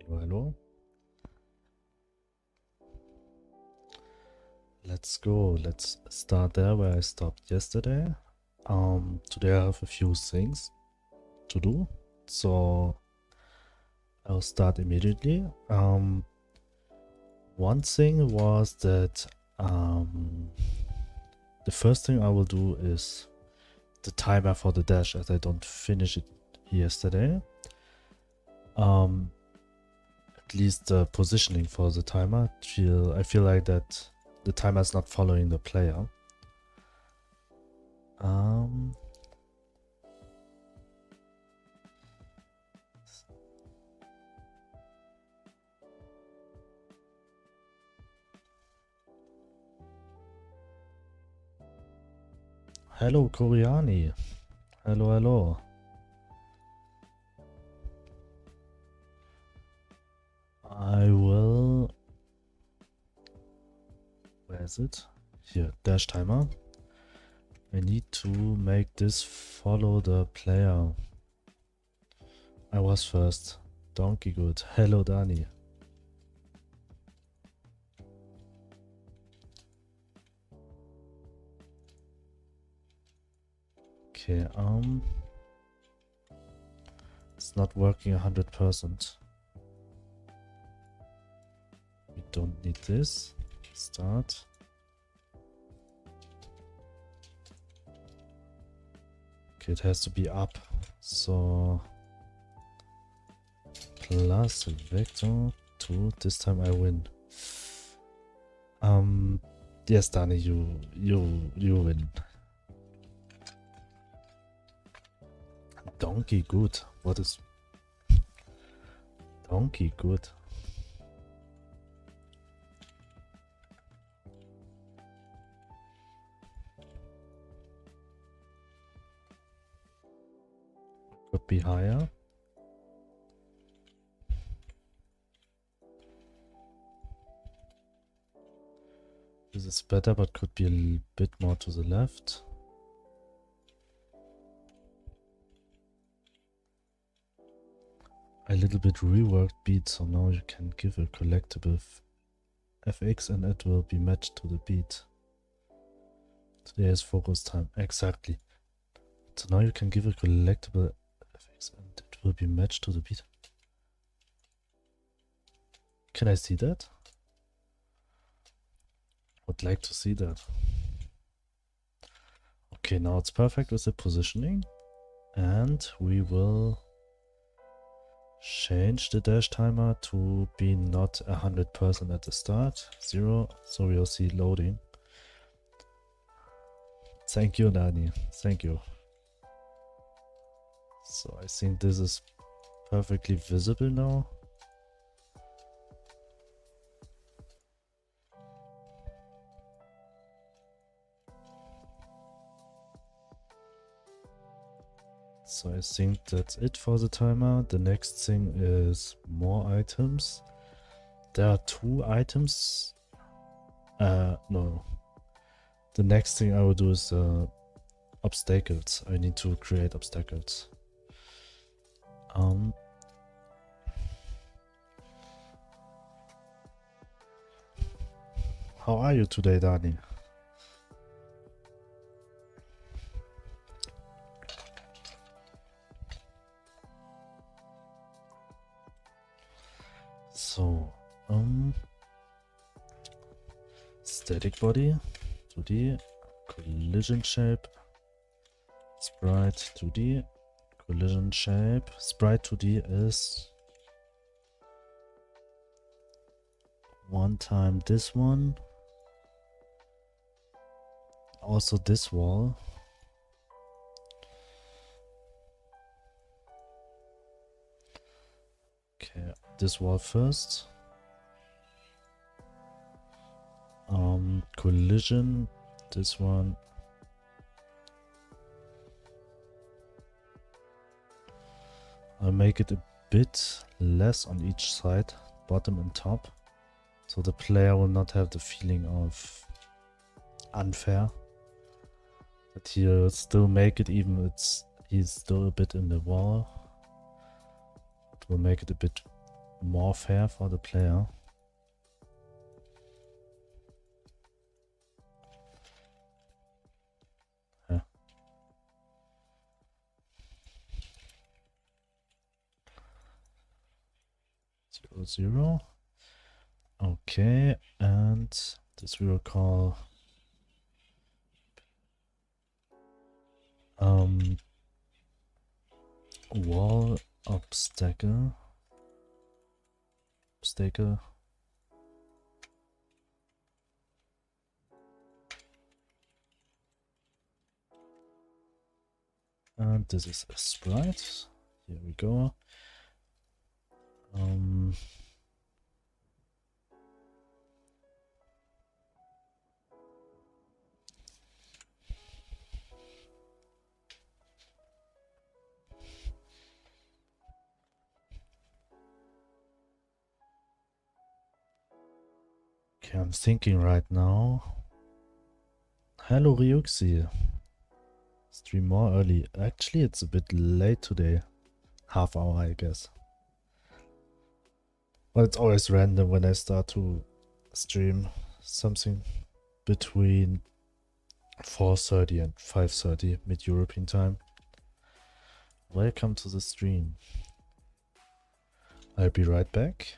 Hello, hello. Let's go. Let's start there where I stopped yesterday. Today I have a few things to do, so I'll start immediately. One thing was that the first thing I will do is the timer for the dash, as I don't finish it yesterday. At least the positioning for the timer. I feel like that the timer is not following the player. Hello, Koreani. Hello, hello. I will... Where is it? Here, dash timer. I need to make this follow the player. I was first. Donkey good. Hello, Dani. Okay, it's not working 100%. We don't need this. Start. Okay, it has to be up. So plus vector 2. This time I win. Yes, Dani, you win. Donkey good. What is donkey good? Could be higher. This is better, but could be a bit more to the left. A little bit reworked beat, so now you can give a collectible FX and it will be matched to the beat. Today is focus time, exactly. So now you can give a collectible FX and it will be matched to the beat. Can I see that? Would like to see that. Okay, now it's perfect with the positioning. And we will change the dash timer to be not 100% at the start, 0, so we'll see loading. Thank you, Dani. Thank you. So I think this is perfectly visible now. So I think that's it for the timer. The next thing is more items. There are 2 items. No. The next thing I will do is obstacles. I need to create obstacles. How are you today, Dani? So, static body 2D, collision shape, sprite 2D, collision shape, sprite 2D is one time this one, also this wall. Okay, this wall first. Collision, this one. I'll make it a bit less on each side, bottom and top, so the player will not have the feeling of unfair. But he'll still make it, even he's still a bit in the wall. It will make it a bit more fair for the player. Yeah. 0, 0. Okay, and this we will call wall obstacle. And this is a sprite. Here we go. Okay, I'm thinking right now. Hello Ryuxi. Stream more early. Actually, it's a bit late today. Half hour, I guess. But it's always random when I start to stream something between 4:30 and 5:30 mid-European time. Welcome to the stream. I'll be right back.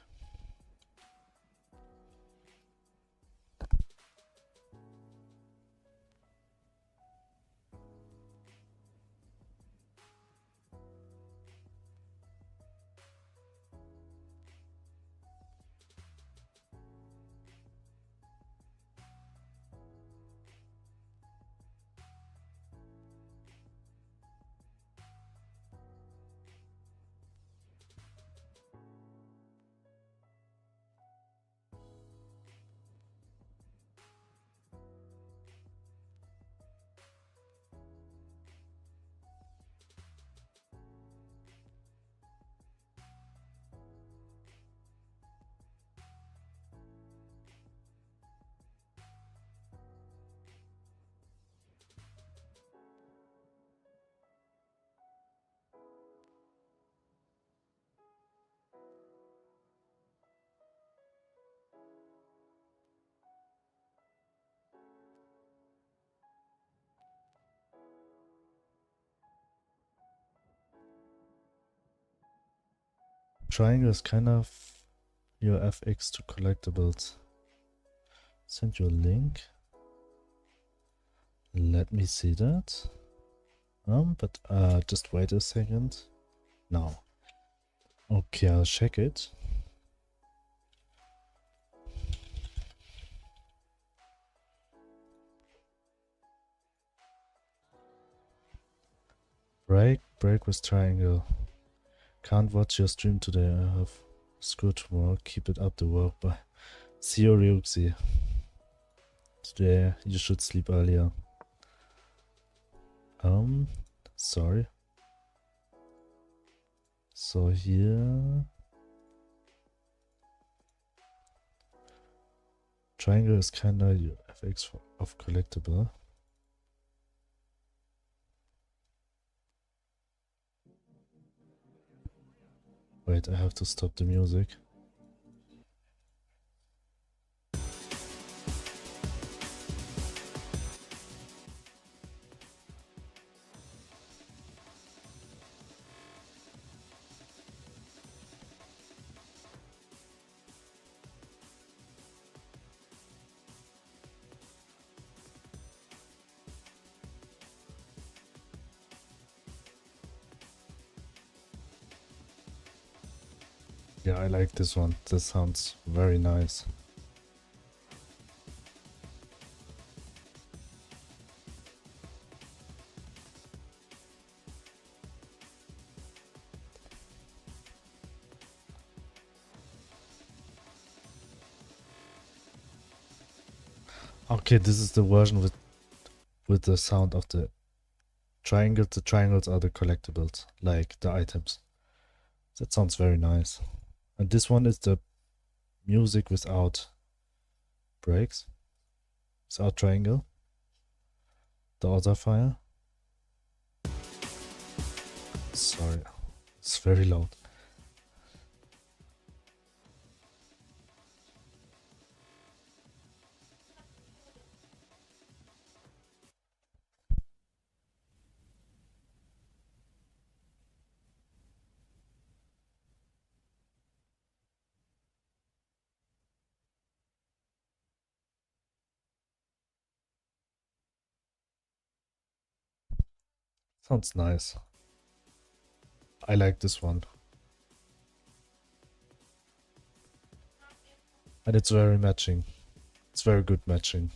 Triangle is kind of your FX to collectibles. Send you a link. Let me see that. But just wait a second. Now. Okay, I'll check it. Break with triangle. Can't watch your stream today. I have school tomorrow. Keep it up the work. Bye. See you, Ryuxi. Today you should sleep earlier. Sorry. So here triangle is kinda your FX of collectible. Wait, I have to stop the music. Yeah, I like this one. This sounds very nice. Okay, this is the version with the sound of the triangles. The triangles are the collectibles, like the items. That sounds very nice. And this one is the music without breaks, without triangle. The other file. Sorry, it's very loud. Sounds nice. I like this one. And it's very matching. It's very good matching.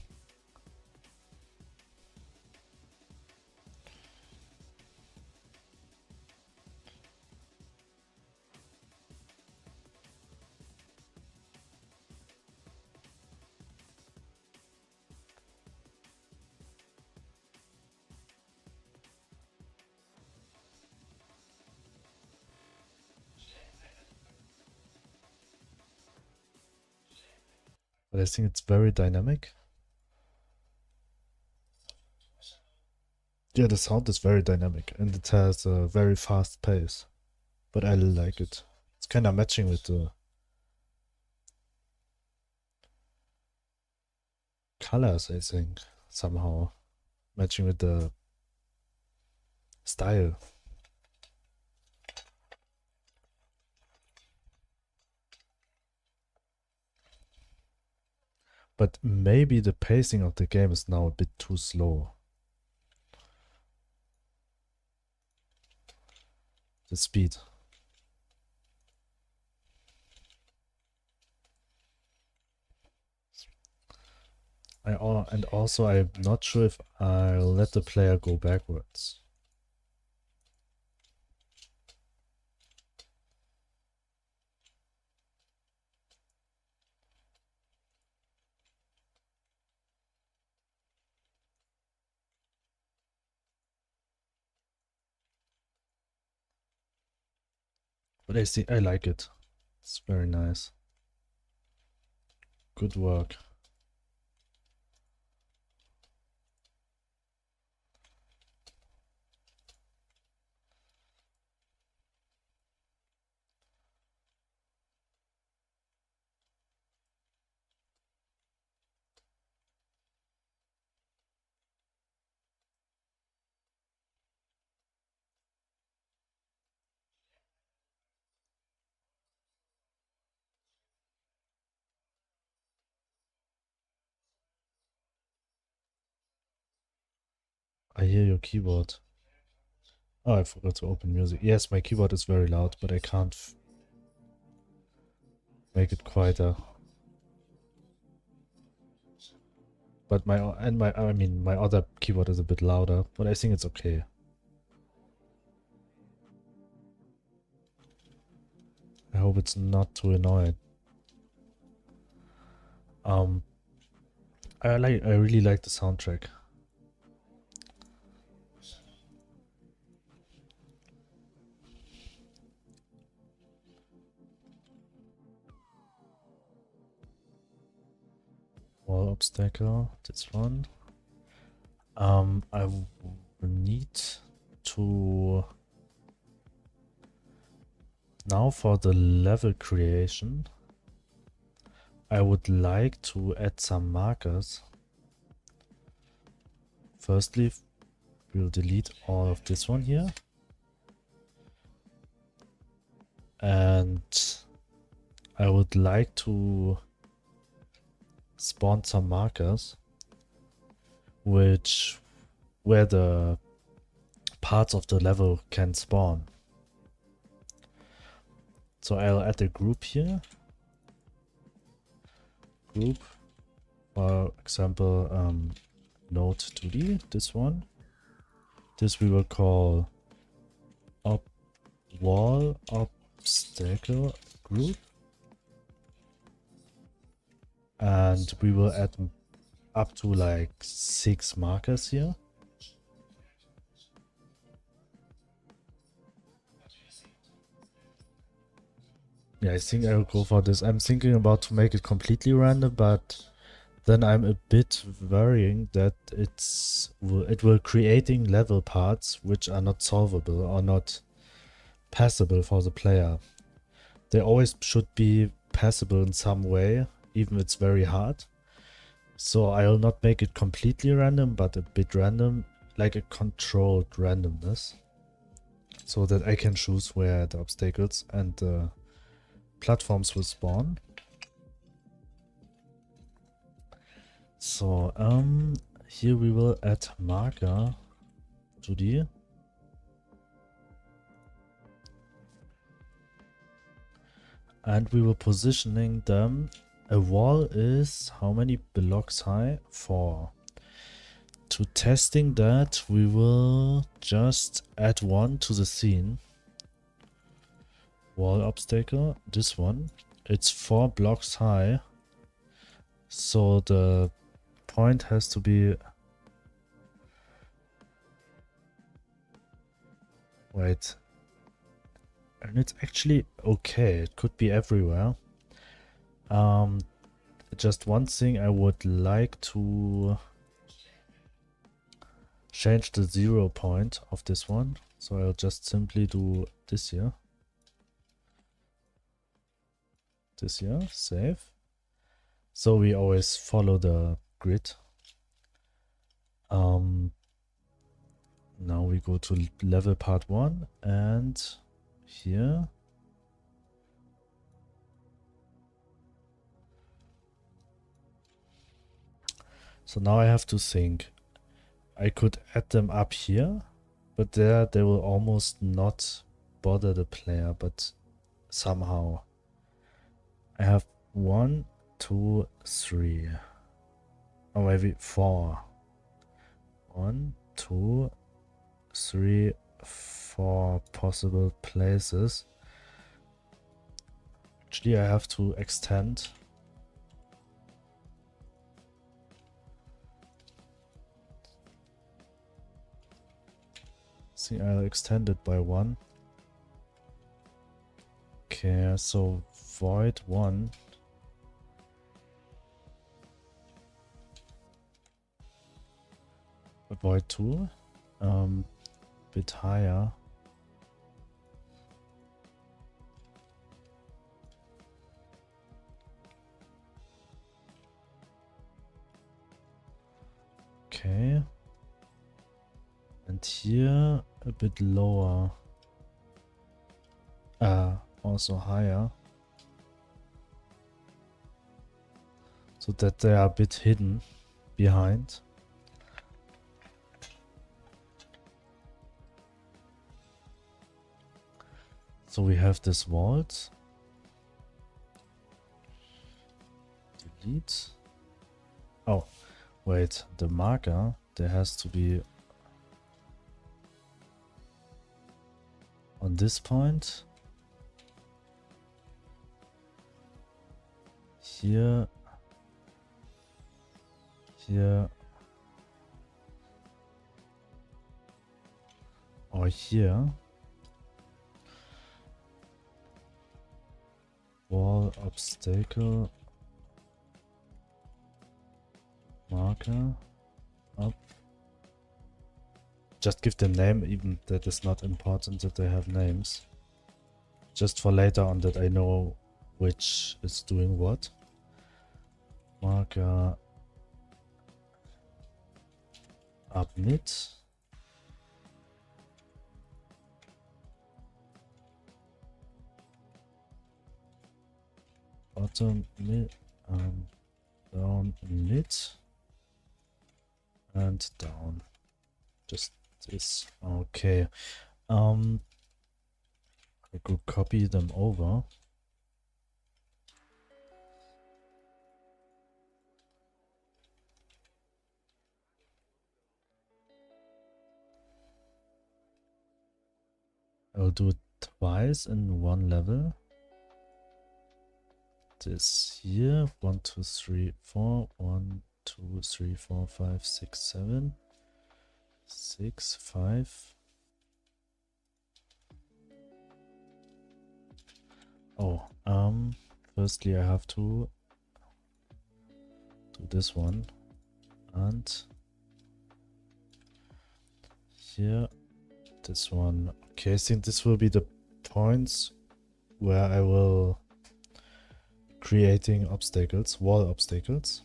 But I think it's very dynamic. Yeah, the sound is very dynamic and it has a very fast pace. But I like it. It's kind of matching with the colors, I think, somehow. Matching with the style. But maybe the pacing of the game is now a bit too slow. The speed. And also I'm not sure if I'll let the player go backwards. But I see, I like it. It's very nice. Good work. I hear your keyboard. Oh, I forgot to open music. Yes, my keyboard is very loud, but I can't make it quieter. But my other keyboard is a bit louder, but I think it's okay. I hope it's not too annoying. I really like the soundtrack. Wall obstacle, this one. I need to now for the level creation. I would like to add some markers. Firstly, we'll delete all of this one here. And I would like to spawn some markers where the parts of the level can spawn. So I'll add a group here. Group, for example, node 2D, this one. This we will call wall obstacle group. And we will add up to like 6 markers here. Yeah, I think I will go for this. I'm thinking about to make it completely random, but then I'm a bit worrying that it will creating level parts which are not solvable or not passable for the player. They always should be passable in some way, even if it's very hard. So I'll not make it completely random, but a bit random, like a controlled randomness, so that I can choose where the obstacles and the platforms will spawn. So here we will add marker to the and we were positioning them. A wall is how many blocks high? 4. To testing that, we will just add one to the scene. Wall obstacle, this one. It's 4 blocks high. So the point has to be... Wait. And it's actually okay. It could be everywhere. Just one thing I would like to change the 0 point of this one. So I'll just simply do this here. This here, save. So we always follow the grid. Now we go to level part 1 and here. So now I have to think. I could add them up here, but there they will almost not bother the player, but somehow. I have 1, 2, 3. Oh, maybe 4. 1, 2, 3, 4 possible places. Actually, I have to extend. See, I'll extend it by 1. Okay, so void 1. Void 2. Bit higher. Okay. And here a bit lower. Also higher. So that they are a bit hidden behind. So we have this vault. Delete. Oh, wait, the marker, there has to be on this point. Here. Here. Or here. Wall obstacle. Marker. Up. Just give them name, even that is not important that they have names. Just for later on that I know which is doing what. Marker. Up mid. Bottom mid. Down mid. And down. Just this. Okay. I could copy them over. I'll do it twice in one level. This here. 1, 2, 3, 4. 1, 2, 3, 4, 5, 6, 7. 6, 5. Oh, firstly I have to do this one. And here, this one. Okay, I think this will be the points where I will creating obstacles, wall obstacles.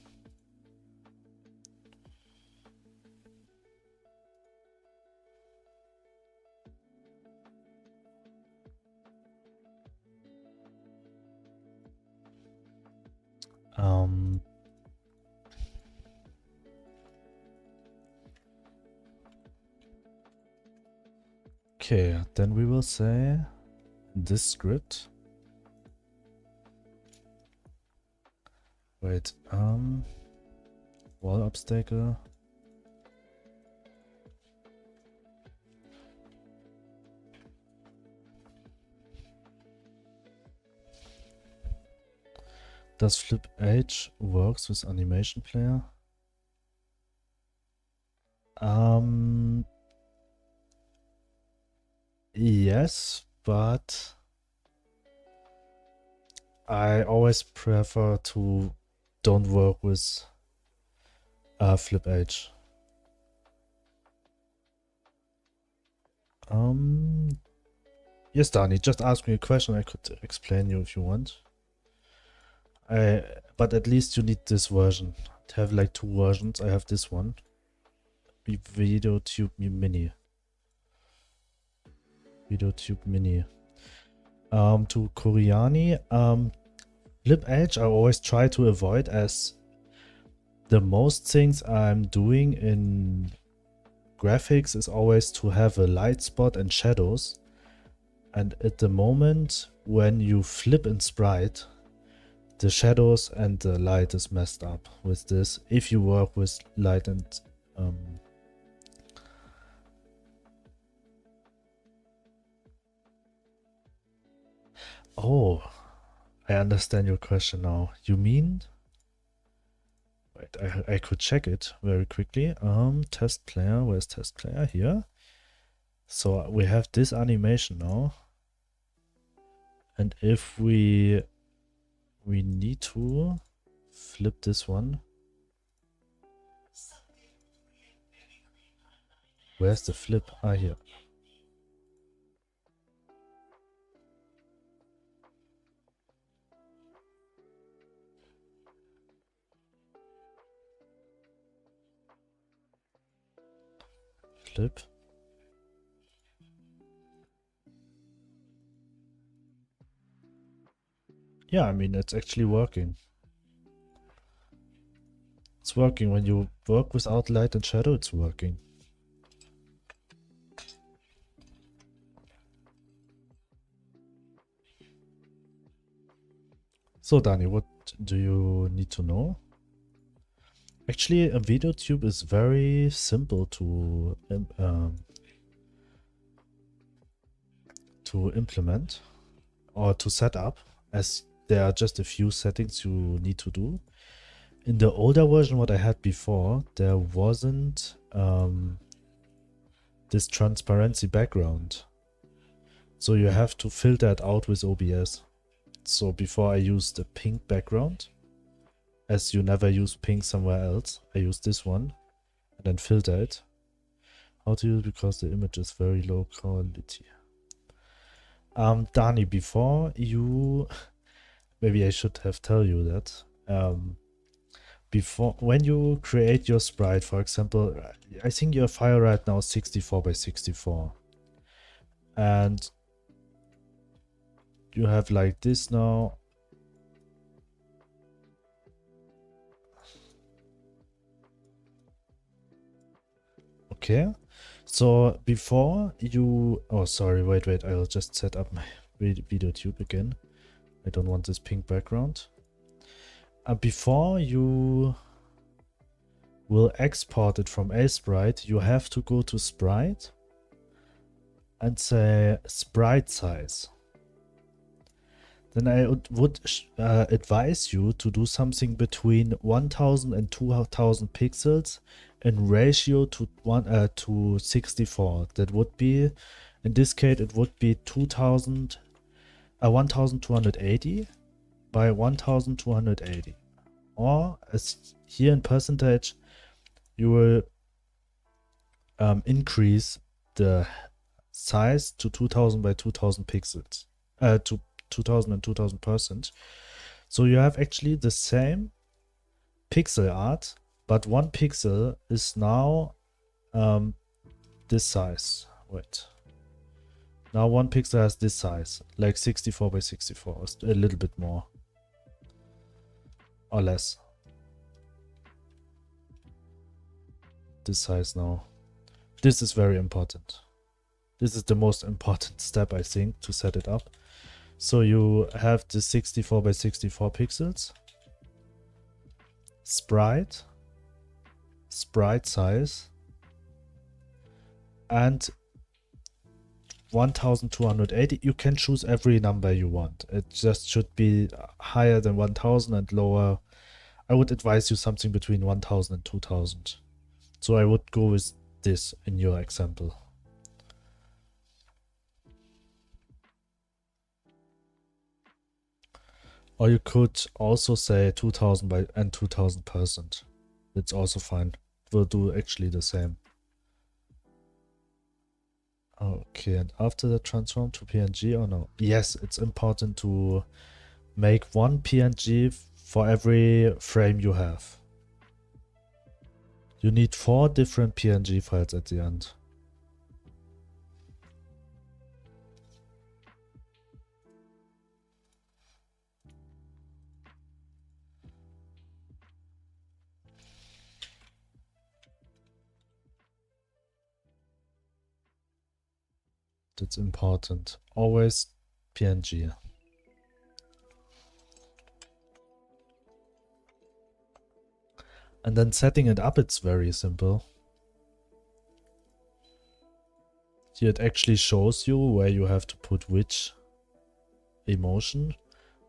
Okay, then we will say this script Wait, wall obstacle. Does flip H works with animation player? Yes, but I always prefer to don't work with flip H. Yes, Dani, just ask me a question. I could explain you if you want. But at least you need this version. To have like two versions. I have this one. VideoTube Mini. VideoTube Mini. To Koreani, flip Edge I always try to avoid, as the most things I'm doing in graphics is always to have a light spot and shadows. And at the moment when you flip in sprite, the shadows and the light is messed up with this. If you work with light and oh, I understand your question now. You mean? Wait, I could check it very quickly. Test player, where's test player? Here. So we have this animation now. And if we need to flip this one. Where's the flip? Ah, here. Flip. Yeah, I mean, it's actually working. It's working. When you work without light and shadow, it's working. So, Dani, what do you need to know? Actually, a VideoTube is very simple to implement or to set up, as there are just a few settings you need to do. In the older version, what I had before, there wasn't this transparency background. So you have to filter it out with OBS. So before I used a pink background, as you never use pink somewhere else, I use this one and then filter it. How to use it? Because the image is very low quality. Dani, before you, maybe I should have tell you that. Before, when you create your sprite, for example, I think your file right now is 64 by 64. And you have like this now. Okay, so before you, oh sorry, wait, I'll just set up my VideoTube again. I don't want this pink background. Before you will export it from a sprite, you have to go to sprite and say sprite size. Then I would advise you to do something between 1000 and 2000 pixels in ratio to 64. That would be, in this case, it would be 1280 by 1280. Or as here in percentage, you will increase the size to 2000 by 2000 pixels, to 2000 and 2000%. So you have actually the same pixel art, but one pixel is now this size. Wait. Now one pixel has this size, like 64 by 64, a little bit more. Or less. This size now. This is very important. This is the most important step, I think, to set it up. So you have the 64 by 64 pixels. sprite size, and 1280. You can choose every number you want. It just should be higher than 1000 and lower. I would advise you something between 1000 and 2000. So I would go with this in your example. Or you could also say 2000 by and 2000%. It's also fine. It will do actually the same. Okay, and after the transform to PNG or no? Yes, it's important to make one PNG for every frame you have. You need 4 different PNG files at the end. That's important. Always PNG. And then setting it up, it's very simple. Here it actually shows you where you have to put which emotion.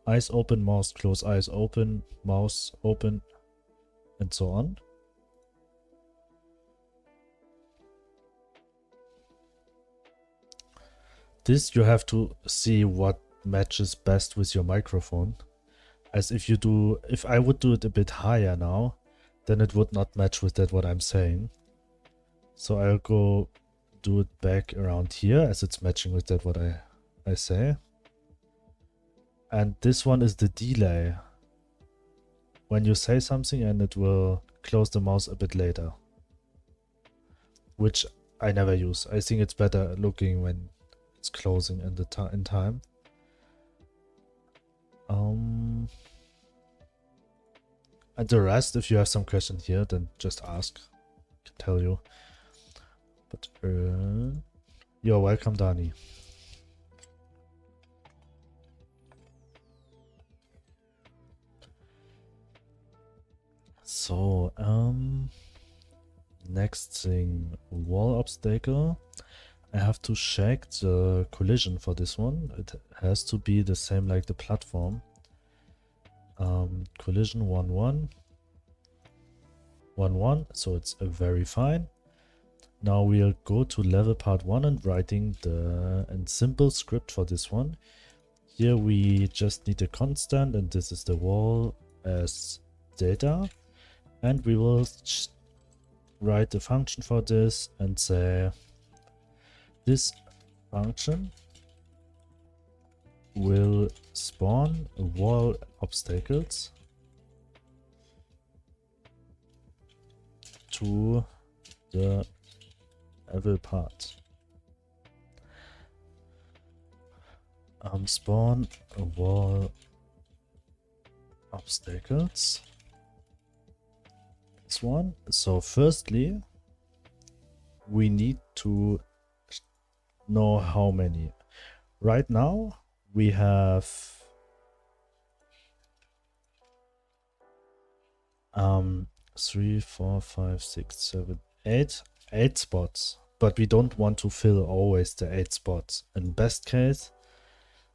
Eyes open, mouse close, eyes open, mouse open, and so on. This you have to see what matches best with your microphone. As if I would do it a bit higher now, then it would not match with that what I'm saying. So I'll go do it back around here as it's matching with that what I say. And this one is the delay. When you say something and it will close the mouse a bit later. Which I never use. I think it's better looking when it's closing in time. And the rest, if you have some question here, then just ask. I can tell you. But you're welcome, Dani. So, next thing, wall obstacle. I have to check the collision for this one. It has to be the same like the platform. Collision 1-1. 1-1, so it's very fine. Now we'll go to level part 1 and writing the simple script for this one. Here we just need a constant, and this is the wall as data. And we will write a function for this and say this function will spawn wall obstacles to the level part. Spawn wall obstacles. This one. So firstly, we need to know how many. Right now we have 3, 4, 5, 6, 7, 8 spots, but we don't want to fill always the 8 spots. In best case,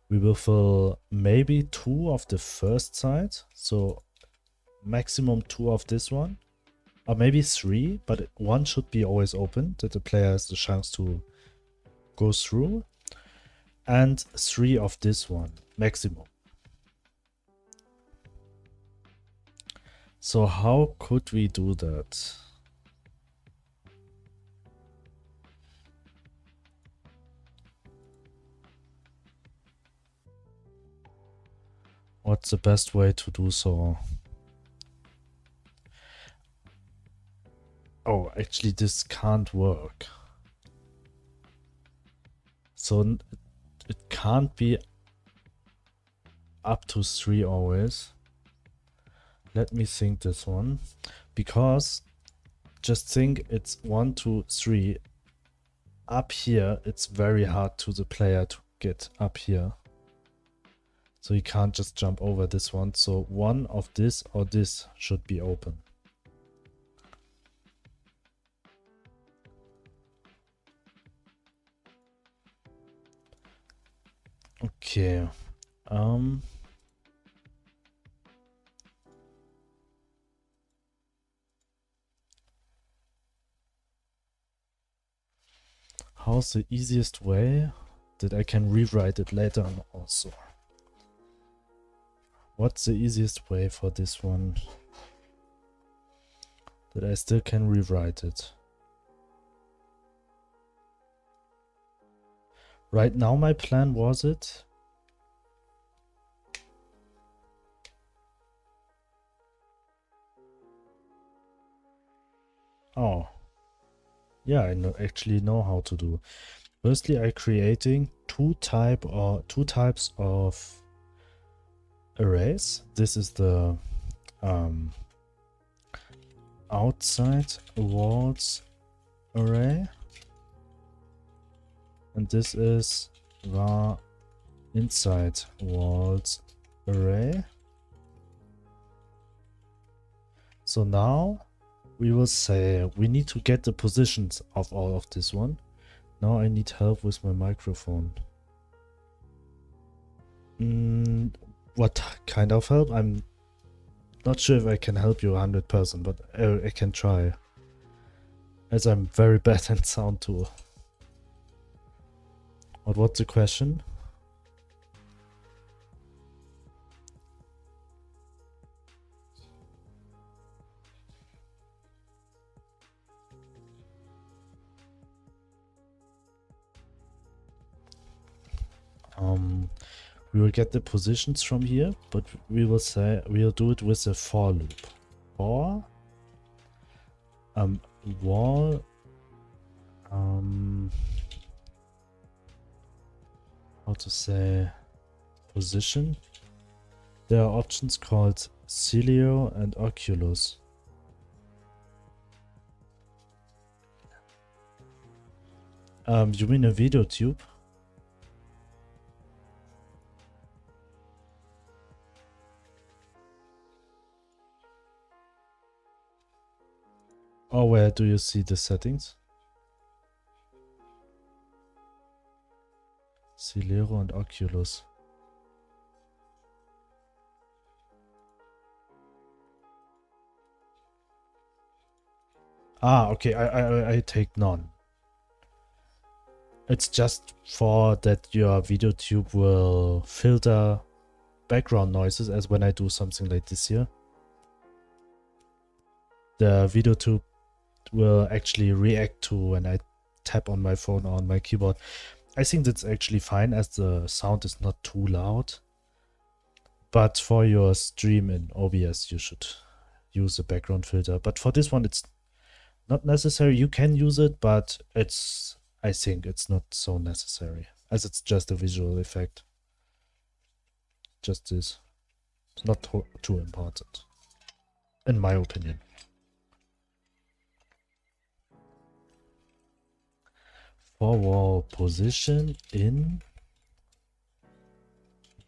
we will fill maybe 2 of the first side, so maximum 2 of this one, or maybe 3, but 1 should be always open that the player has the chance to go through, and 3 of this one maximum. So how could we do that? What's the best way to do so? Oh, actually this can't work. So it can't be up to 3 always. Let me think this one, because just think it's 1, 2, 3. Up here, it's very hard to the player to get up here. So you can't just jump over this one. So one of this or this should be open. Okay. How's the easiest way that I can rewrite it later on also? What's the easiest way for this one that I still can rewrite it? Right now my plan was it. Oh. Yeah, I actually know how to do. Firstly, I'm creating two types of arrays. This is the outside walls array, and this is var inside walls array. So now we will say we need to get the positions of all of this one. Now I need help with my microphone. What kind of help? I'm not sure if I can help you 100%, but I can try. As I'm very bad at sound too. What's the question? We will get the positions from here, but we will say we'll do it with a for loop. For wall how to say position. There are options called Celio and Oculus. You mean a video tube? Or where do you see the settings? Celero and Oculus. Ah, okay, I take none. It's just for that your video tube will filter background noises as when I do something like this here. The video tube will actually react to when I tap on my phone or on my keyboard. I think that's actually fine as the sound is not too loud. But for your stream in OBS, you should use a background filter. But for this one, it's not necessary. You can use it, but I think it's not so necessary as it's just a visual effect. Just this. It's not too important, in my opinion. For wall position in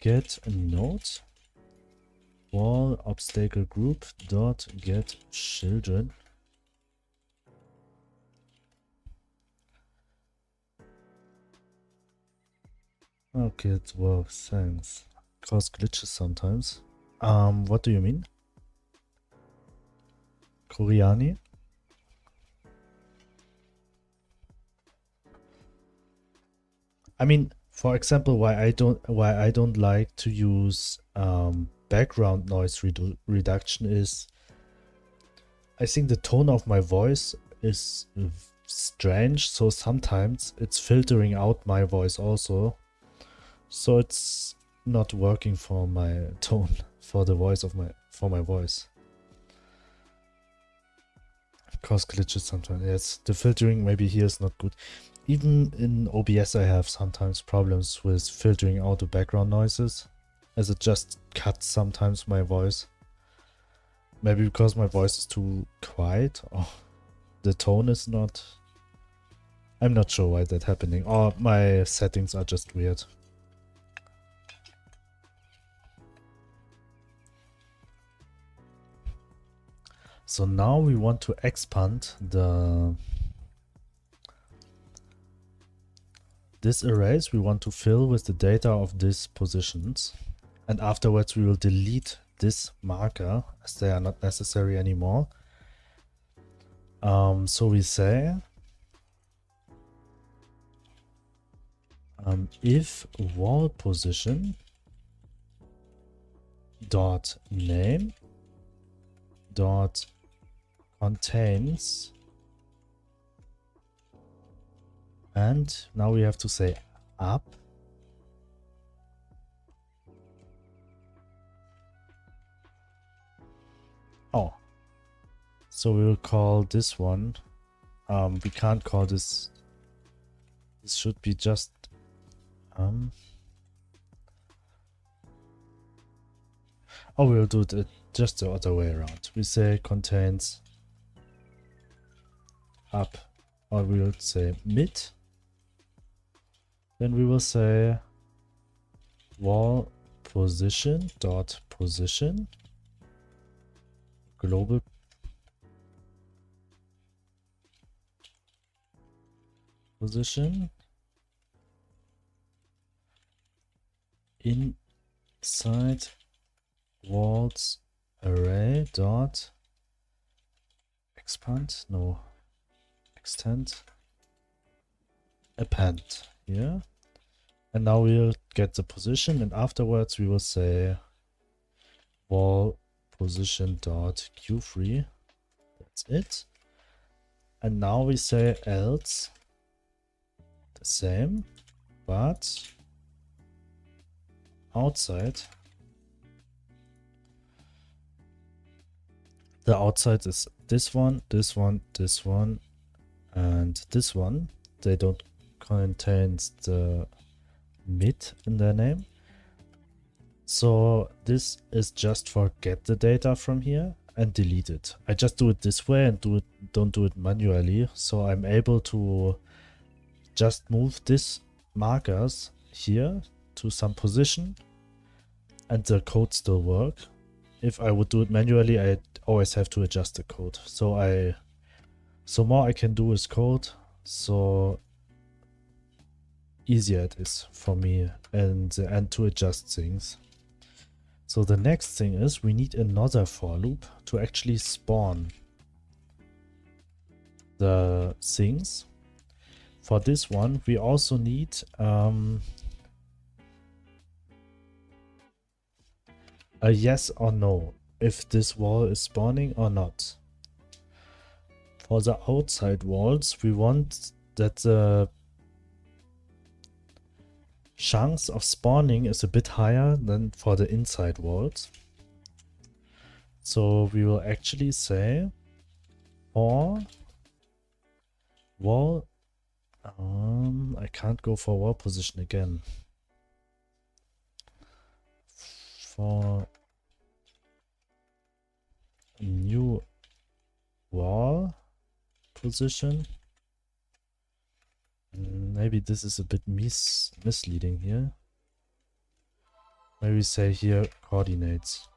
get node wall obstacle group dot get children. Okay, it works, thanks. Cause glitches sometimes. What do you mean? Koreani? I mean, for example, why I don't like to use background noise reduction is I think the tone of my voice is strange, so sometimes it's filtering out my voice also. So it's not working for my tone, for the voice of my voice. Cause glitches sometimes. Yes, the filtering maybe here is not good. Even in OBS I have sometimes problems with filtering out the background noises, as it just cuts sometimes my voice. Maybe because my voice is too quiet or the tone is not. I'm not sure why that's happening, or my settings are just weird. So now we want to expand this arrays we want to fill with the data of these positions, and afterwards we will delete this marker as they are not necessary anymore. So we say if wall position dot name dot contains, and now we have to say up so we will call this one, we can't call this should be just we'll do it just the other way around. We say contains up, or we will say mid. Then we will say wall position dot position global position inside walls array dot extend append here. And now we'll get the position, and afterwards we will say wall position dot q3. That's it. And now we say else the same, but outside. The outside is this one, this one, this one, and this one. They don't contain the mid in their name. So this is just for get the data from here and delete it. I just do it this way and don't do it manually. So I'm able to just move this markers here to some position and the code still work. If I would do it manually, I always have to adjust the code. So more I can do is code, so easier it is for me and to adjust things. So the next thing is we need another for loop to actually spawn the things. For this one, we also need a yes or no, if this wall is spawning or not. For the outside walls, we want that the chance of spawning is a bit higher than for the inside walls. So we will actually say for wall, I can't go for wall position again. For new wall position, maybe this is a bit misleading here. Maybe say here coordinates.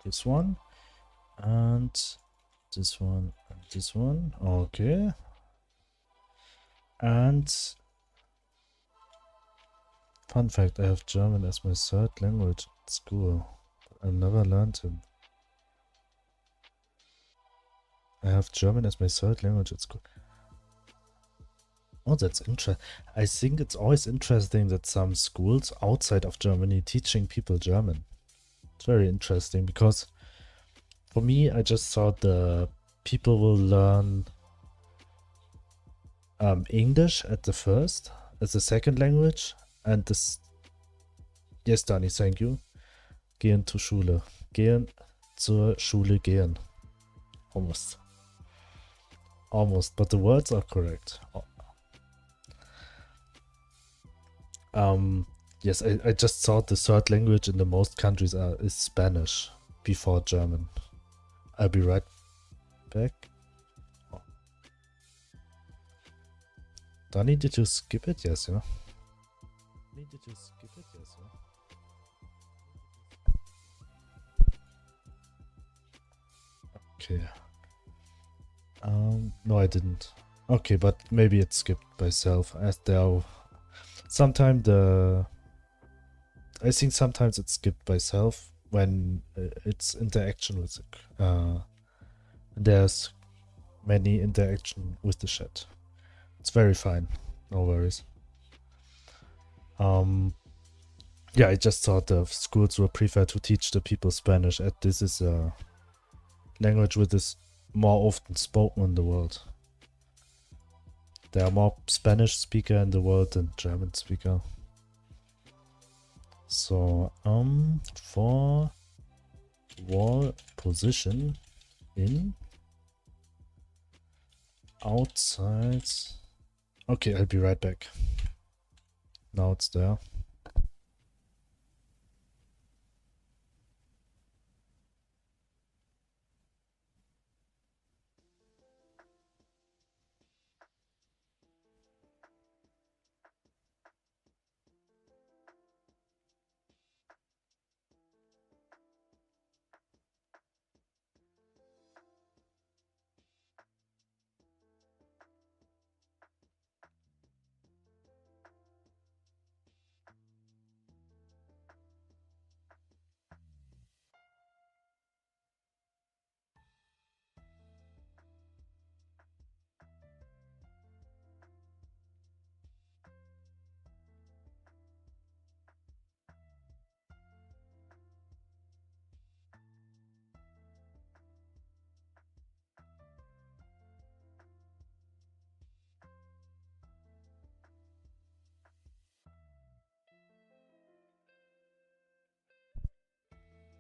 This one and this one and this one. Okay. And fun fact, I have German as my third language at school. I never learned it. I have German as my third language at school. Oh, that's interesting. I think it's always interesting that some schools outside of Germany teaching people German. It's very interesting because for me, I just thought the people will learn English at the first, as a second language, and this. Yes, Dani, thank you. Gehen zur Schule. Gehen zur Schule gehen. Almost. Almost, but the words are correct. Yes, I just thought the third language in the most countries is Spanish before German. I'll be right back. Do I need to skip it? Yes, yeah. Needed to skip it, yes, yeah. Okay. No, I didn't. Okay, but maybe it skipped by self, as there are sometimes I think sometimes it's skipped by self when it's interaction with there's many interaction with the chat. It's very fine, no worries. Yeah, I just thought the schools would prefer to teach the people Spanish, as this is a language which is more often spoken in the world. There are more Spanish speaker in the world than German speaker. So, for wall position in outside. Okay, I'll be right back. Now it's there.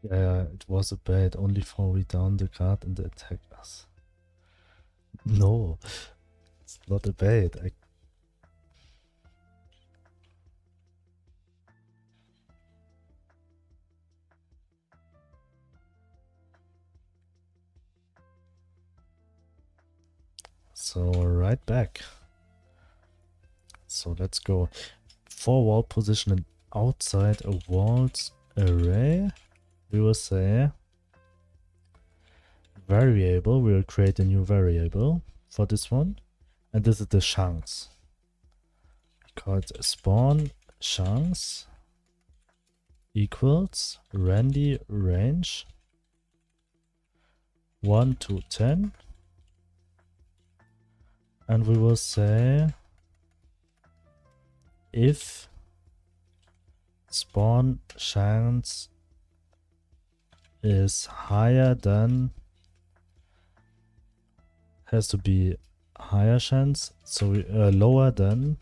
Yeah, it was a bait, only for we down the card and they attack us. No, it's not a bait. So right back. So let's go. For wall position and outside a walled array, we will say variable. We will create a new variable for this one, and this is the chance. Call it spawn chance equals randy range 1 to 10, and we will say if spawn chance is higher than, has to be higher chance, so we, lower than,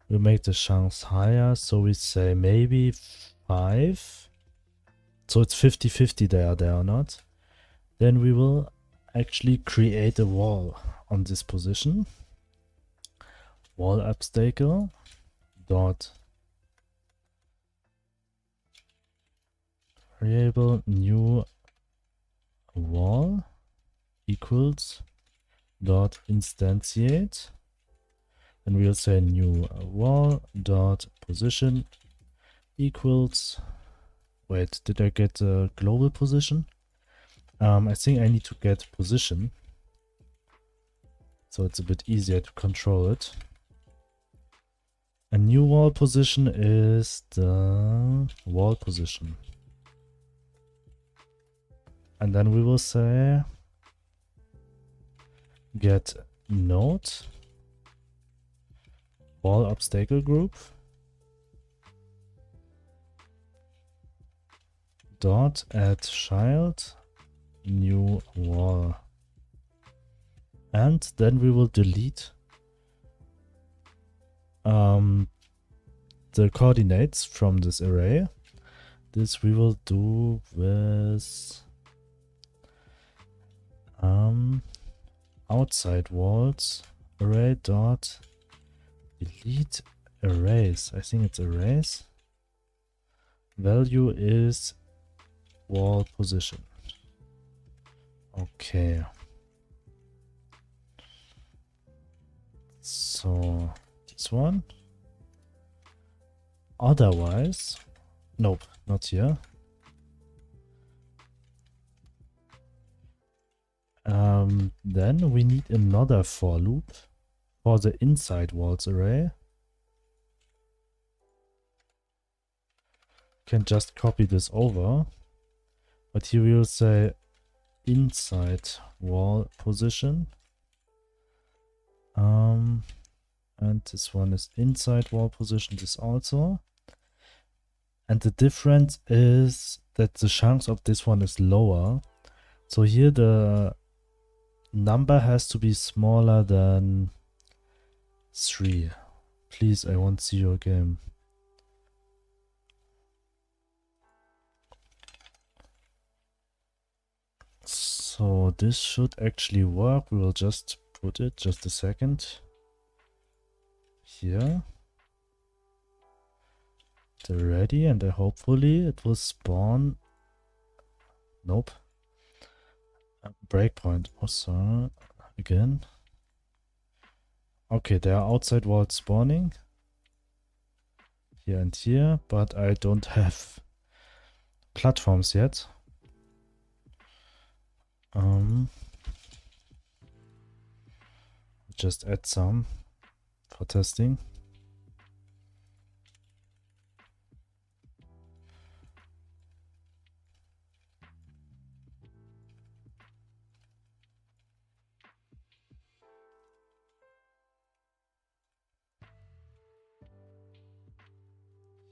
we make the chance higher, so we say maybe 5, so it's 50-50 there or not, then we will actually create a wall on this position. Wall obstacle dot variable new wall equals dot instantiate, and we'll say new wall dot position equals, wait, did I get a global position? I think I need to get position, so it's a bit easier to control it. A new wall position is the wall position. And then we will say get node wall obstacle group dot add child new wall. And then we will delete the coordinates from this array. This we will do with outside walls array dot delete arrays. I think it's arrays. Value is wall position. Okay. So this one. Otherwise, nope, not here. Then we need another for loop for the inside walls array. Can just copy this over, but here we will say inside wall position. And this one is inside wall position, this also. And the difference is that the chunks of this one is lower. So here the number has to be smaller than 3. Please, I won't see your game. So this should actually work. We will just put it just a second here. They're ready, and hopefully it will spawn. Nope. Breakpoint. Oh, sorry. Again. Okay, there are outside walls spawning. Here and here, but I don't have platforms yet. Just add some for testing.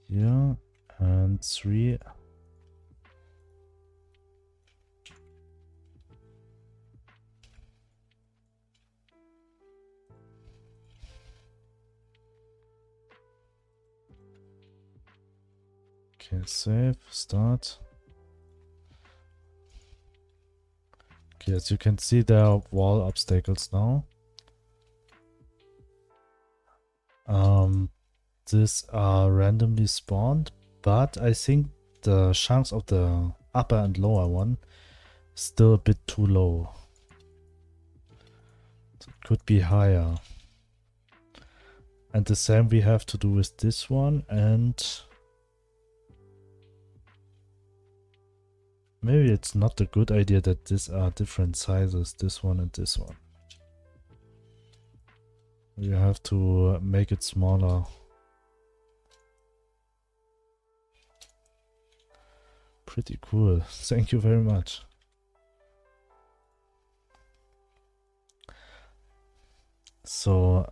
Here and 3. Okay, save, start. Okay, as you can see, there are wall obstacles now. These are randomly spawned, but I think the chunks of the upper and lower one is still a bit too low. So it could be higher. And the same we have to do with this one, and maybe it's not a good idea that these are different sizes, this one and this one. You have to make it smaller. Pretty cool. Thank you very much. So,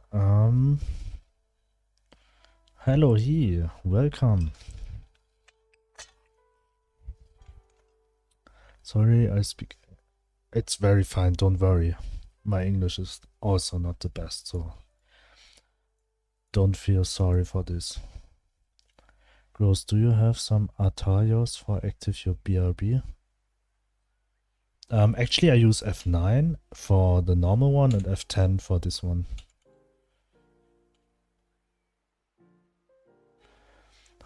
hello here. Welcome. Sorry, I speak. It's very fine, don't worry. My English is also not the best, so don't feel sorry for this. Gross, do you have some Atarios for active your BRB? Actually, I use F9 for the normal one and F10 for this one.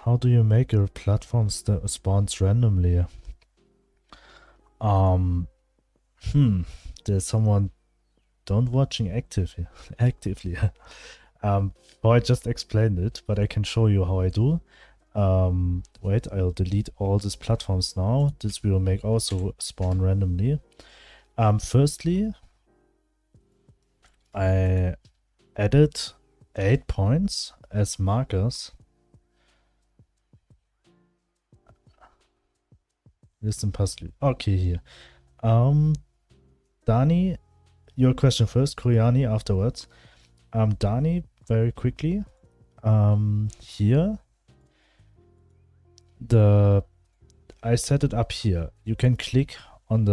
How do you make your platform spawns randomly? There's someone don't watching actively. I just explained it, but I can show you how I do. Wait, I'll delete all these platforms now. This will make also spawn randomly. Firstly, I added 8 points as markers. Listen puzzle. Okay, here. Dani, your question first, Koreani afterwards. Dani, very quickly. Here. I set it up here. You can click on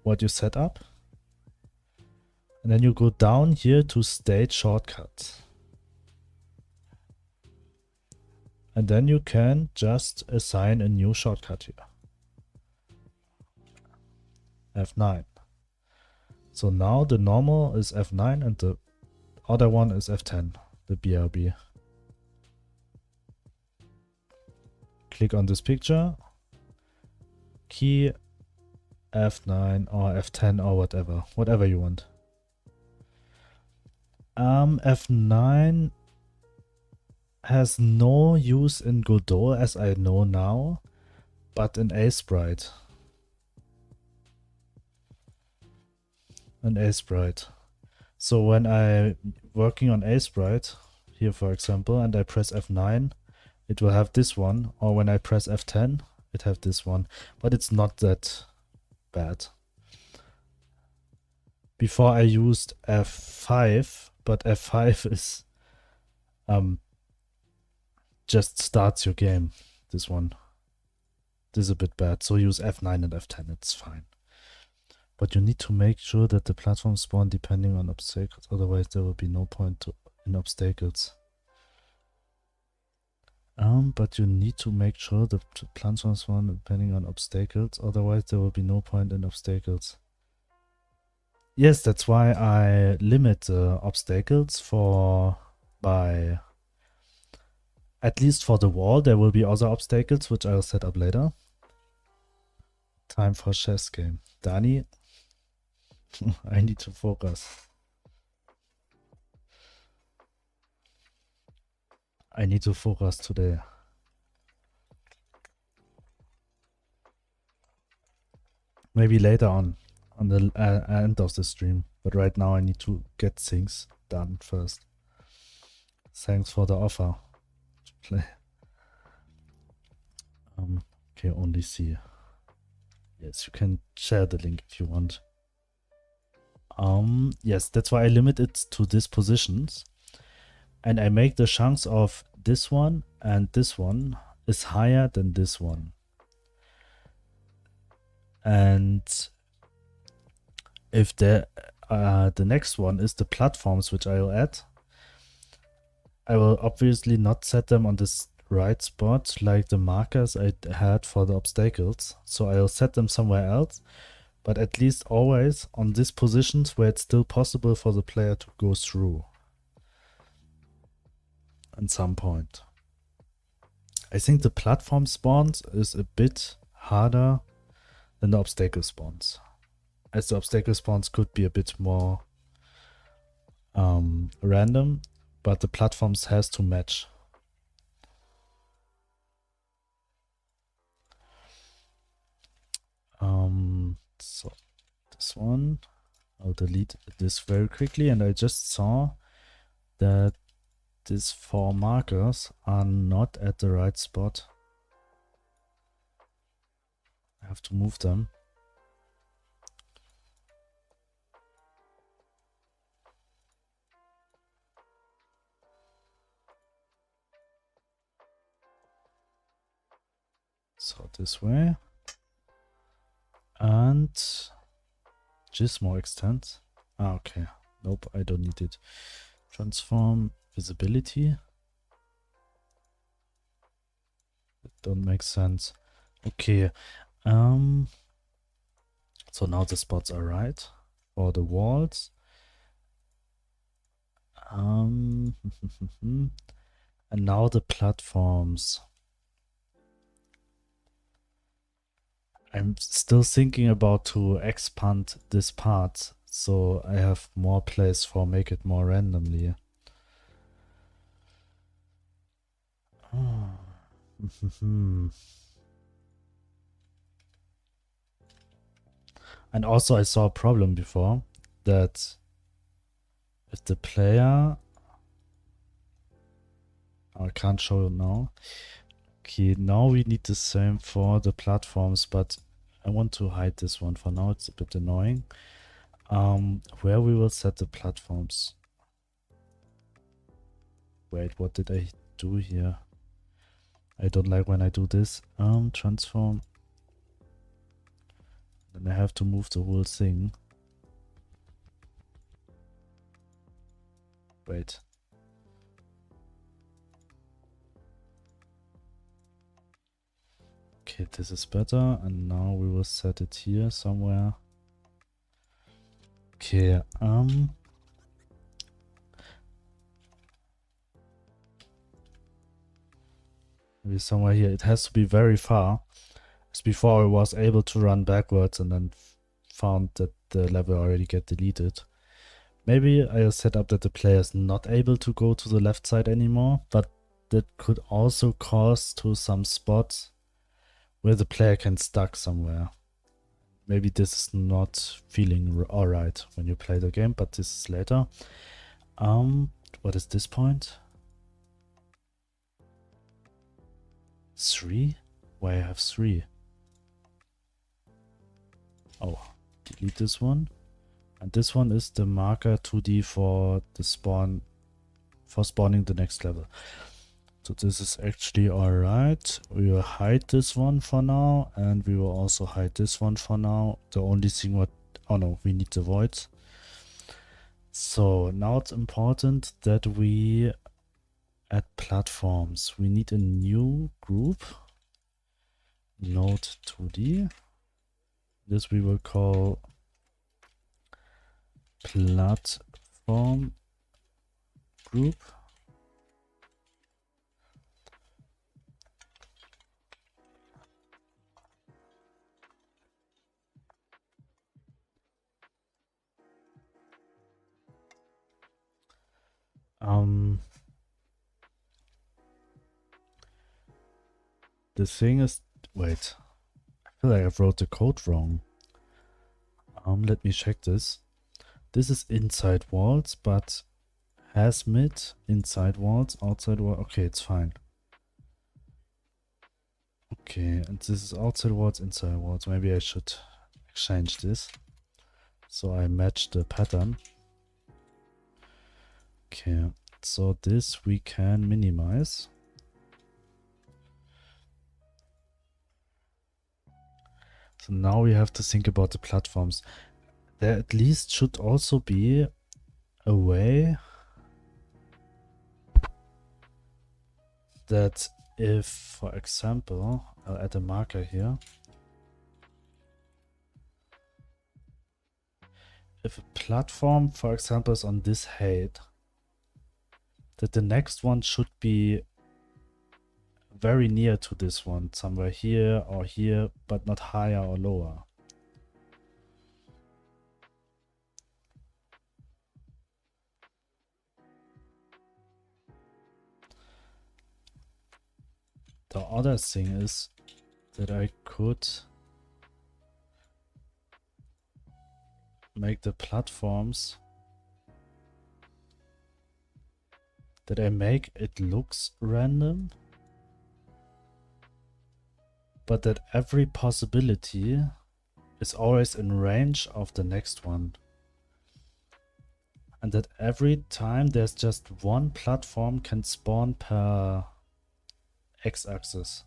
what you set up. And then you go down here to state shortcut. And then you can just assign a new shortcut here. F9. So now the normal is F9 and the other one is F10, the BRB. Click on this picture, key F9 or F10 or whatever you want. F9 has no use in Godot as I know now, but in A-Sprite. In A-Sprite. So when I'm working on A-Sprite, here for example, and I press F9, it will have this one, or when I press F10, it have this one, but it's not that bad. Before I used F5, but F5 is just starts your game. This one. This is a bit bad, so use F9 and F10, it's fine. But you need to make sure that the platforms spawn depending on obstacles, otherwise there will be no point in obstacles. But you need to make sure the platforms spawn depending on obstacles, otherwise there will be no point in obstacles. Yes, that's why I limit obstacles by at least for the wall. There will be other obstacles which I'll set up later. Time for chess game. Dani, I need to focus. I need to focus today. Maybe later on the end of the stream. But right now I need to get things done first. Thanks for the offer to play. Okay, only see. Yes, you can share the link if you want. Yes, that's why I limit it to these positions. And I make the chunks of this one and this one is higher than this one. And if the next one is the platforms which I will add, I will obviously not set them on this right spot like the markers I had for the obstacles. So I'll set them somewhere else, but at least always on these positions where it's still possible for the player to go through at some point. I think the platform spawns is a bit harder than the obstacle spawns, as the obstacle spawns could be a bit more random, but the platforms has to match. So this one, I'll delete this very quickly, and I just saw that these 4 markers are not at the right spot. I have to move them. So this way. And Gizmo extend. Okay. Nope, I don't need it. Transform visibility. It don't make sense. Okay. So now the spots are right for the walls. And now the platforms. I'm still thinking about to expand this part so I have more place for make it more randomly. And also I saw a problem before that if the player, I can't show it now. Okay, now we need the same for the platforms, but I want to hide this one for now. It's a bit annoying. Where we will set the platforms. Wait, what did I do here? I don't like when I do this. Transform. Then I have to move the whole thing. Wait. Okay, this is better, and now we will set it here somewhere. Okay, maybe somewhere here. It has to be very far. As before I was able to run backwards and then found that the level already get deleted. Maybe I set up that the player is not able to go to the left side anymore, but that could also cause to some spots where the player can stuck somewhere. Maybe this is not feeling alright when you play the game, but this is later. What is this point? 3? Why I have 3? Oh, delete this one. And this one is the marker 2D for the spawn, for spawning the next level. So this is actually alright. We will hide this one for now, and we will also hide this one for now. The only thing what, oh no, we need the voids. So now it's important that we add platforms. We need a new group, node 2D. This we will call platform group. The thing is, wait, I feel like I wrote the code wrong. Let me check this. This is inside walls, but has mid, inside walls, outside walls. Okay, it's fine. Okay, and this is outside walls, inside walls. Maybe I should change this so I match the pattern. Okay, so this we can minimize. So now we have to think about the platforms. There at least should also be a way that if, for example, I'll add a marker here. If a platform, for example, is on this height, that the next one should be very near to this one, somewhere here or here, but not higher or lower. The other thing is that I could make the platforms that I make, it looks random, but that every possibility is always in range of the next one. And that every time there's just one platform can spawn per x-axis.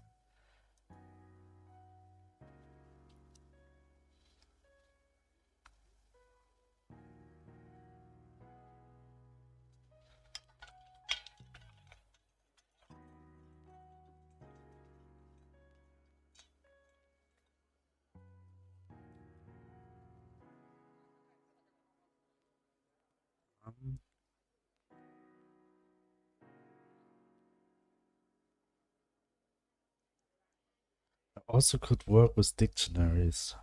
I also could work with dictionaries.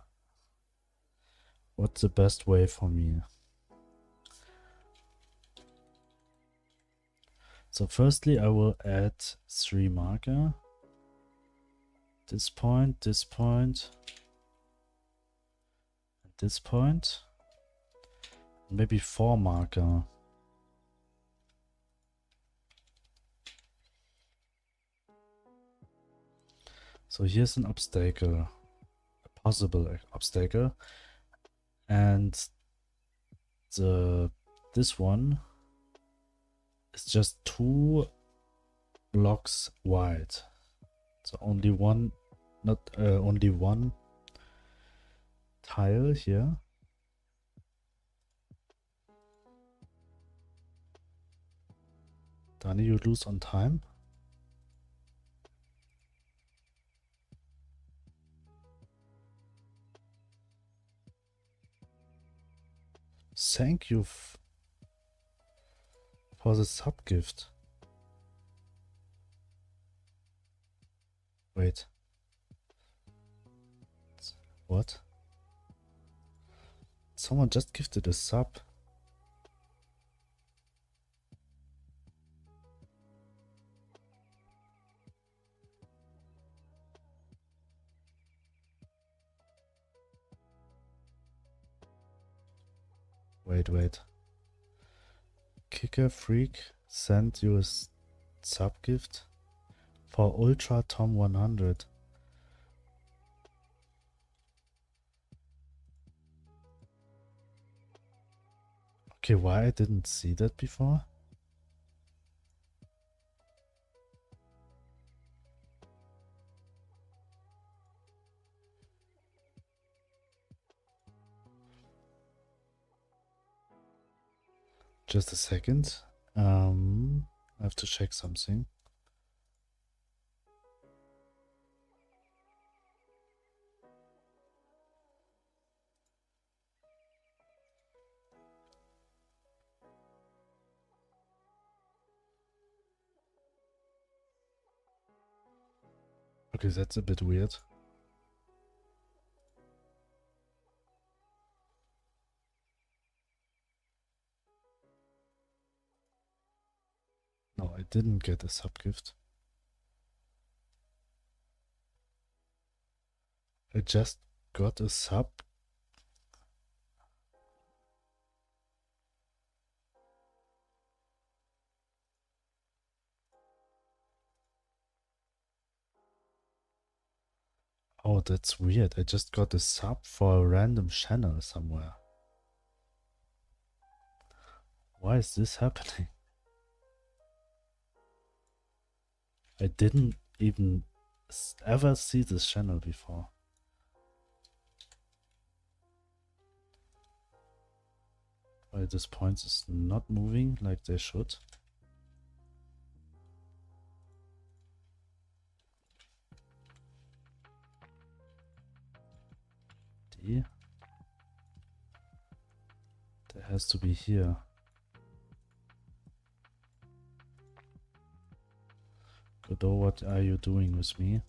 What's the best way for me? So firstly, I will add 3 marker. This point, and this point. Maybe 4 marker. So here's an obstacle, a possible obstacle, and this one is just 2 blocks wide. So only one, not only one tile here. Danny, you lose on time. Thank you for the sub gift. Wait. What? Someone just gifted a sub. Wait. Kicker Freak sent you a sub gift for Ultra Tom 100. Okay, why I didn't see that before? Just a second. I have to check something. Okay, that's a bit weird. No, I didn't get a sub gift. I just got a sub. Oh, that's weird. I just got a sub for a random channel somewhere. Why is this happening? I didn't even ever see this channel before. Why this point is not moving like they should. D. There has to be here. Godot, what are you doing with me?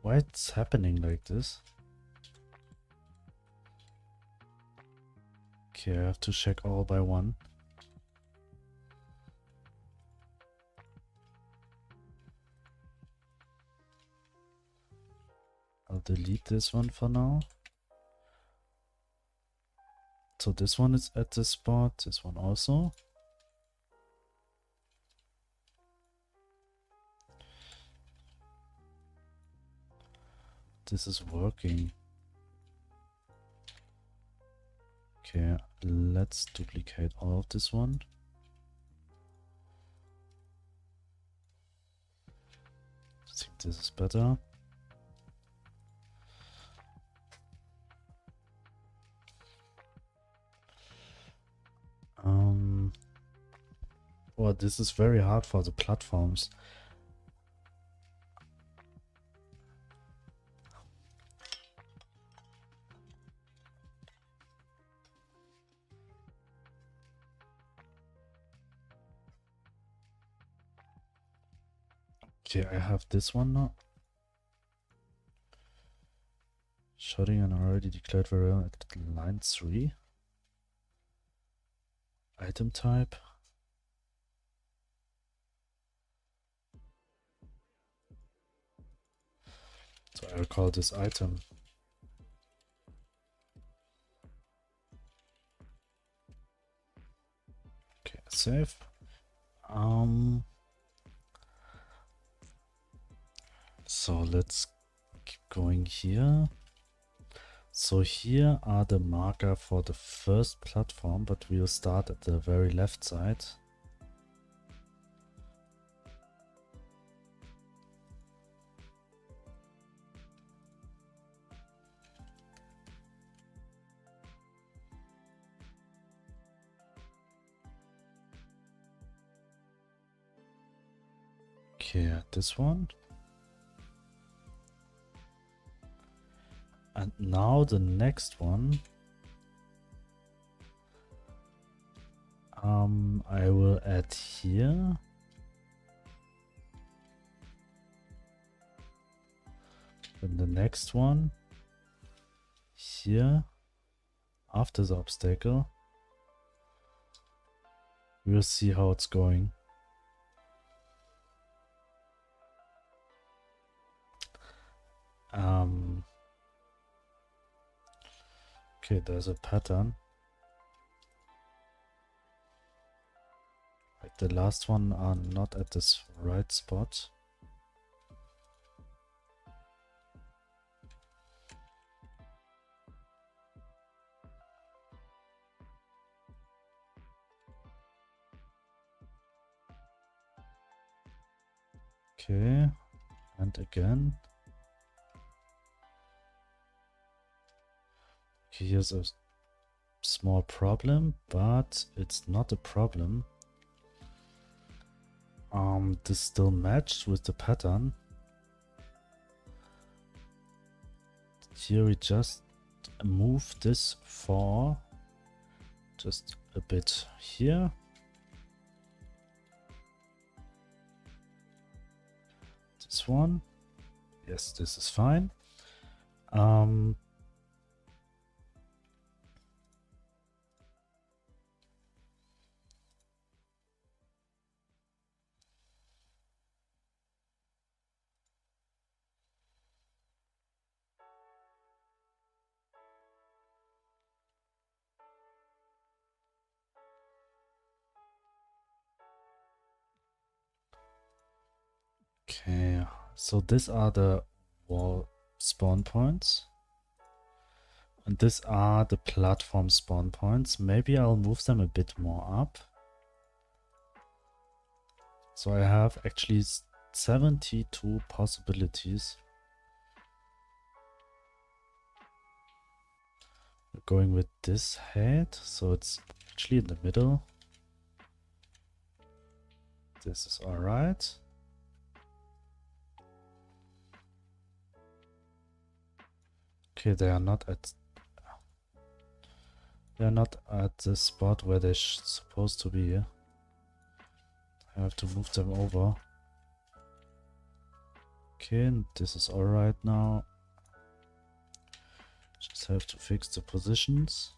Why it's happening like this? Okay, I have to check all by one. I'll delete this one for now. So this one is at this spot, this one also. This is working. Okay, let's duplicate all of this one. I think this is better. Well, this is very hard for the platforms. Okay, I have this one now. Shouting and already declared variable at line 3. Item type. So I'll call this item. Okay, save. So let's keep going here. So here are the marker for the first platform, but we'll start at the very left side. Okay, at this one. And now the next one. I will add here. Then the next one here. after the obstacle. We'll see how it's going. Okay, there's a pattern. Like the last one are not at this right spot. Okay, and again. Here's a small problem, but it's not a problem. This still matched with the pattern. Here we just move this 4 just a bit here. This one. Yes, this is fine. Okay, so these are the wall spawn points. And these are the platform spawn points. Maybe I'll move them a bit more up. So I have actually 72 possibilities. We're going with this head, so it's actually in the middle. This is alright. Okay, they are not at the spot where they're supposed to be. I have to move them over. Okay, and this is alright now. Just have to fix the positions.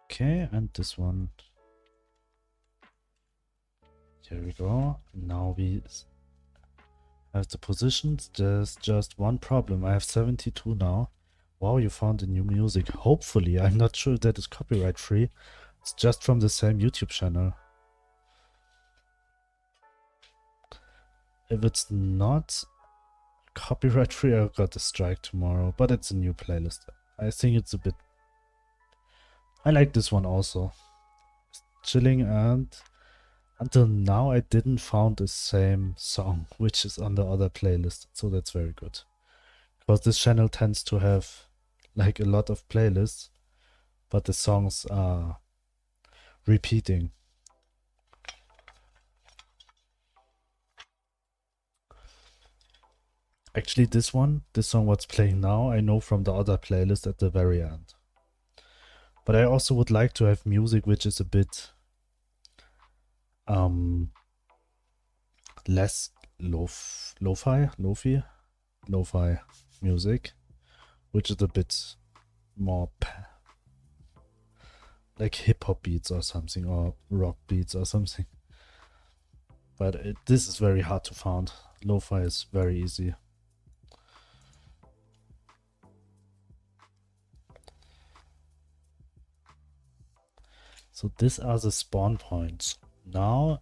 Okay, and this one. Here we go. Now we have the positions. There's just one problem. I have 72 now. Wow, you found the new music. Hopefully, I'm not sure if that is copyright free. It's just from the same YouTube channel. If it's not copyright free, I've got a strike tomorrow. But it's a new playlist. I think it's a bit... I like this one also. It's chilling, and until now I didn't found the same song which is on the other playlist. So that's very good. Because this channel tends to have like a lot of playlists, but the songs are repeating. Actually, this song what's playing now, I know from the other playlist at the very end. But I also would like to have music which is a bit less lo-fi music, which is a bit more like hip-hop beats or something, or rock beats or something. But this is very hard to find. Lo-fi is very easy. So these are the spawn points. Now,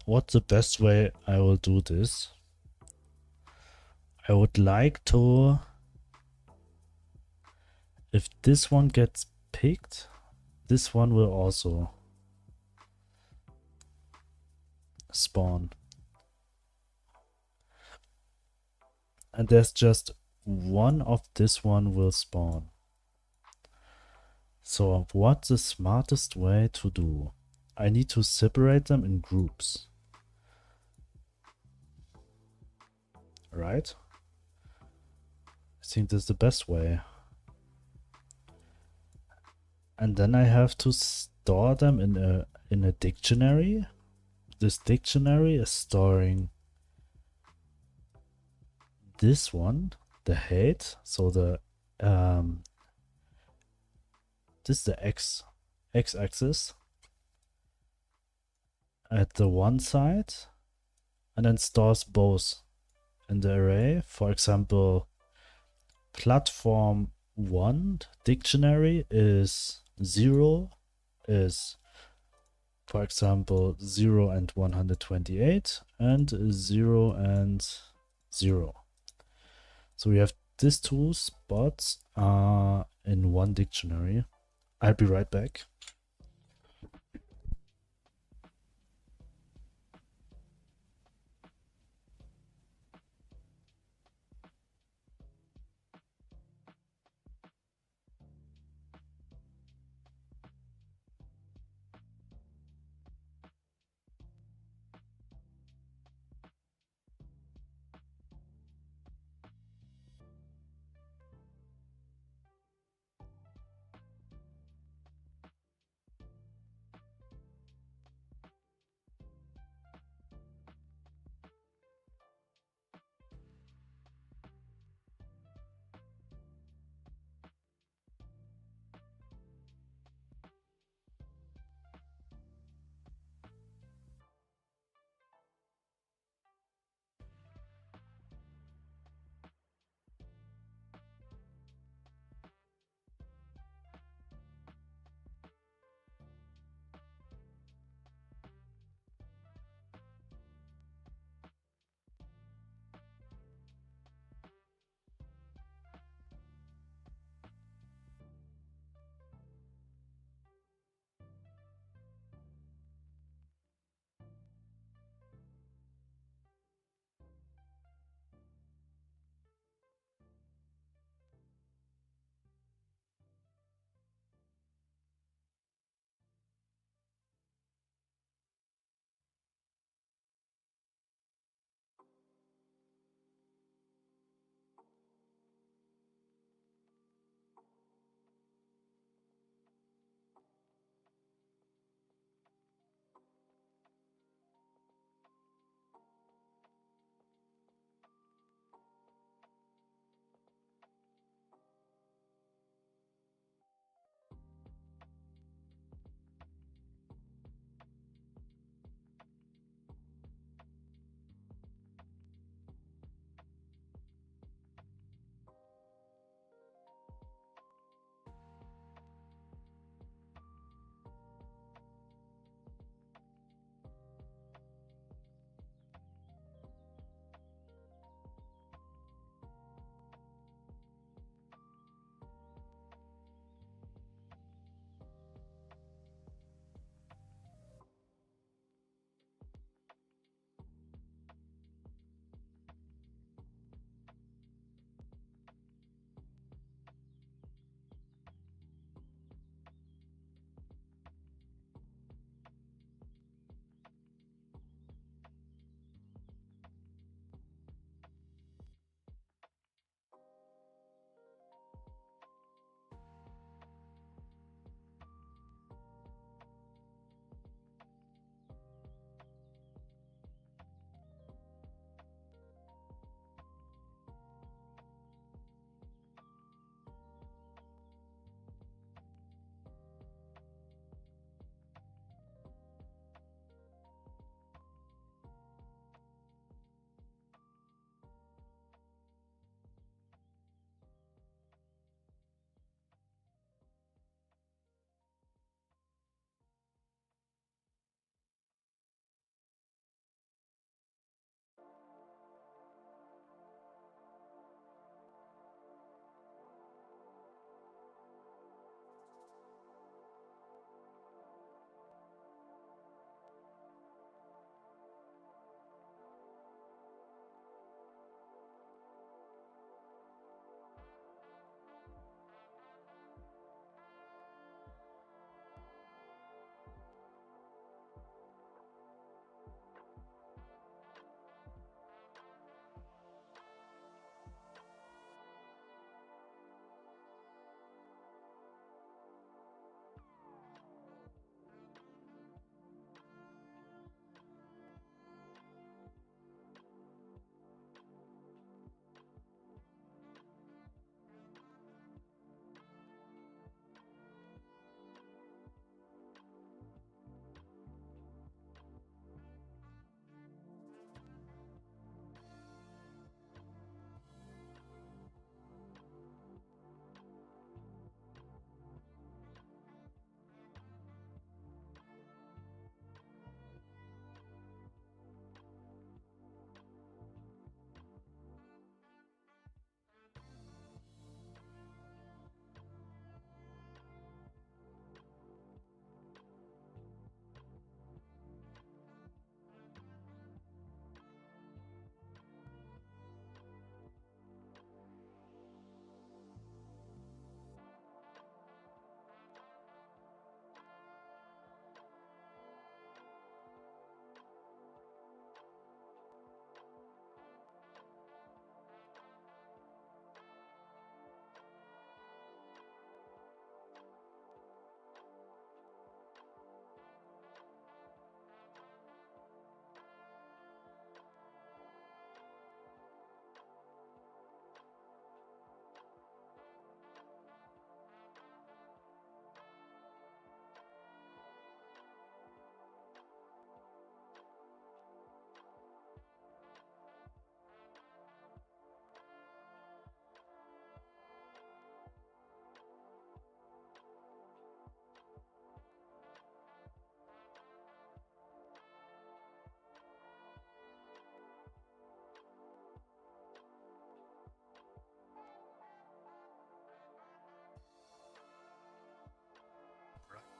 what's the best way I will do this? I would like to, if this one gets picked, this one will also spawn. And there's just one of this one will spawn. So what's the smartest way to do? I need to separate them in groups. Right? think this is the best way. And then I have to store them in a dictionary. This dictionary is storing this one, the height, so the this is the x-axis at the one side, and then stores both in the array. For example, platform 1 dictionary is 0 is, for example, 0 and 128 and 0 and 0. So we have these two spots in one dictionary. I'll be right back.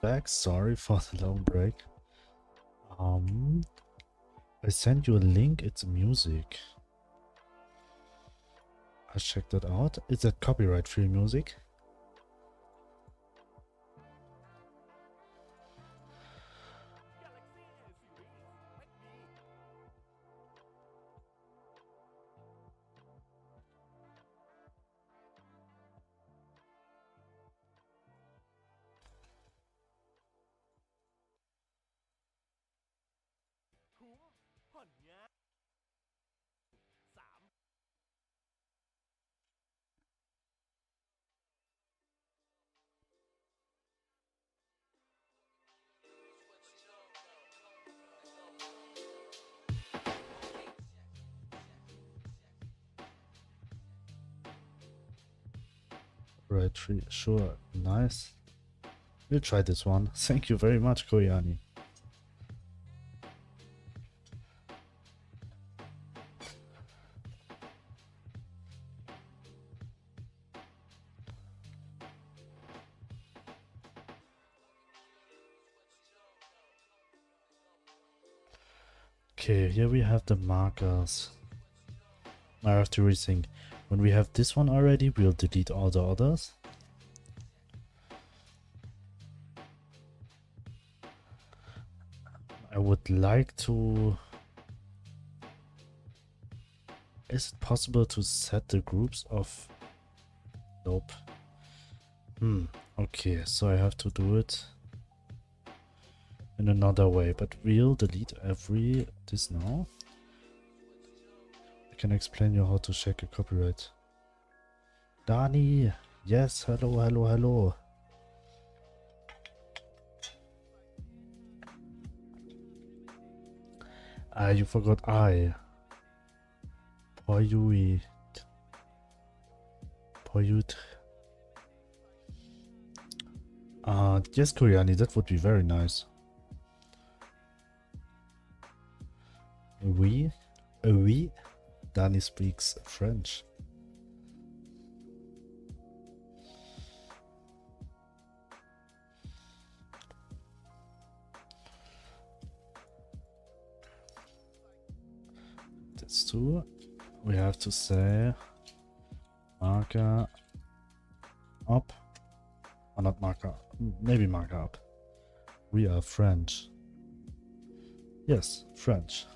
back. Sorry for the long break. I sent you a link. It's music. I checked that out. Is that copyright-free music? Right, sure, nice. We'll try this one. Thank you very much, Koyani. Okay, here we have the markers. I have to rethink. When we have this one already, we'll delete all the others. I would like to... Is it possible to set the groups of... Nope. Okay, so I have to do it in another way, but we'll delete this now. I can explain you how to check a copyright. Dani! Yes, hello, hello, hello. You forgot I. Poyuit. Yes, Koreani, that would be very nice. Oui. Dani speaks French. That's two. We have to say marker up. Or not marker. Maybe marker up. We are French. Yes, French.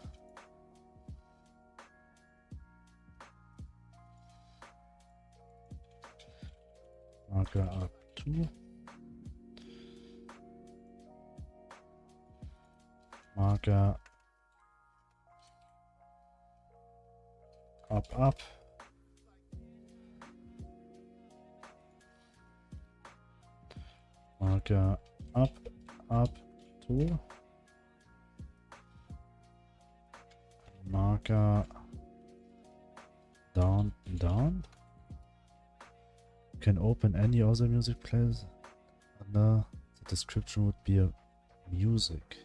Marker up 2. Marker up. Marker up 2. Marker down. You can open any other music players. Under the description would be a music.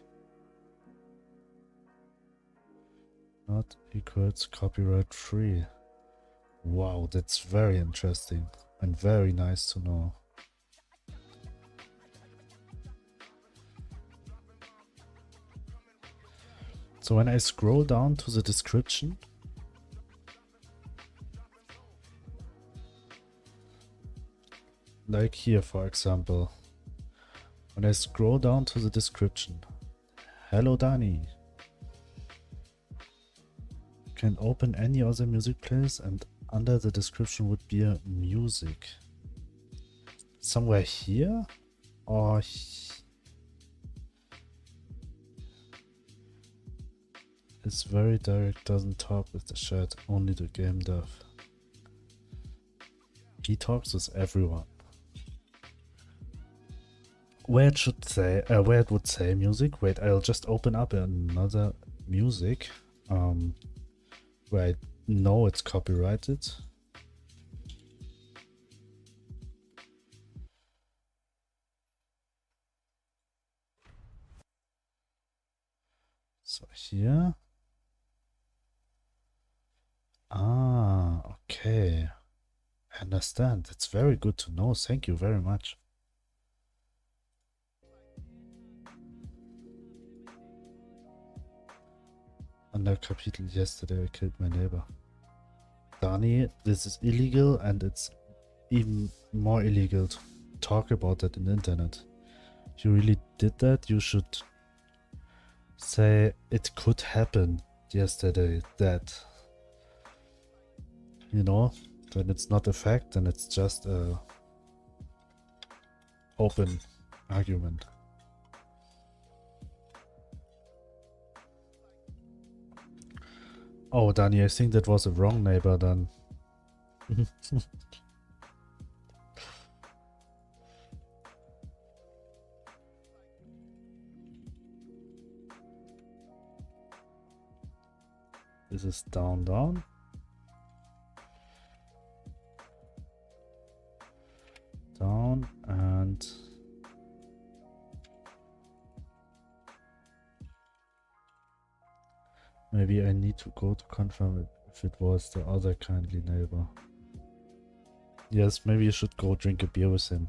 Not equals copyright free. Wow, that's very interesting and very nice to know. So when I scroll down to the description, like here for example, when I scroll down to the description, hello Dani, you can open any other music players and under the description would be a music. Somewhere here or it's very direct, doesn't talk with the chat, only the GameDev. He talks with everyone. Where it would say music. Wait, I'll just open up another music where I know it's copyrighted. So here. Okay. I understand. That's very good to know. Thank you very much. Under Kapitel yesterday I killed my neighbor. Dani, this is illegal and it's even more illegal to talk about that in the internet. If you really did that, you should say it could happen yesterday that, you know, then it's not a fact, then it's just a open argument. Oh, Danny, I think that was a wrong neighbor then. This is down, down. Down and maybe I need to go to confirm it if it was the other kindly neighbor. Yes, maybe you should go drink a beer with him.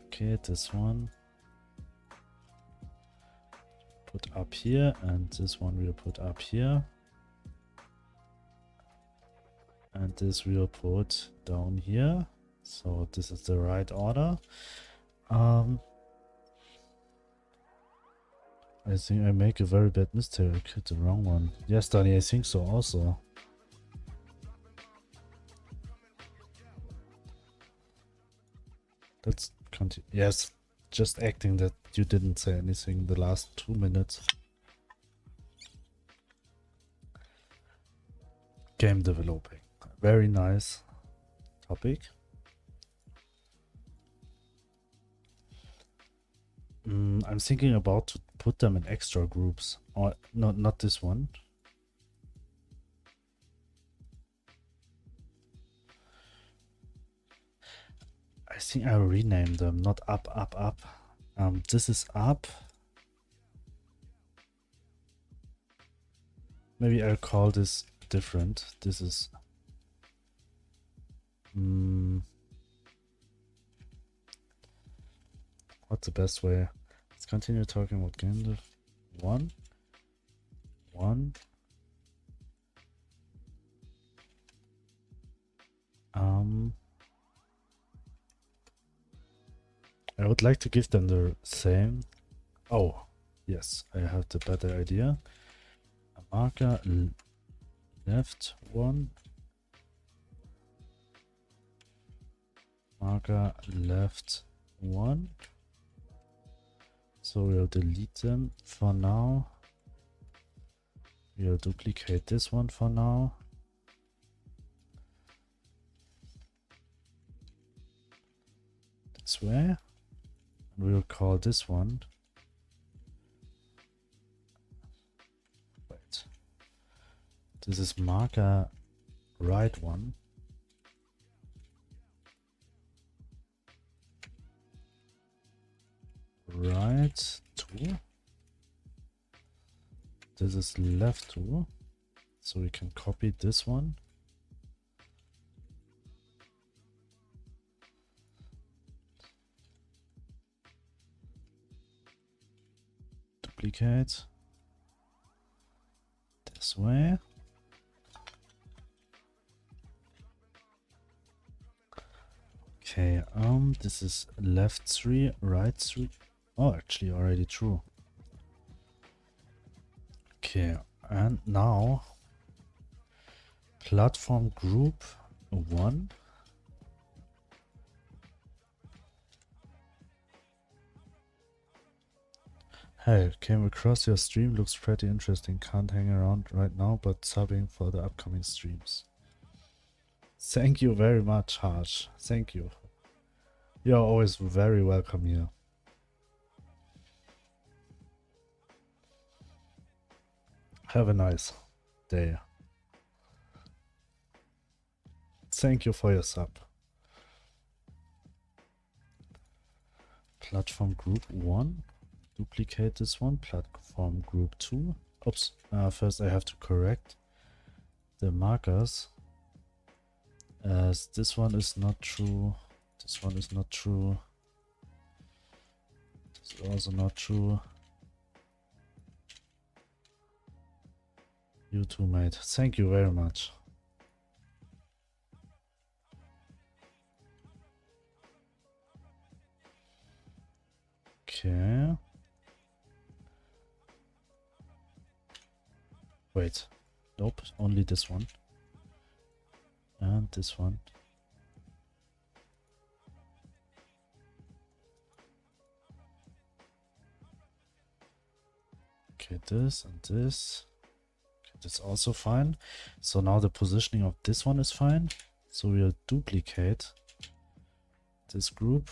Okay, this one put up here and this one we'll put up here. And this we'll put down here. So this is the right order. I think I make a very bad mistake. I killed the wrong one. Yes, Danny, I think so also. Let's continue. Yes, just acting that you didn't say anything the last 2 minutes. Game developing. Very nice topic. I'm thinking about to put them in extra groups. Or not this one. I think I'll rename them, not up, up, up. This is up. Maybe I'll call this different. This is what's the best way? Let's continue talking about GameDev. One. I would like to give them the same. Oh, yes, I have the better idea. A marker left one. Marker left one. So we'll delete them for now. We'll duplicate this one for now. This way. We'll call this one. Wait. This is marker right one. Right 2. This is left 2. So we can copy this one. Duplicate. This way. Okay, this is left 3, right 3. Oh, actually already true. Okay, and now platform group 1. Hey, came across your stream, looks pretty interesting. Can't hang around right now, but subbing for the upcoming streams. Thank you very much, Harsh. Thank you. You're always very welcome here. Have a nice day. Thank you for your sub. Platform group 1. Duplicate this one. Platform group 2. Oops. First I have to correct the markers. As this one is not true. This one is not true. This is also not true. You too, mate. Thank you very much. Okay. Wait. Nope, only this one. And this one. Okay, this and this. Okay, that's also fine. So now the positioning of this one is fine. So we'll duplicate this group.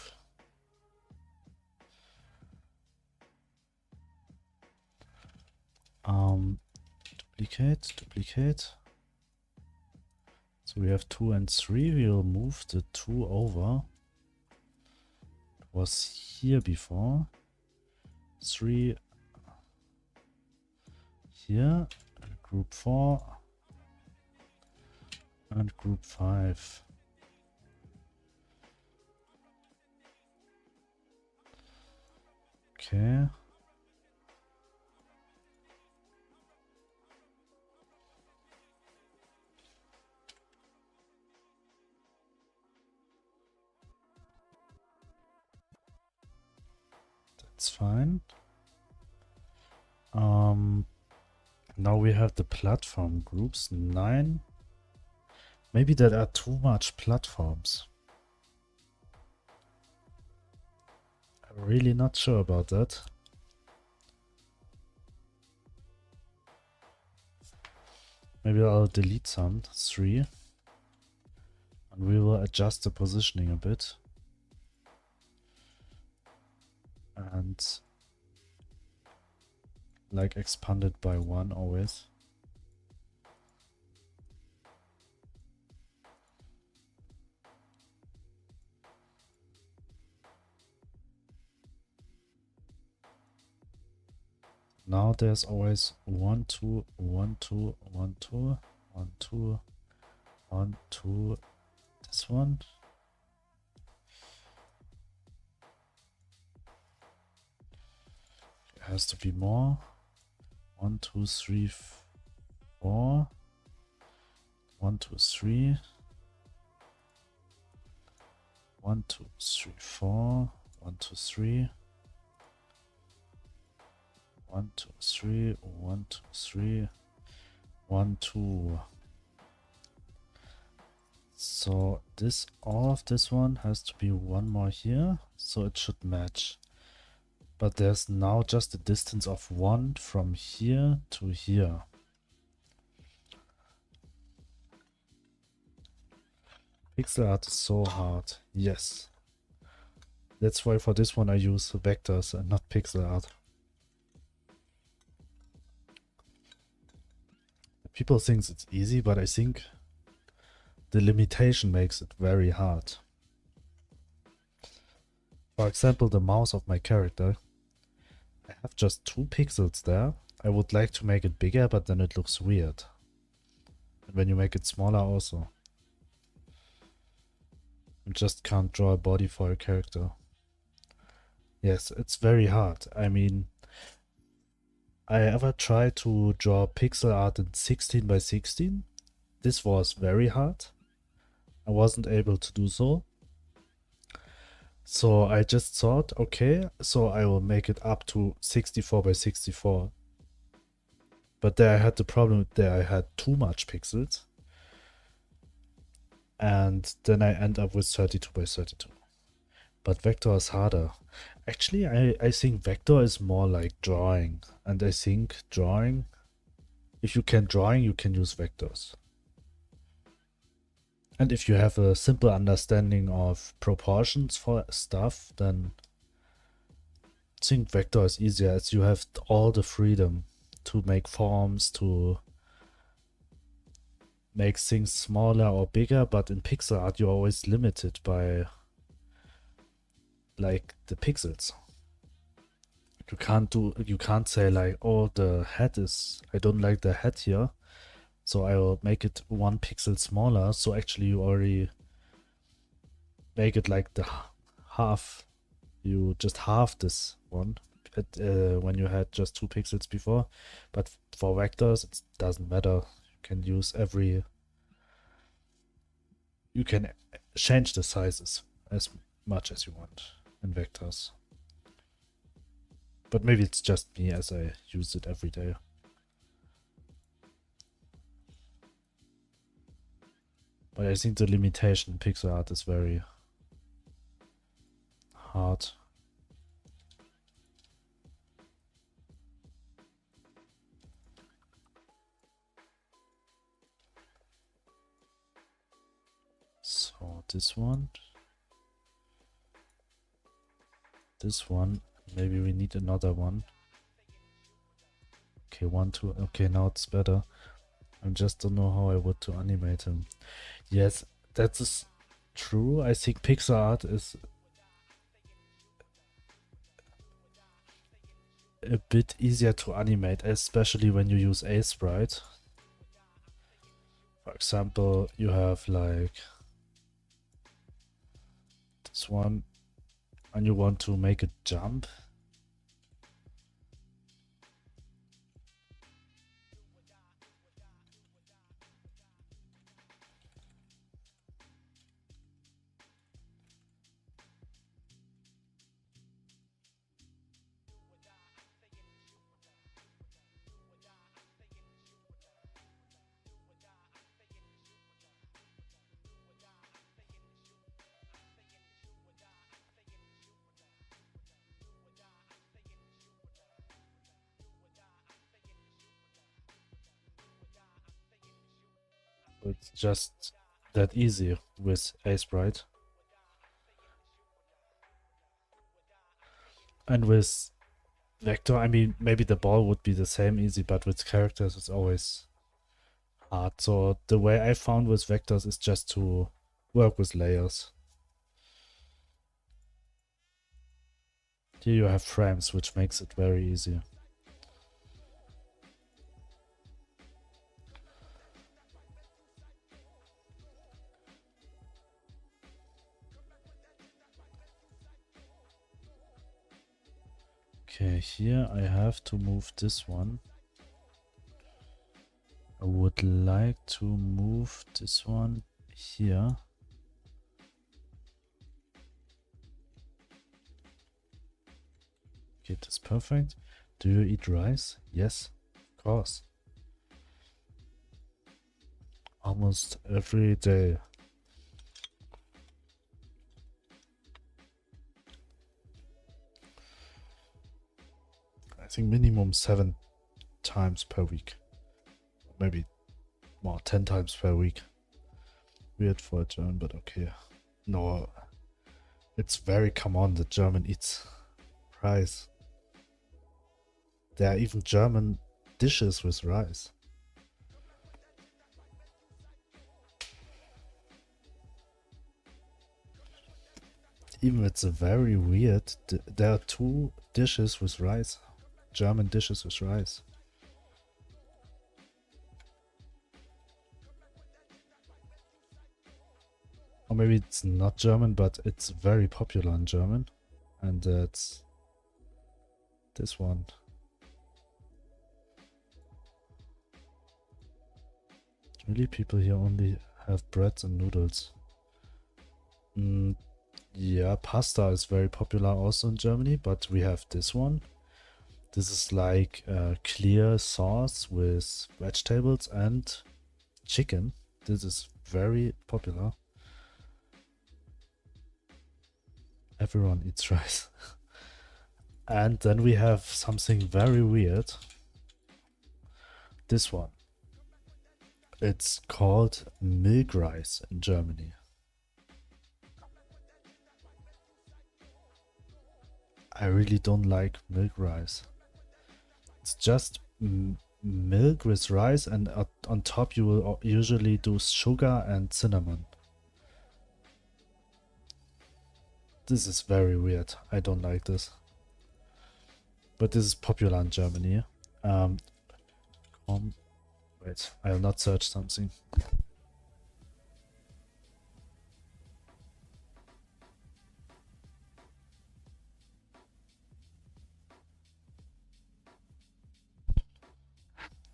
Duplicate. So we have 2 and 3. We'll move the 2 over. It was here before. 3 here. And group 4. And group 5. Okay. That's fine. Now we have the platform groups, 9. Maybe there are too much platforms. I'm really not sure about that. Maybe I'll delete some, 3. And we will adjust the positioning a bit. And like expand it by 1 always. Now there's always 1, 2, 1, 2, 1, 2, 1, 2, 1, 2, this one. It has to be more. 1, 2, 3, 4. 1, 2, 3. 1, 2, 3, 4. 1, 2, 3. 1, 2, 3. 1, 2, 3. 1, 2. So this, all of this one has to be 1 more here, so it should match. But there's now just a distance of 1 from here to here. Pixel art is so hard. Yes. That's why for this one I use vectors and not pixel art. People think it's easy, but I think the limitation makes it very hard. For example, the mouse of my character. I have just 2 pixels there. I would like to make it bigger, but then it looks weird. And when you make it smaller also. You just can't draw a body for a character. Yes, it's very hard. I mean, I ever tried to draw pixel art in 16 by 16. This was very hard. I wasn't able to do so. So I just thought, okay, so I will make it up to 64 by 64. But there I had the problem that I had too much pixels. And then I end up with 32 by 32. But vector is harder. Actually, I think vector is more like drawing. And I think drawing, if you can drawing, you can use vectors. And if you have a simple understanding of proportions for stuff, then I think vector is easier, as you have all the freedom to make forms, to make things smaller or bigger, but in pixel art you're always limited by like the pixels. You can't say like, oh, the head is, I don't like the head here, so I will make it 1 pixel smaller. So actually you already make it like the half. You just halve this one when you had just 2 pixels before. But for vectors, it doesn't matter. You can use every. You can change the sizes as much as you want in vectors. But maybe it's just me as I use it every day. But I think the limitation in pixel art is very hard. So this one, maybe we need another one. Okay, 1, 2, okay, now it's better. I just don't know how I would to animate him. Yes, that is true. I think pixel art is a bit easier to animate, especially when you use a sprite. For example, you have like this one, and you want to make it jump. It's just that easy with a sprite. And with vector, I mean, maybe the ball would be the same easy, but with characters it's always hard. So the way I found with vectors is just to work with layers. Here you have frames, which makes it very easy. Okay, here I have to move this one. I would like to move this one here. Okay, that's perfect. Do you eat rice? Yes, of course. Almost every day. I think minimum 7 times per week. Maybe more, 10 times per week. Weird for a German, but okay. No, it's very common that German eats rice. There are even German dishes with rice. Even it's a very weird. There are 2 dishes with rice. German dishes with rice. Or maybe it's not German, but it's very popular in German. And that's this one. Really, people here only have breads and noodles. Yeah, pasta is very popular also in Germany, but we have this one. This is like a clear sauce with vegetables and chicken. This is very popular. Everyone eats rice. And then we have something very weird. This one. It's called milk rice in Germany. I really don't like milk rice. It's just milk with rice, and on top you will usually do sugar and cinnamon. This is very weird. I don't like this. But this is popular in Germany. Wait, I will not search something.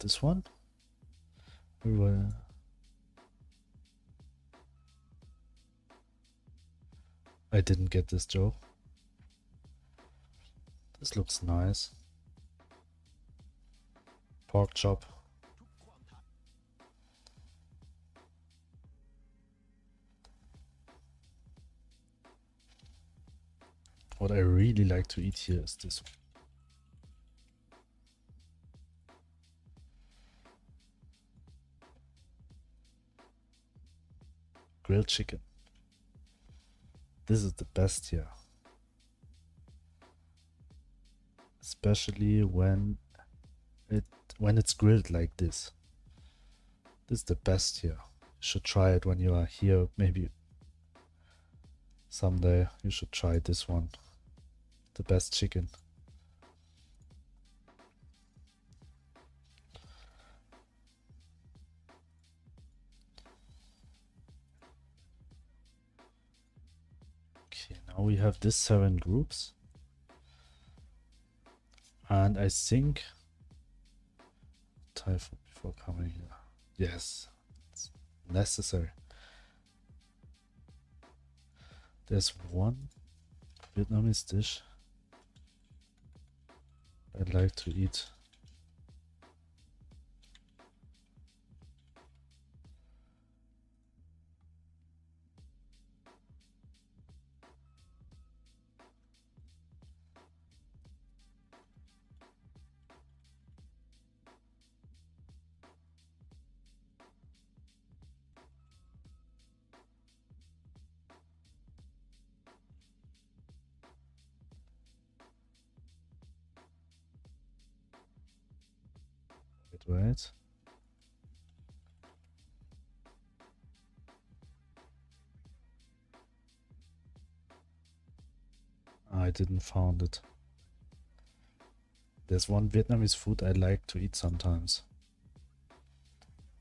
this one? Well, I didn't get this, Joe. This looks nice. Pork chop. What I really like to eat here is this. Grilled chicken. This is the best here. Especially when it's grilled like this. This is the best here. You should try it when you are here. Maybe someday you should try this one. The best chicken. Okay, now we have this 7 groups. And I think time before coming here. Yes, it's necessary. There's one Vietnamese dish I'd like to eat. Wait. I didn't find it. There's one Vietnamese food I like to eat sometimes.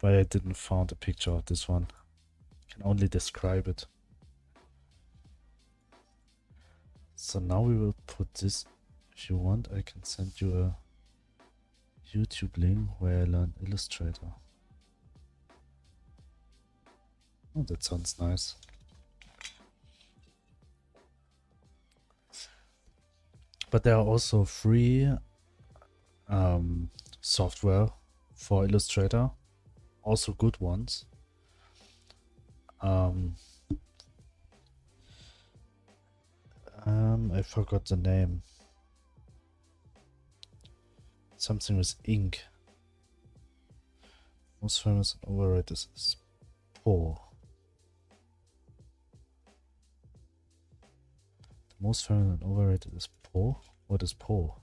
But I didn't find a picture of this one. I can only describe it. So now we will put this. If you want, I can send you a YouTube link where I learned Illustrator. Oh, that sounds nice. But there are also free software for Illustrator, also good ones. I forgot the name. Something with ink. Most famous and overrated is Poe. The most famous and overrated is Poe. What is Poe?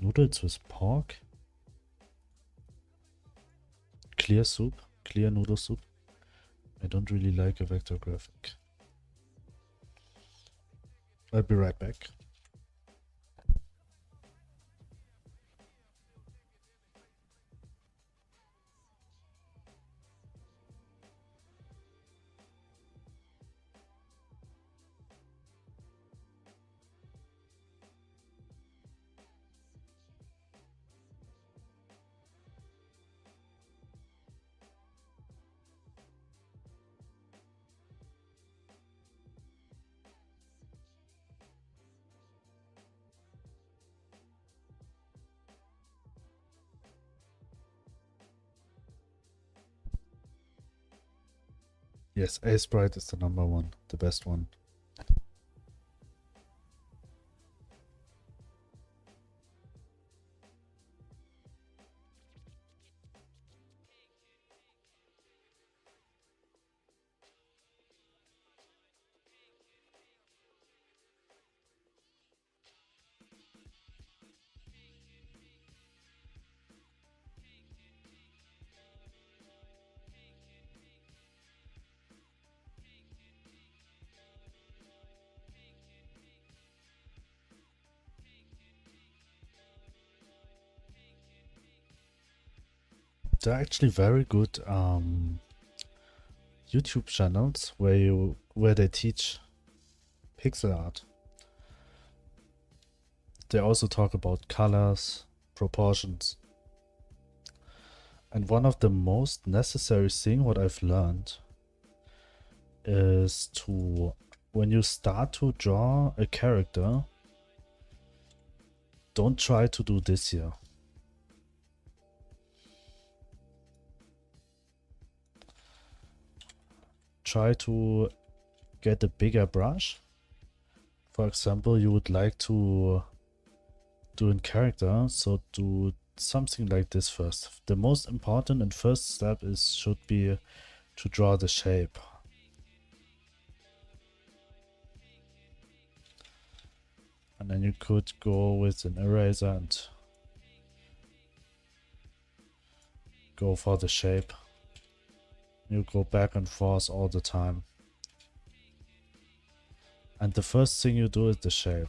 Noodles with pork? Clear soup? Clear noodle soup? I don't really like a vector graphic. I'll be right back. Yes, A-Sprite is the number one, the best one. They're actually very good YouTube channels where they teach pixel art. They also talk about colors, proportions. And one of the most necessary thing what I've learned is to, when you start to draw a character, don't try to do this here. Try to get a bigger brush. For example, you would like to do a character, so do something like this first. The most important and first step should be to draw the shape. And then you could go with an eraser and go for the shape. You go back and forth all the time. And the first thing you do is the shape.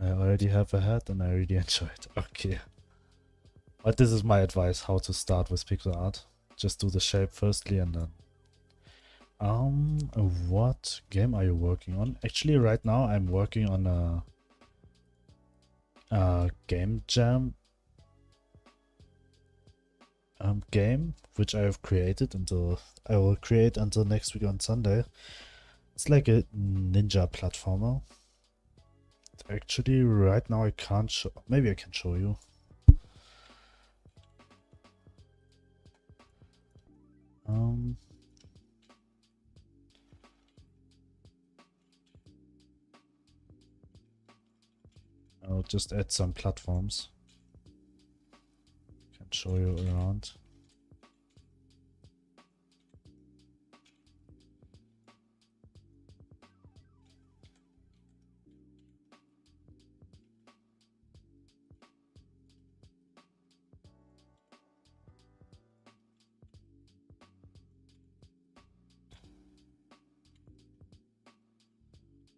I already have a head and I really enjoy it. Okay. But this is my advice how to start with pixel art. Just do the shape firstly and then. What game are you working on? Actually, right now I'm working on a game jam game which I have created I will create until next week on Sunday. It's like a ninja platformer. Actually, right now I can't show. Maybe I can show you. I'll just add some platforms. Can show you around.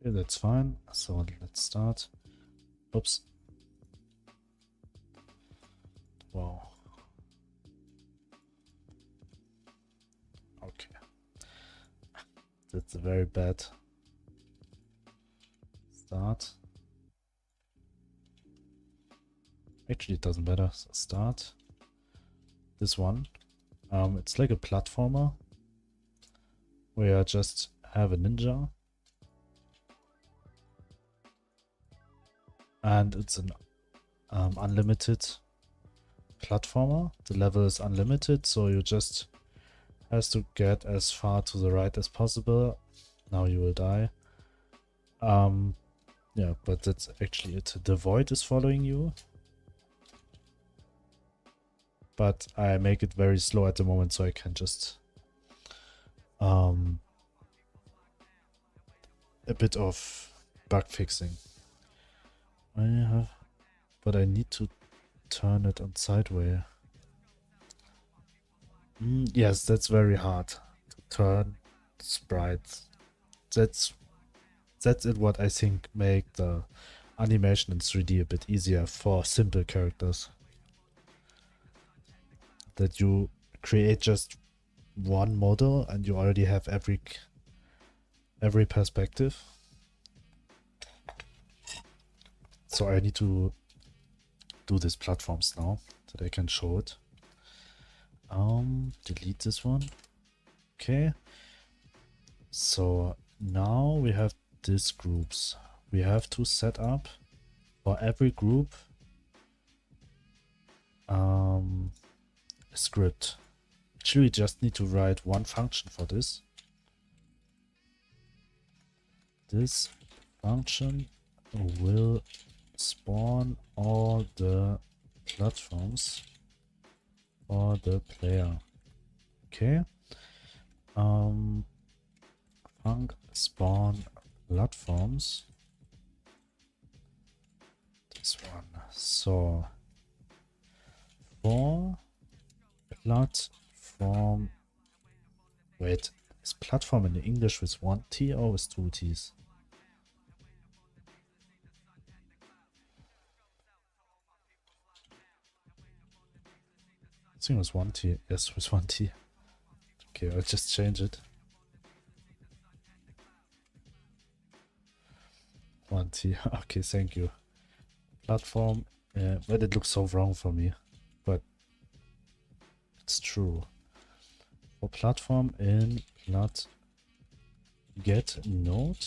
Yeah, that's fine. So let's start. Oops. Wow. Okay. That's a very bad start. Actually, it doesn't matter. So start. This one. It's like a platformer where I just have a ninja. And it's an unlimited platformer. The level is unlimited, so you just has to get as far to the right as possible. Now you will die. Yeah, but that's actually it. The void is following you. But I make it very slow at the moment, so I can just a bit of bug fixing. But I need to turn it on sideways. Yes, that's very hard to turn sprites. That's it. What I think make the animation in 3D a bit easier for simple characters. That you create just one model and you already have every perspective. So I need to do these platforms now that I can show it. Delete this one. Okay. So now we have these groups. We have to set up for every group a script. Actually, we just need to write one function for this. This function will spawn all the platforms for the player. Okay. Func spawn platforms. This one. So for platform. Wait, is platform in English with one T or with two T's? think it was 1T. Yes, with 1T. Okay, I'll just change it. 1T. Okay, thank you. Platform. But it looks so wrong for me. But it's true. For platform in plat get node.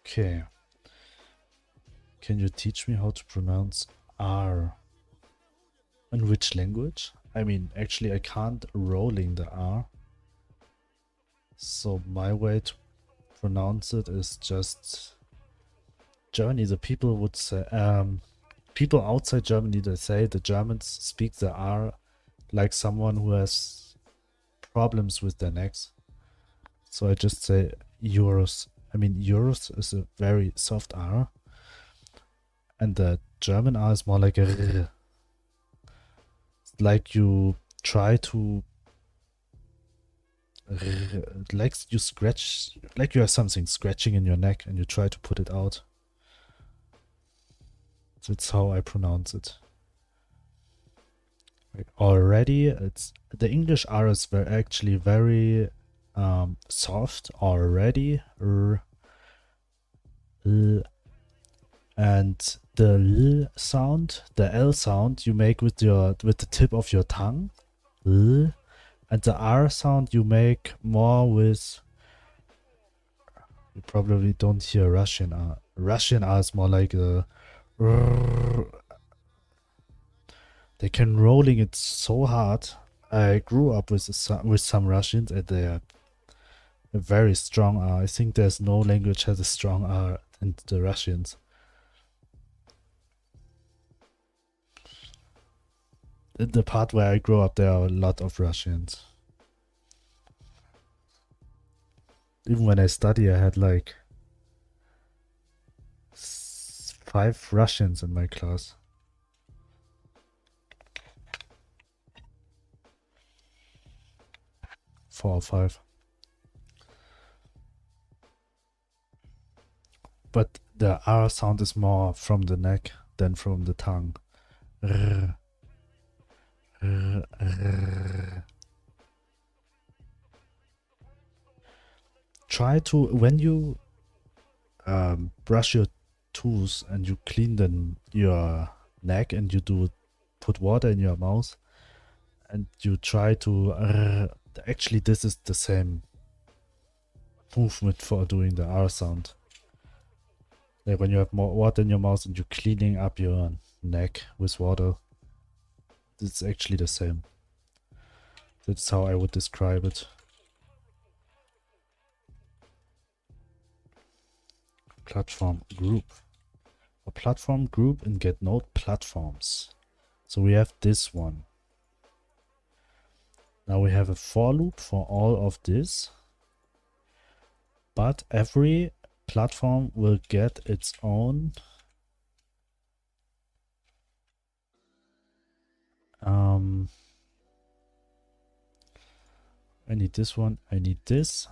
Okay. Can you teach me how to pronounce R? In which language? I mean, actually I can't rolling the R. So my way to pronounce it is just Germany. The people would say, people outside Germany, they say the Germans speak the R like someone who has problems with their necks. So I just say euros. I mean, euros is a very soft R. And the German R is more like a R. Like you try to like you scratch, like you have something scratching in your neck and you try to put it out. That's how I pronounce it. Already, it's the English R is actually very soft already. And the L sound, the L sound you make with the tip of your tongue. L. And the R sound you make more with... You probably don't hear Russian R. Russian R is more like a... They can rolling it so hard. I grew up with some Russians and they are a very strong R. I think there's no language has a strong R than the Russians. In the part where I grew up, there are a lot of Russians. Even when I study, I had like 5 Russians in my class. 4 or 5. But the R sound is more from the neck than from the tongue. R. R. R. Try to, when you brush your tooth and you clean your neck and you put water in your mouth and you try to actually this is the same movement for doing the R sound. Like when you have more water in your mouth and you're cleaning up your neck with water, it's actually the same. That's how I would describe it. Platform group. A platform group in GetNode platforms. So we have this one. Now we have a for loop for all of this. But every platform will get its own I need this one, I need this.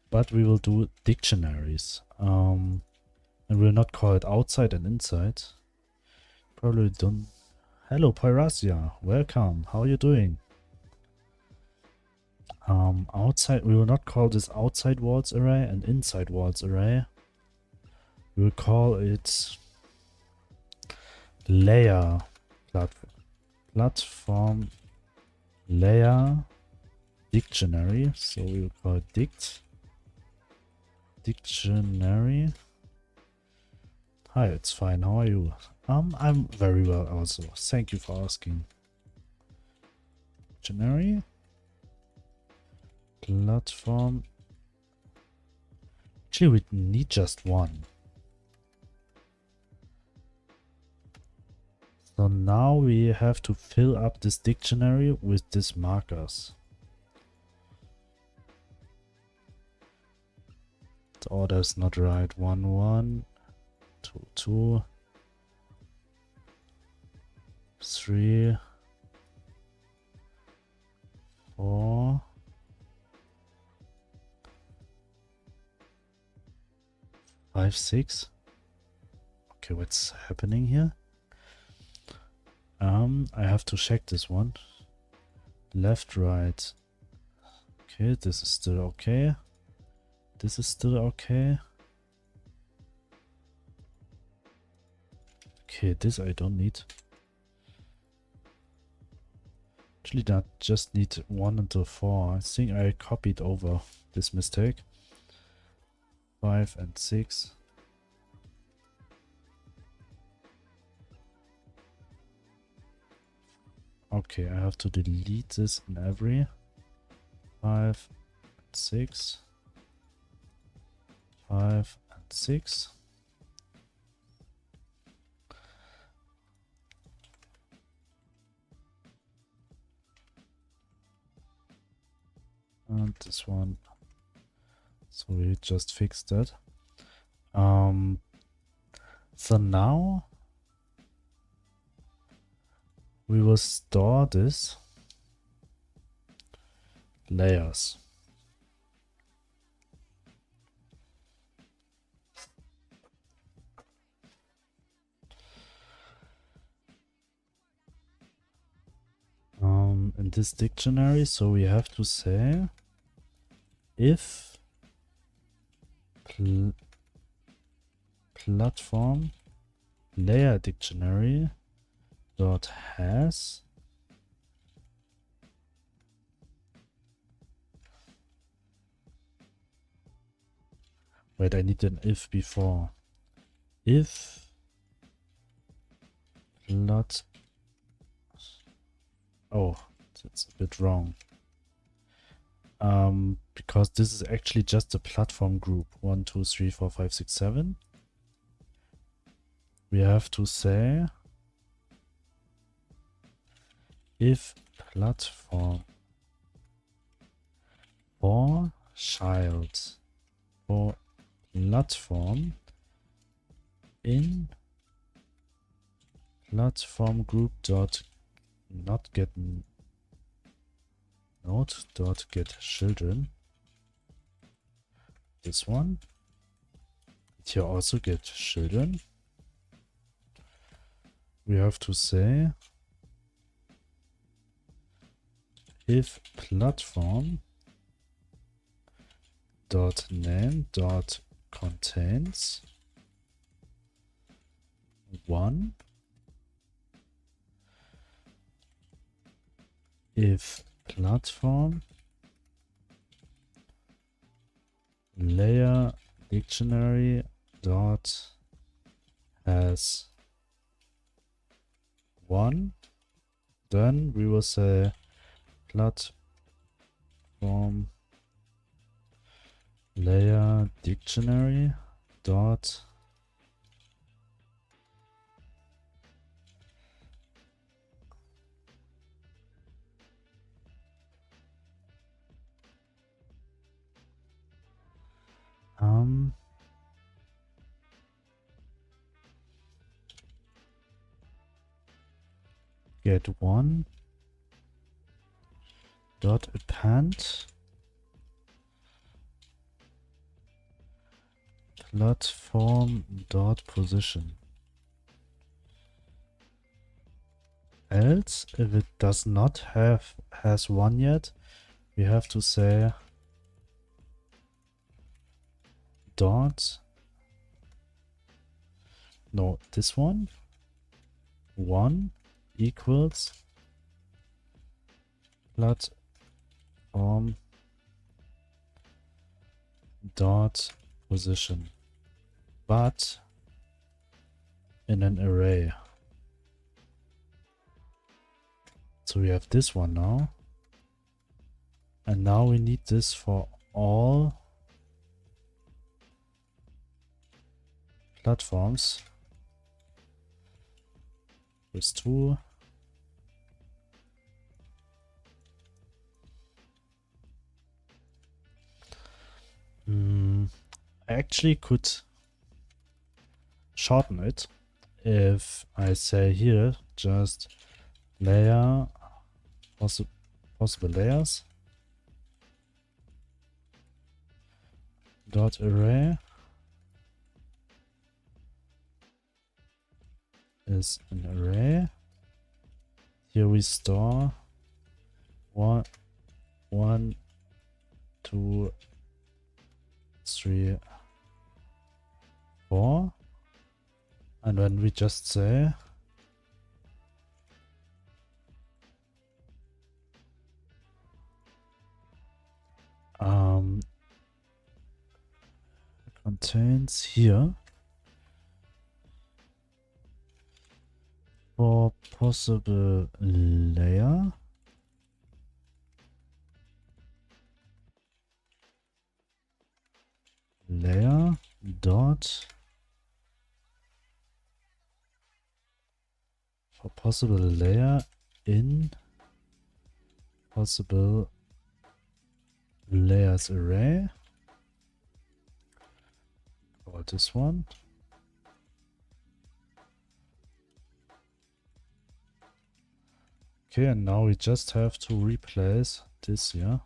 But we will do dictionaries. And we'll not call it outside and inside. Probably don't. Hello Pyrasia, welcome. How are you doing? Outside, we will not call this outside worlds array and inside worlds array. We will call it layer platform layer dictionary. So we will call it dictionary. Hi, it's fine. How are you? I'm very well also. Thank you for asking. Dictionary. Platform. Actually, we need just one. So now we have to fill up this dictionary with these markers. order is not right. 1 1 2 2 3 4 5 6. Okay, what's happening here? I have to check this one. Left, right. Okay, this is still okay. This is still okay. Okay, this I don't need. Actually, I just need 1 until 4. I think I copied over this mistake. 5 and 6. Okay, I have to delete this in every 5 and 6. 5 and 6. And this one. So we just fixed that. So now we will store this layers. In this dictionary, so we have to say if platform layer dictionary dot has wait, I need an if before. If plat oh, that's a bit wrong. Because this is actually just a platform group. 1 2 3 4 5 6 7. We have to say if platform for child for platform in platform group dot not get node dot get children. This one. Here also get children. We have to say if platform dot name dot contains 1, if platform layer dictionary dot has 1, then we will say platform layer dictionary dot get 1 dot append platform dot position. Else, if it does not has 1 yet, we have to say dot no, this one 1 equals platform dot position, but in an array. So we have this one now, and now we need this for all platforms with 2. I actually could shorten it if I say here just layer possible layers dot array is an array. Here we store 1, 2, 3, 4, and then we just say contains here for possible layer dot for possible layer in possible layers array. Call this one. Okay, and now we just have to replace this here.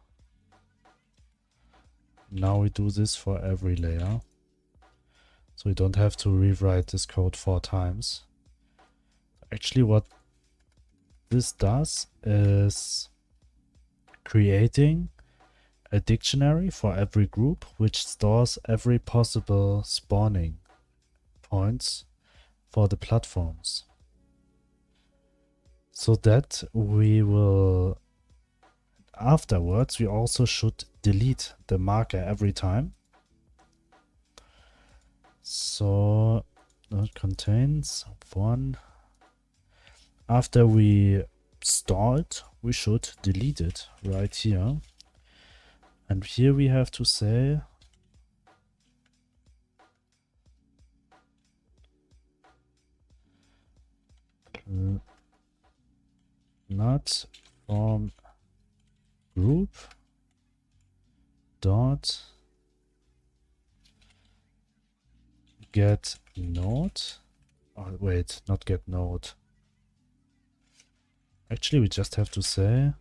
Now we do this for every layer. So we don't have to rewrite this code 4 times. Actually, what this does is creating a dictionary for every group, which stores every possible spawning points for the platforms. So that we will, afterwards, we also should delete the marker every time. So that contains 1. After we store it, we should delete it right here. And here we have to say not from group dot get node. Oh, wait, not get node. Actually, we just have to say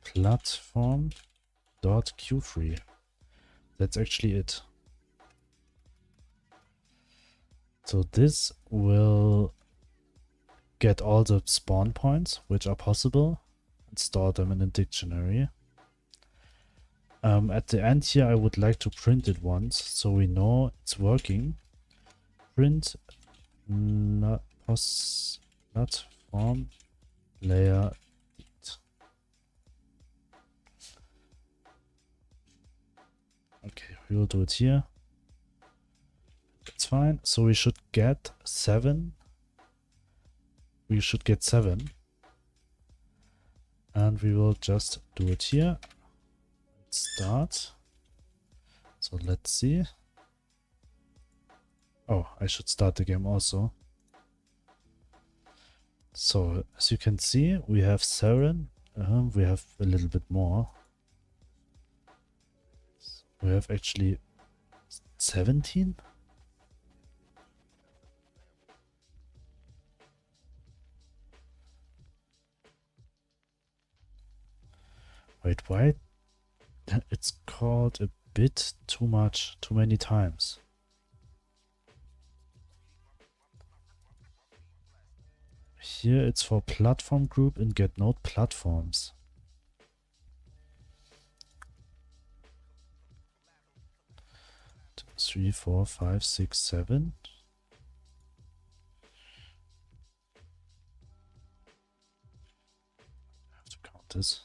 platform dot q3. That's actually it. So this will get all the spawn points which are possible and store them in a dictionary. At the end here, I would like to print it once so we know it's working. Print platform layer. Okay, we will do it here. That's fine. So we should get 7. We should get 7. And we will just do it here. Start. So let's see. Oh, I should start the game also. So as you can see, we have 7. We have a little bit more. We have actually 17. Wait, why? It's called a bit too much, too many times. Here it's for platform group and get node platforms. Two, 3, 4, 5, 6, 7. I have to count this.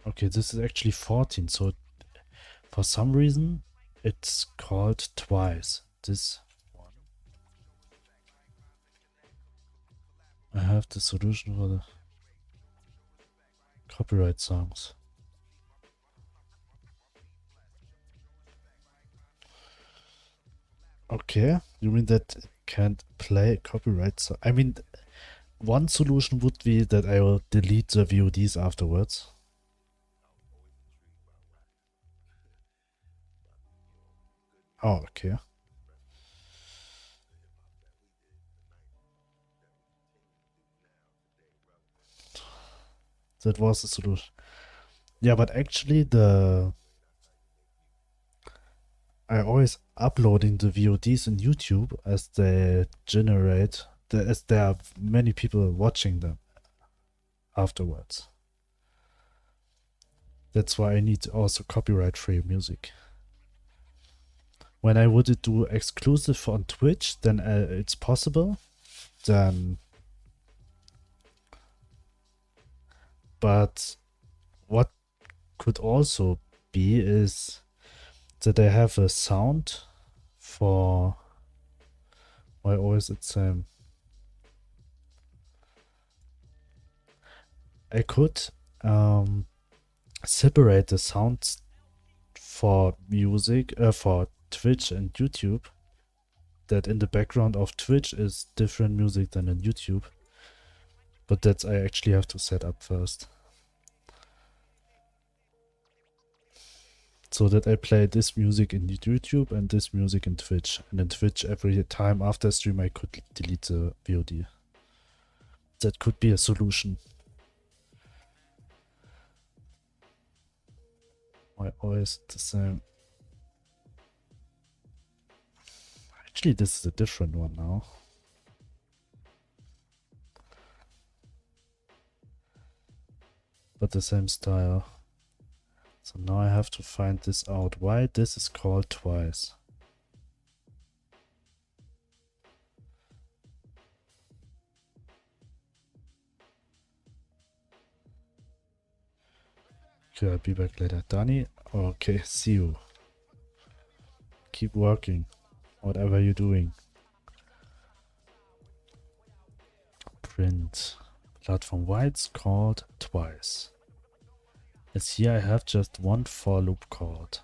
Okay, this is actually 14, so for some reason it's called twice. This one. I have the solution for the copyright songs. Okay, you mean that it can't play copyright songs? I mean, one solution would be that I will delete the VODs afterwards. Oh, okay. That was the solution. Yeah, but actually I always uploading the VODs in YouTube as they generate, as there are many people watching them afterwards. That's why I need also copyright-free music. When I would do exclusive on Twitch, then it's possible. Then, but what could also be is that I have a sound for. Why always it's same? I could separate the sounds for music for Twitch and YouTube. That in the background of Twitch is different music than in YouTube. But that's I actually have to set up first. So that I play this music in YouTube and this music in Twitch. And in Twitch every time after stream I could delete the VOD. That could be a solution. Why always the same? Actually this is a different one now. But the same style. So now I have to find this out. Why this is called twice. Okay, I'll be back later. Danny, okay, see you. Keep working. Whatever you're doing. Print. Platform. Why it's called twice. As here I have just one for loop called.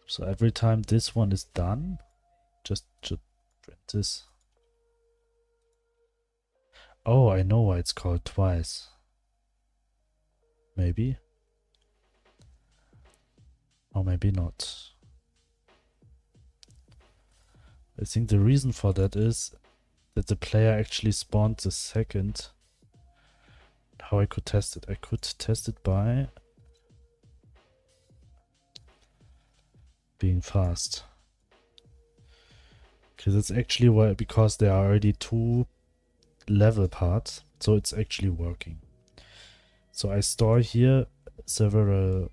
So every time this one is done, just print this. Oh, I know why it's called twice. Maybe. Or maybe not. I think the reason for that is that the player actually spawned the second. How I could test it? I could test it by being fast. Because it's actually why, because there are already two level parts, so it's actually working. So I store here several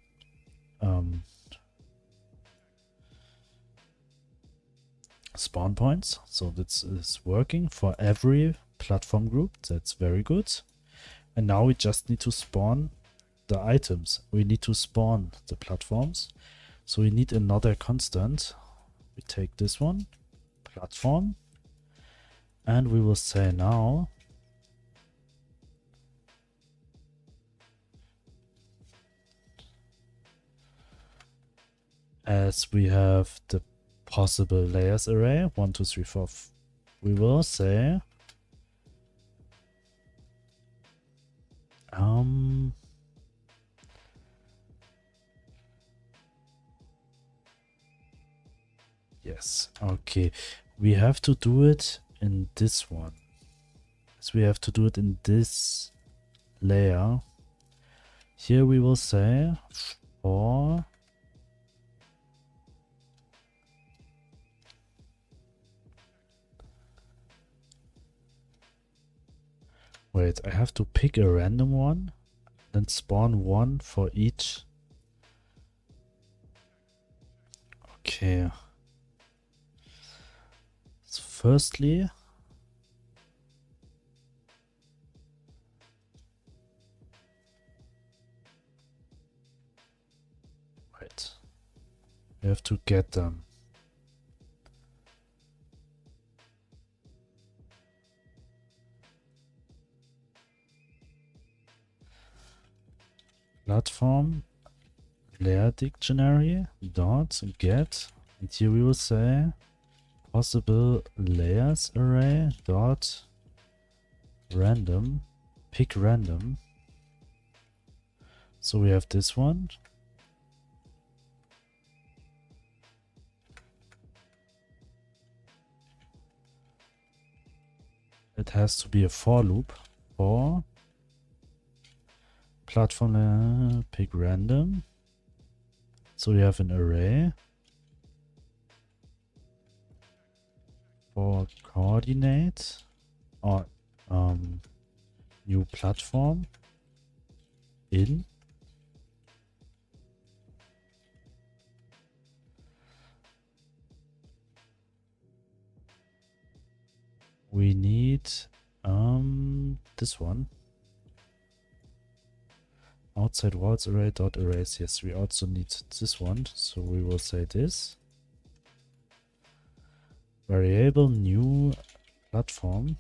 spawn points. So this is working for every platform group. That's very good. And now we just need to spawn the items. We need to spawn the platforms. So we need another constant. We take this one, platform, and we will say now as we have the possible layers array 1 2 3 4, we will say yes, okay, we have to do it in this one. So we have to do it in this layer. Here we will say for wait, I have to pick a random one, then spawn one for each. Okay. So firstly, right, we have to get them. Platform layer dictionary dot get, and here we will say possible layers array dot random, pick random. So we have this one. it has to be a for loop for platform layer, pick random. So we have an array for coordinate or new platform in we need this one. Outside walls array dot arrays. Yes, we also need this one. So we will say this. Variable new platform.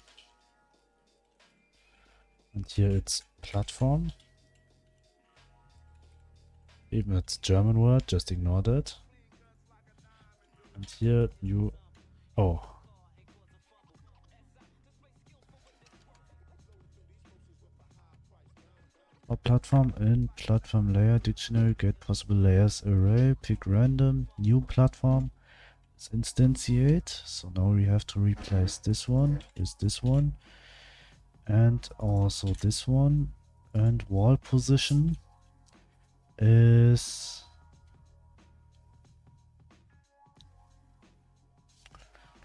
And here it's platform. Even it's a German word, just ignore that. And here new for platform in platform layer dictionary get possible layers array, pick random, new platform. Let's instantiate. So now we have to replace this one with this one. And also this one. And wall position is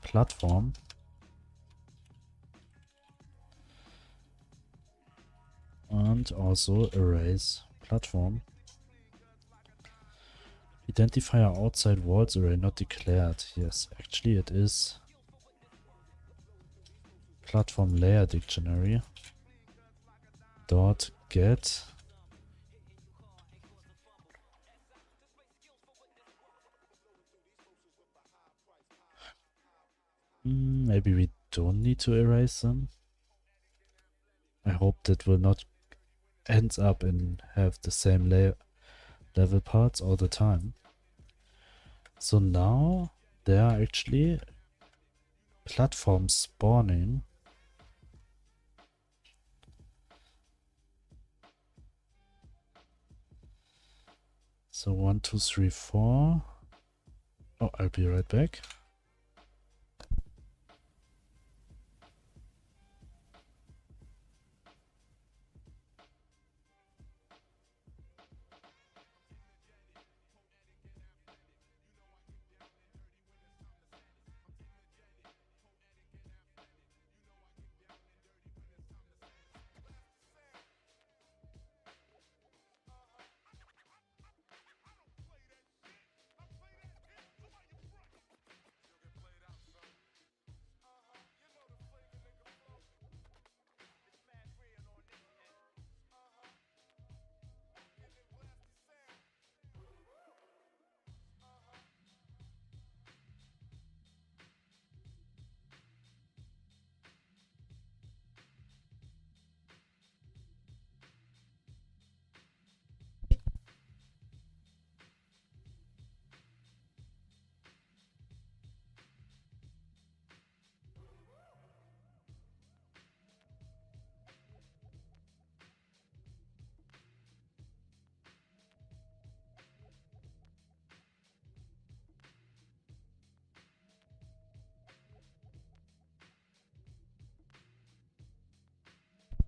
platform. And also arrays platform. Identifier outside walls array not declared. Yes, actually it is platform layer dictionary dot get maybe we don't need to erase them. I hope that will not end up and have the same level parts all the time. So now there are actually platforms spawning. So 1, 2, 3, 4. Oh, I'll be right back.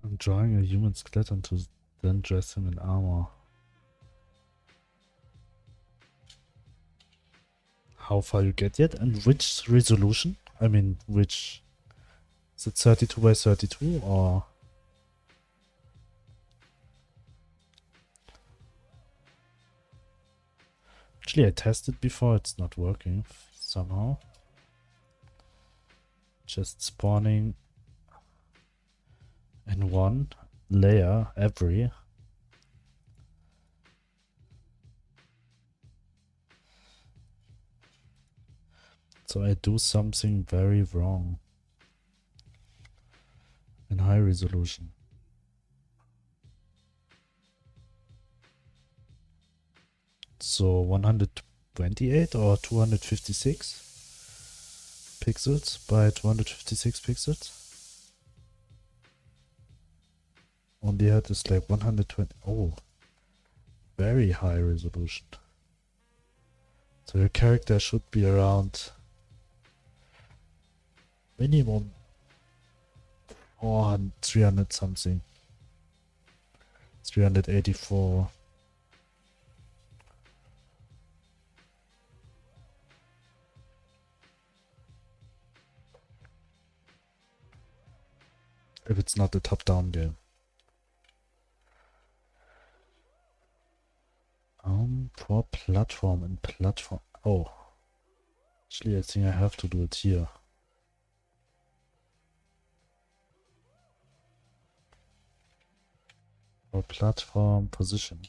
I'm drawing a human skeleton to then dress him in armor. How far you get yet and which resolution? I mean, which is it 32 by 32 or actually I tested before, it's not working somehow. Just spawning in one layer every. So I do something very wrong in high resolution. So 128 or 256 pixels by 256 pixels. On the head is like 120. Oh, very high resolution. So your character should be around minimum Oh, 300 something. 384. If it's not a top-down game. For platform and platform. Oh. Actually, I think I have to do it here. For platform position.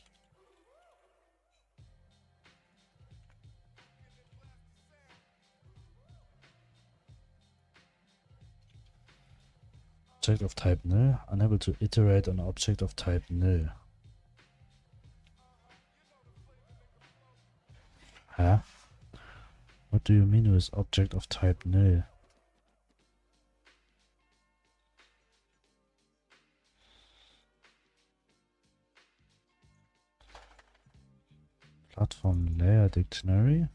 Object of type null. Unable to iterate on object of type null. Huh? What do you mean with object of type null? Platform layer dictionary.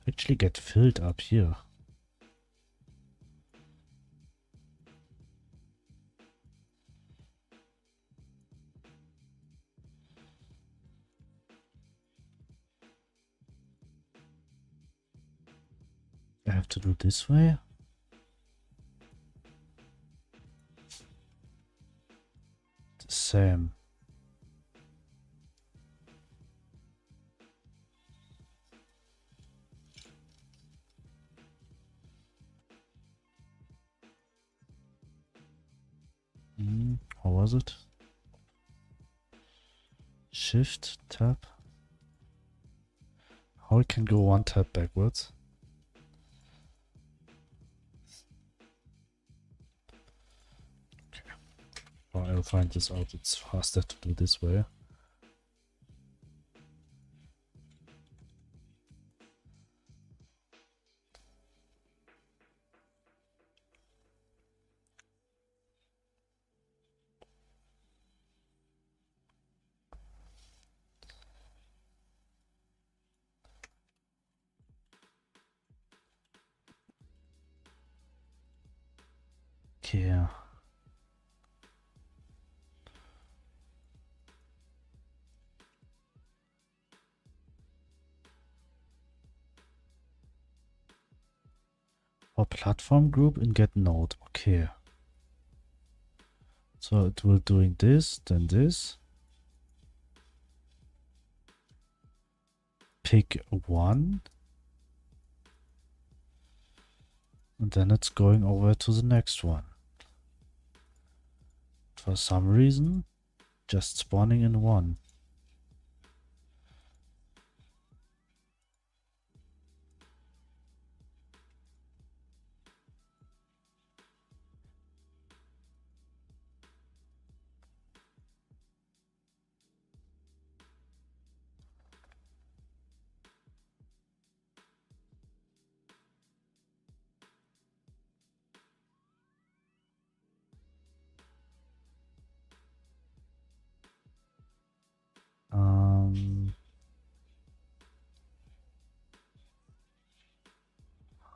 Actually get filled up here. I have to do this way. The same. How was it? Shift tab. How I can go one tab backwards? Okay. Well, I'll find this out. It's faster to do this way. Okay. For platform group in get node. Okay. So it will doing this, then this. Pick one. And then it's going over to the next one. For some reason, just spawning in one.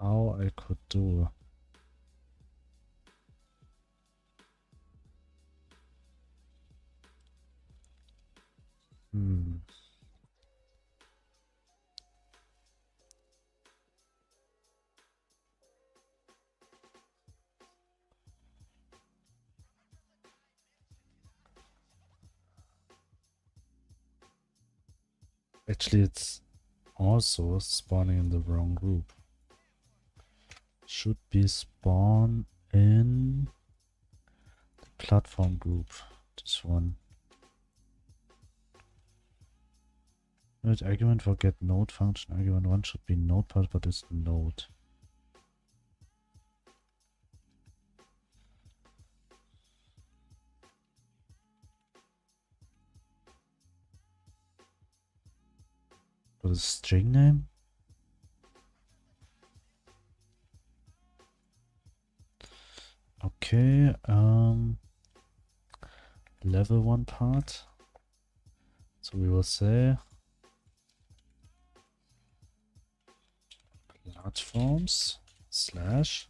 How I could do. Actually, it's also spawning in the wrong group. Should be spawn in the platform group. This one. Node argument for get node function. Argument 1 should be node part, but it's node. What is string name? Okay, level 1 part. So we will say platforms slash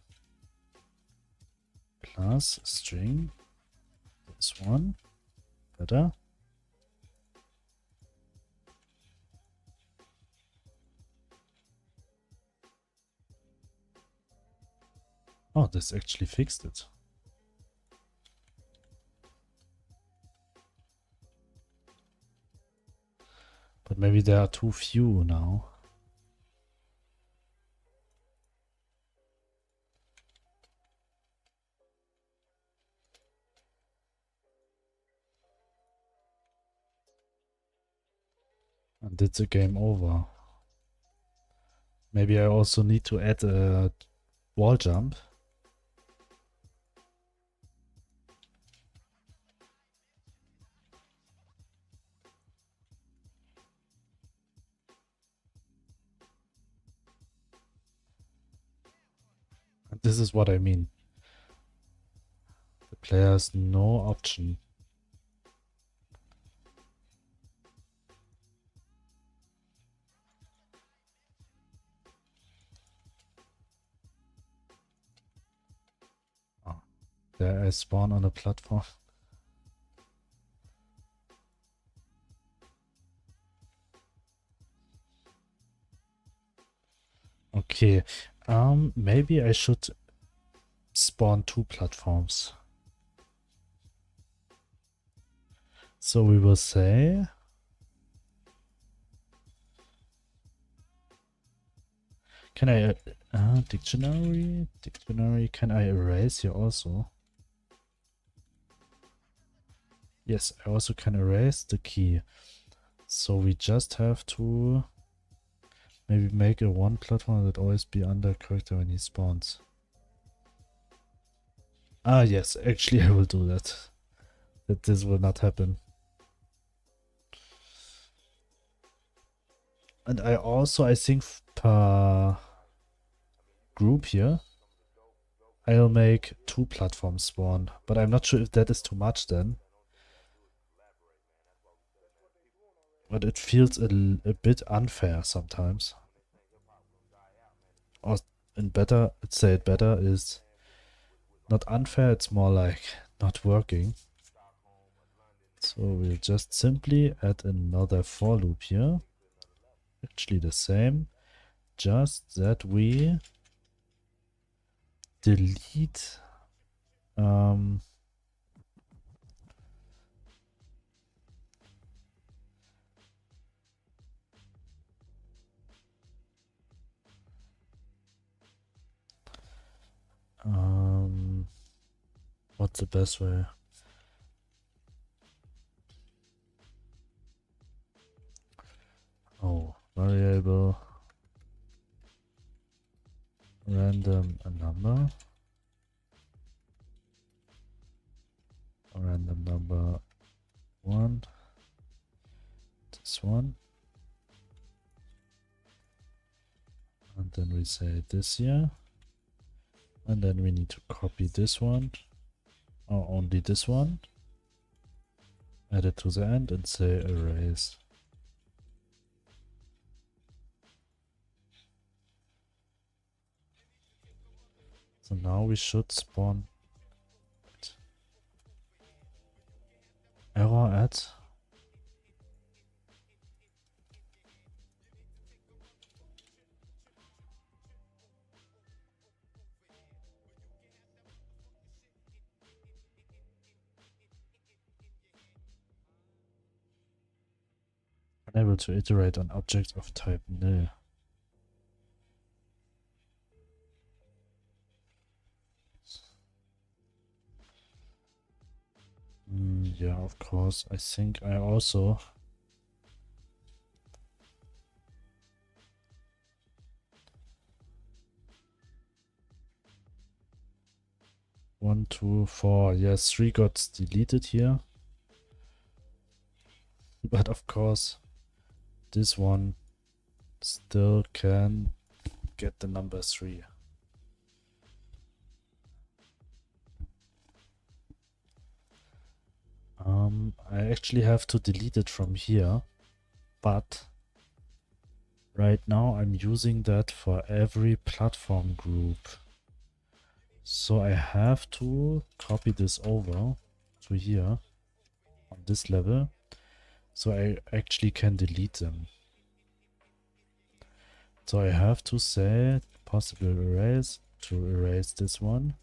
plus string. This one. Better. Oh, this actually fixed it. But maybe there are too few now. And it's a game over. Maybe I also need to add a wall jump. And this is what I mean. The player has no option. Oh, there I spawn on a platform. Okay, maybe I should spawn 2 platforms. So we will say can I dictionary, can I erase here also? Yes, I also can erase the key. So we just have to maybe make a one platform that always be under character when he spawns. Ah, yes, actually I will do that. That this will not happen. And I also, I think per group here, I'll make 2 platforms spawn. But I'm not sure if that is too much then. But it feels a bit unfair sometimes. Or in better, let's say it better, is not unfair, it's more like not working. So we'll just simply add another for loop here. Actually the same, just that we delete what's the best way? Oh, variable random a number, random number 1, this one, and then we say this here, and then we need to copy this one, or only this one, add it to the end and say erase. So now we should spawn error at unable to iterate on object of type nil. Yeah, of course. I think I also one, two, four. Yes, 3 got deleted here. But of course, this one still can get the number 3. I actually have to delete it from here, but Right now I'm using that for every platform group. So I have to copy this over to here on this level, so I actually can delete them. So I have to say possible erase to erase this one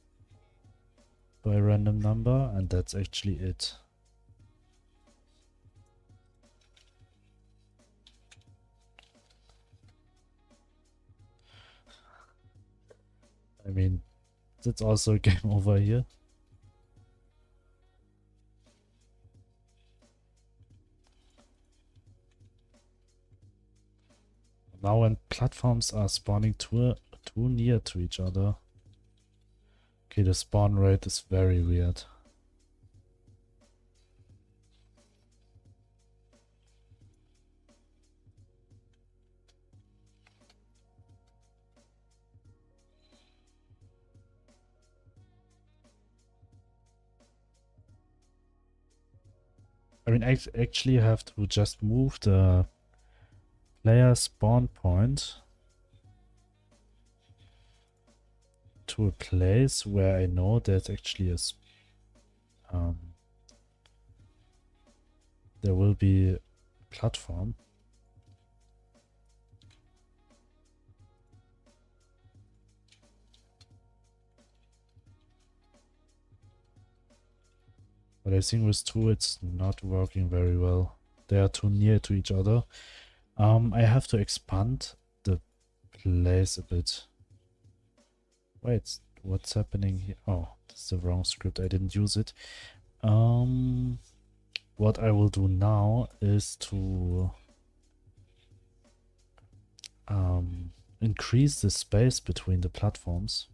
by a random number, and that's actually it. I mean, that's also a game over here. Now when platforms are spawning too near to each other. Okay, the spawn rate is very weird. I mean, I actually have to just move the player spawn point to a place where I know there's actually there will be a platform. But I think with two it's not working very well. They are too near to each other. I have to expand the place a bit. Wait, what's happening here? Oh, that's the wrong script. I didn't use it. What I will do now is to increase the space between the platforms.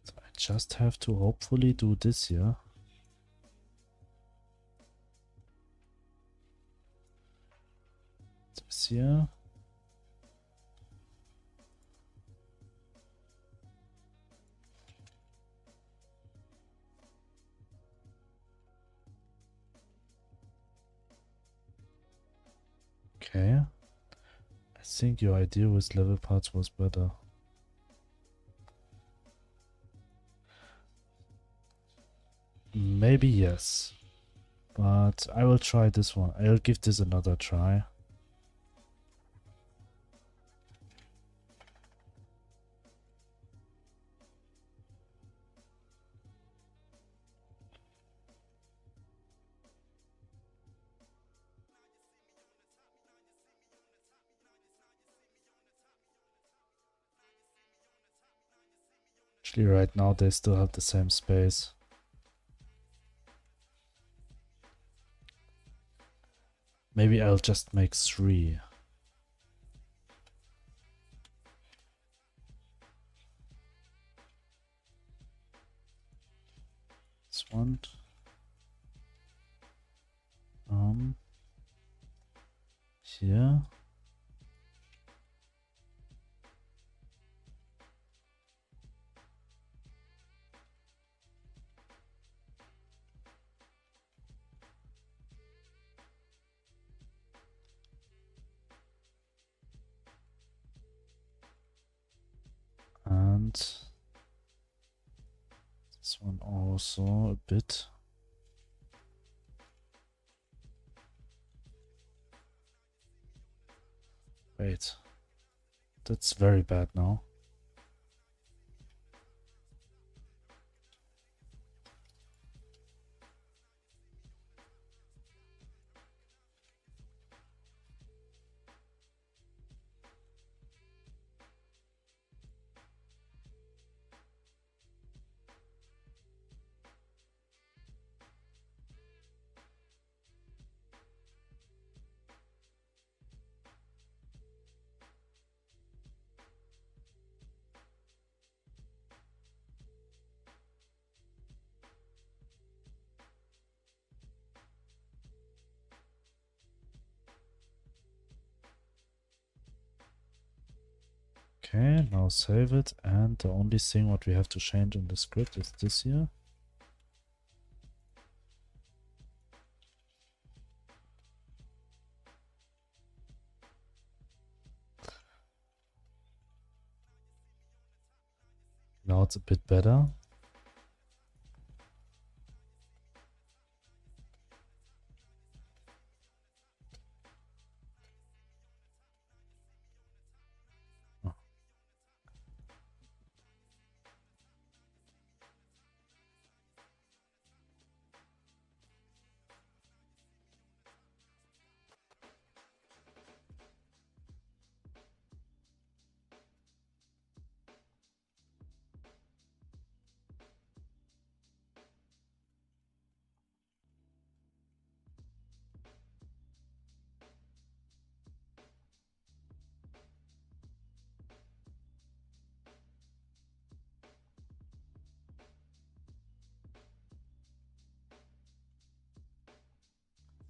So I just have to hopefully do this here. This here. Okay. I think your idea with level parts was better. Maybe yes. But I will try this one. I'll give this another try. Actually, right now they still have the same space. Maybe I'll just make 3. This one. Here. And this one also a bit. Wait. That's very bad now. Okay, now save it, and the only thing what we have to change in the script is this here. it's a bit better.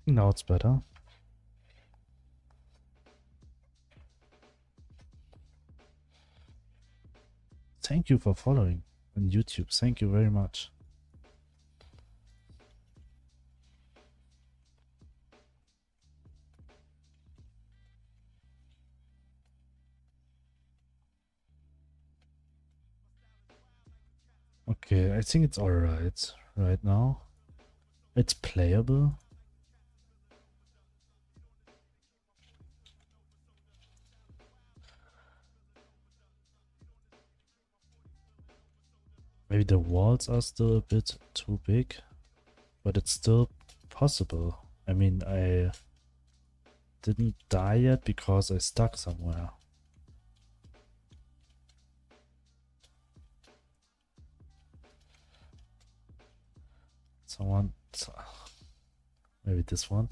Now it's better. Thank you for following on YouTube. Thank you very much. Okay, I think it's alright right now. It's playable. Maybe the walls are still a bit too big, but it's still possible. I mean, I didn't die yet because I stuck somewhere. Someone... Maybe this one?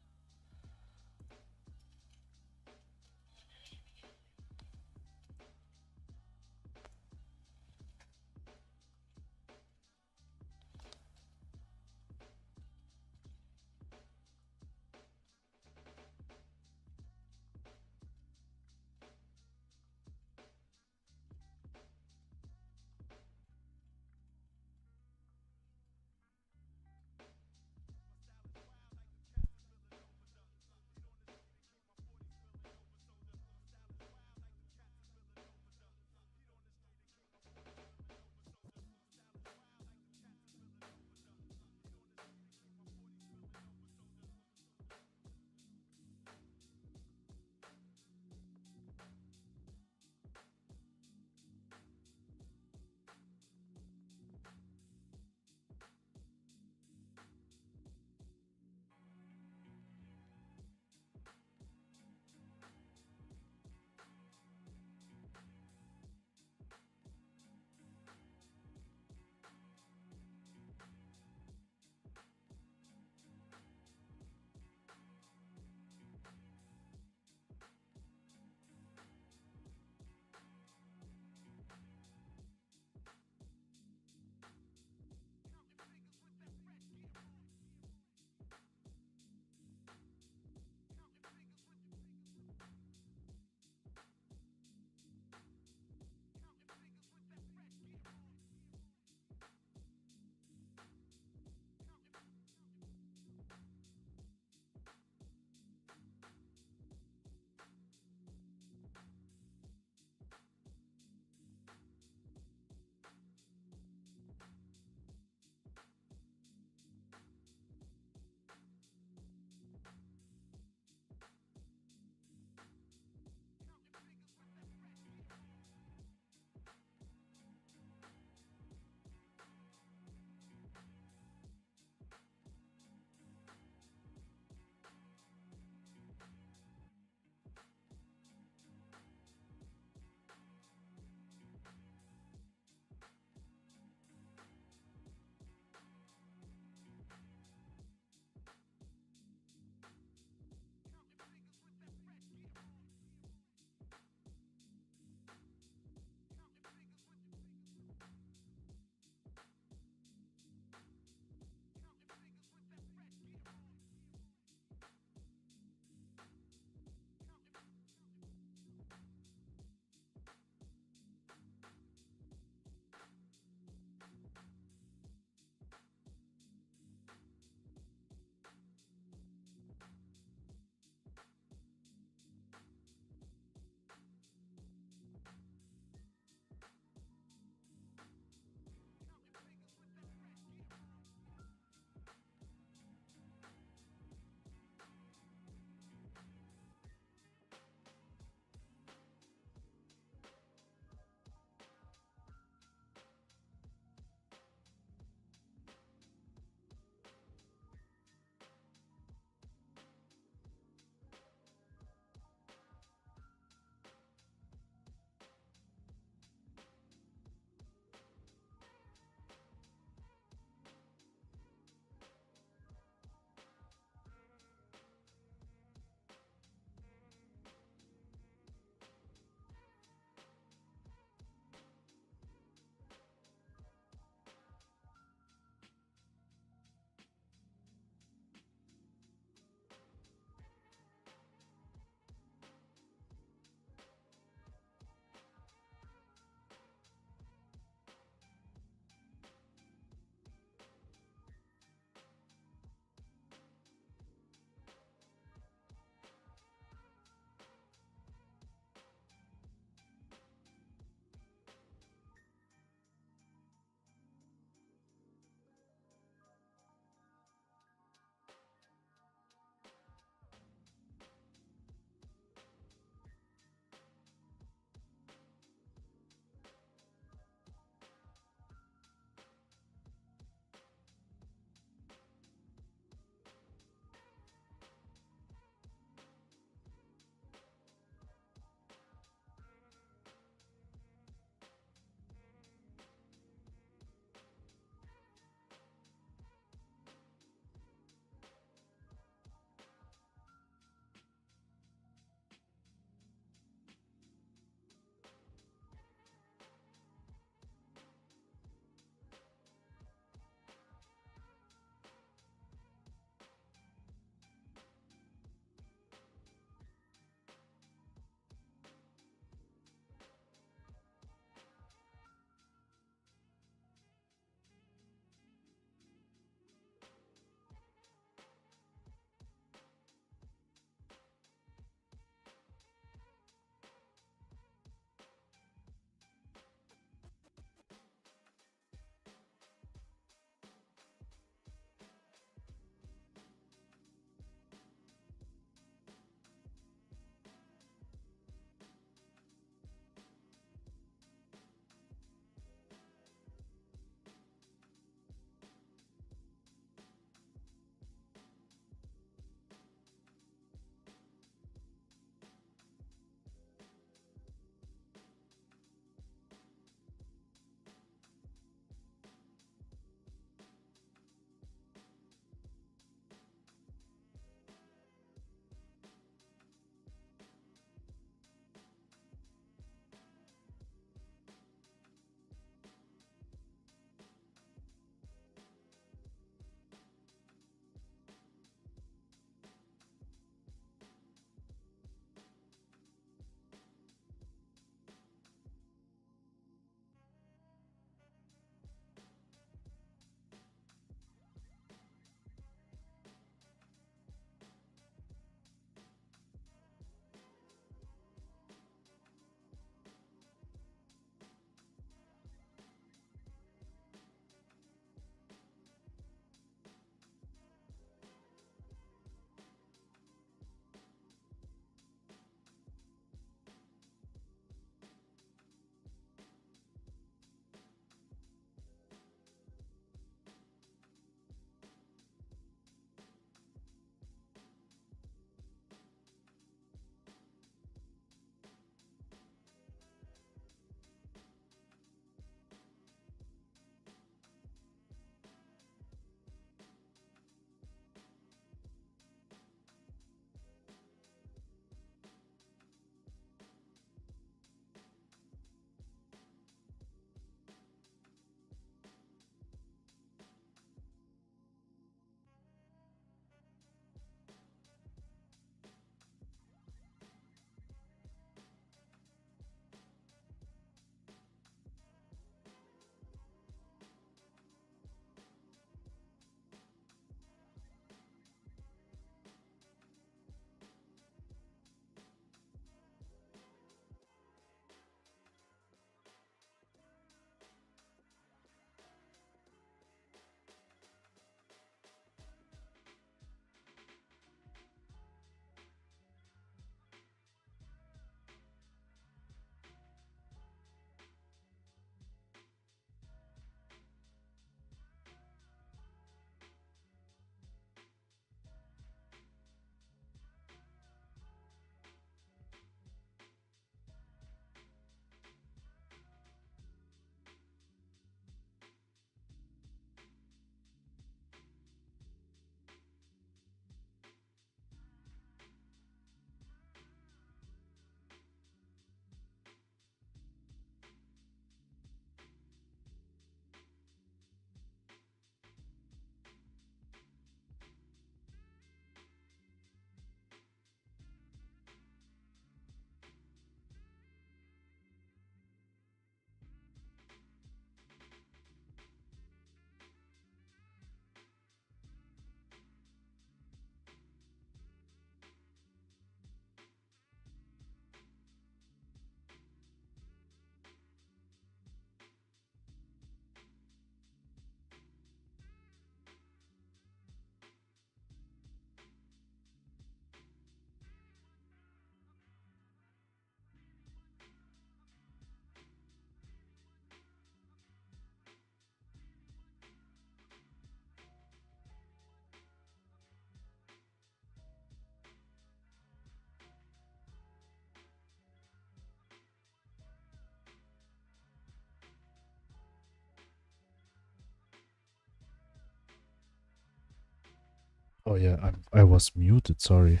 Oh yeah, I was muted, sorry.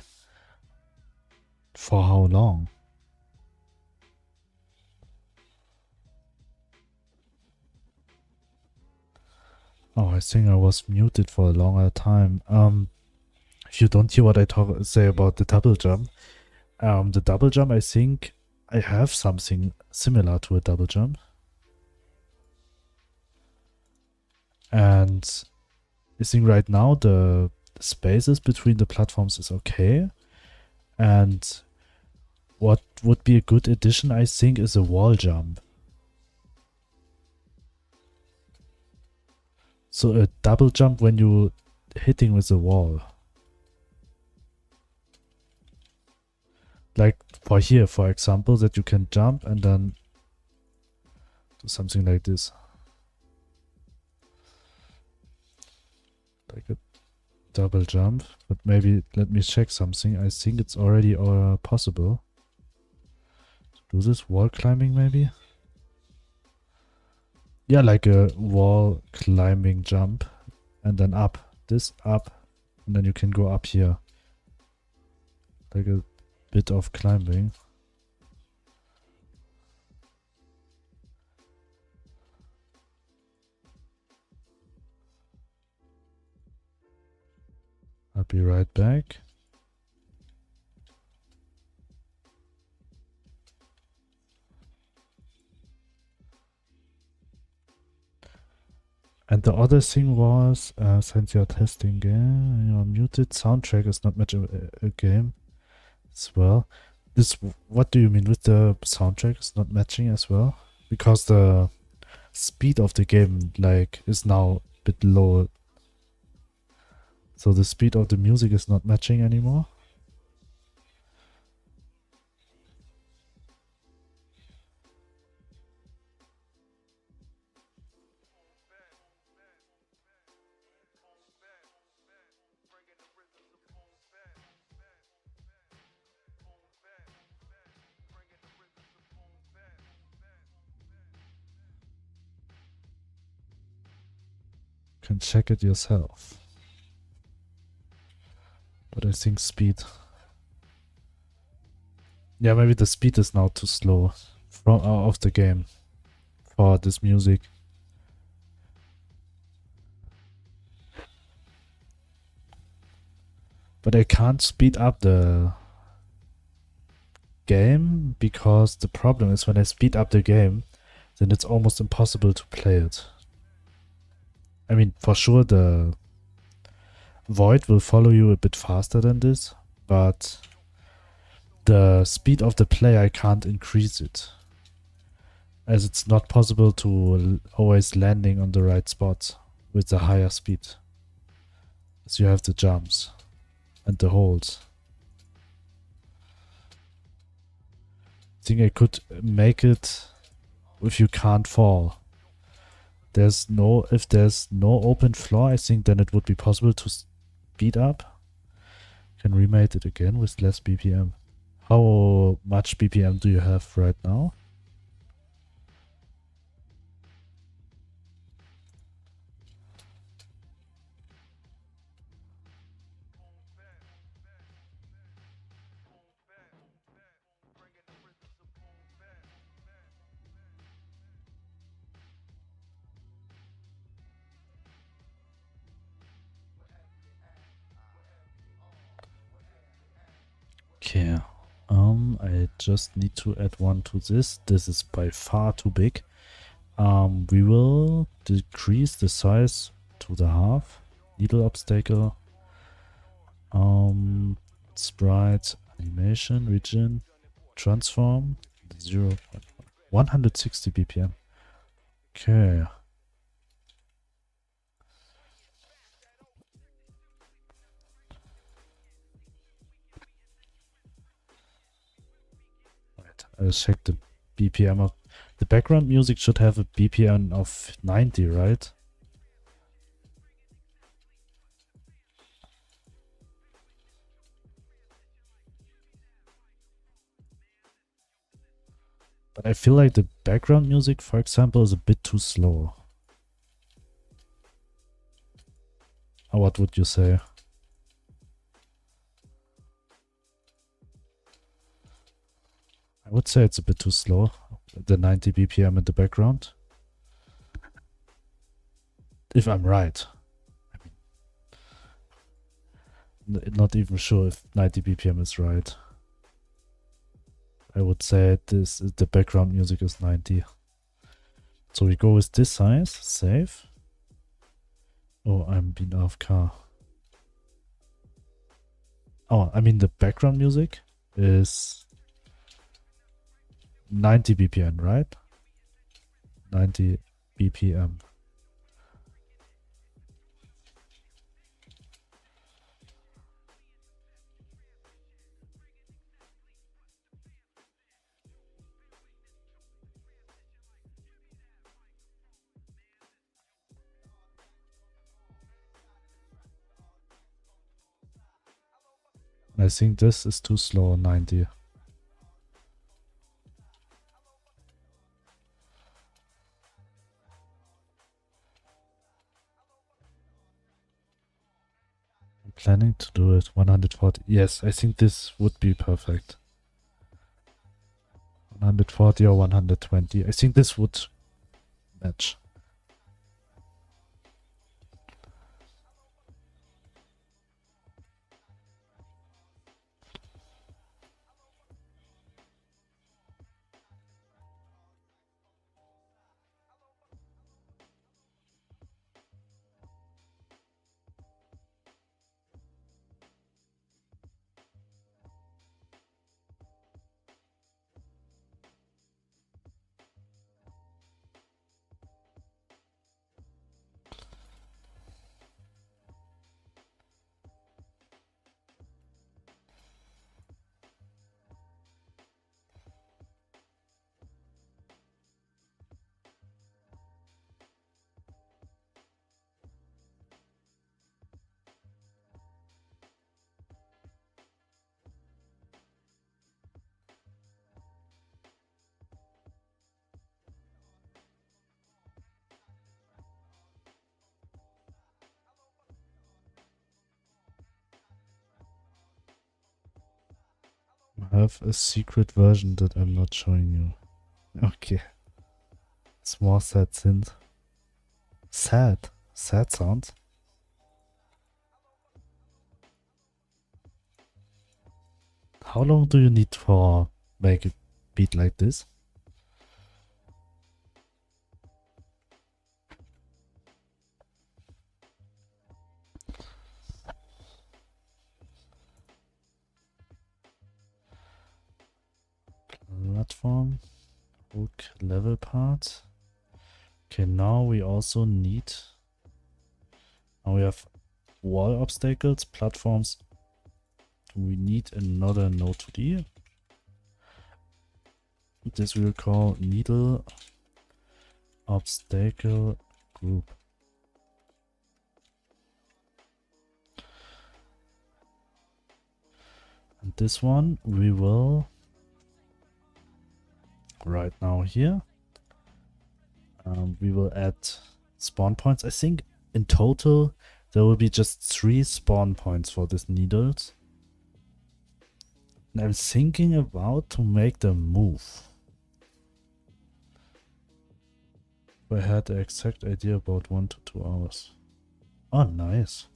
For how long? Oh, I think I was muted for a longer time. If you don't hear what I say about the double jump, the double jump, I think I have something similar to a double jump. And I think right now the spaces between the platforms is okay. And what would be a good addition, I think, is a wall jump. So a double jump when you hitting with a wall. Like for here, for example, that you can jump and then do something like this. Like a double jump. But maybe let me check something. I think it's already possible. Do this wall climbing maybe? Yeah, like a wall climbing jump. And then up. This up. And then you can go up here. Like a bit of climbing. I'll be right back. And the other thing was, since you're testing game, you're muted, soundtrack is not much a game as well. This, what do you mean with the soundtrack is not matching as well? Because the speed of the game like is now a bit low. So the speed of the music is not matching anymore. Can check it yourself. But I think speed. Yeah, maybe the speed is now too slow from of the game for this music. But I can't speed up the game because the problem is when I speed up the game, then it's almost impossible to play it. I mean, for sure the Void will follow you a bit faster than this, but the speed of the play I can't increase it, as it's not possible to always landing on the right spot with the higher speed, as you have the jumps and the holds. I think I could make it if you can't fall. If there's no open floor, I think then it would be possible to speed up. Can remake it again with less BPM. How much BPM do you have right now? Okay, I just need to add one to this. This is by far too big. We will decrease the size to the half. Needle obstacle. Sprite, animation, region, transform, 160 BPM. Okay. I'll check the BPM of the background music should have a BPM of 90, right? But I feel like the background music, for example, is a bit too slow. Or what would you say? I would say it's a bit too slow, the 90 BPM in the background. If I'm right. Not even sure if 90 BPM is right. I would say the background music is 90. So we go with this size, save. Oh, I'm being AFK. Oh, I mean the background music is 90 BPM, right? 90 BPM. I think this is too slow, 90. I'm planning to do it 140. Yes, I think this would be perfect. 140 or 120. I think this would match. I have a secret version that I'm not showing you. Okay. It's more sad synth. Sad. Sad sounds. How long do you need for make a beat like this? Platform. Hook level part. Okay, now we also need... Now we have wall obstacles, platforms. We need another node 2D. This we'll call needle obstacle group. And this one we will right now here. We will add spawn points. I think in total there will be just 3 spawn points for these needles. And I'm thinking about to make them move. I had the exact idea about 1 to 2 hours. Oh, nice.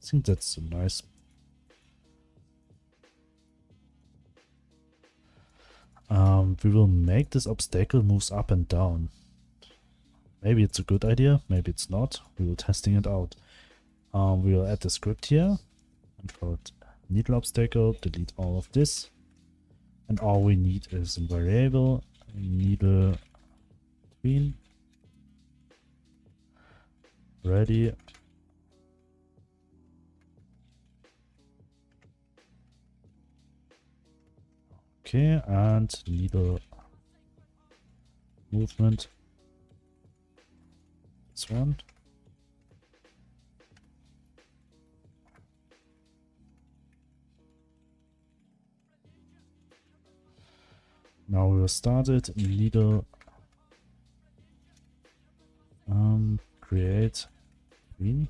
I think that's a nice. We will make this obstacle moves up and down. Maybe it's a good idea, maybe it's not. We will testing it out. We will add the script here. Control needle obstacle, delete all of this. And all we need is a variable needle tween. Ready. Okay, and needle movement. This one. Now we will start it. Needle create tween.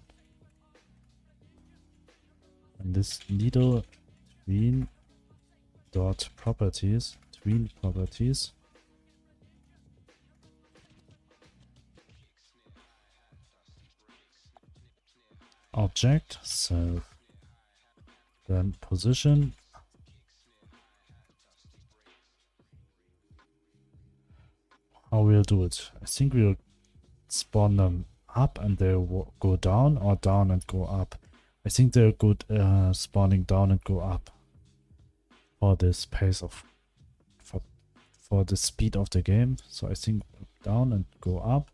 And this needle tween dot properties tween properties. Object self. Then position. How we'll do it? I think we'll spawn them up and they'll go down, or down and go up. I think they're good spawning down and go up for this pace of for the speed of the game. So I think down and go up.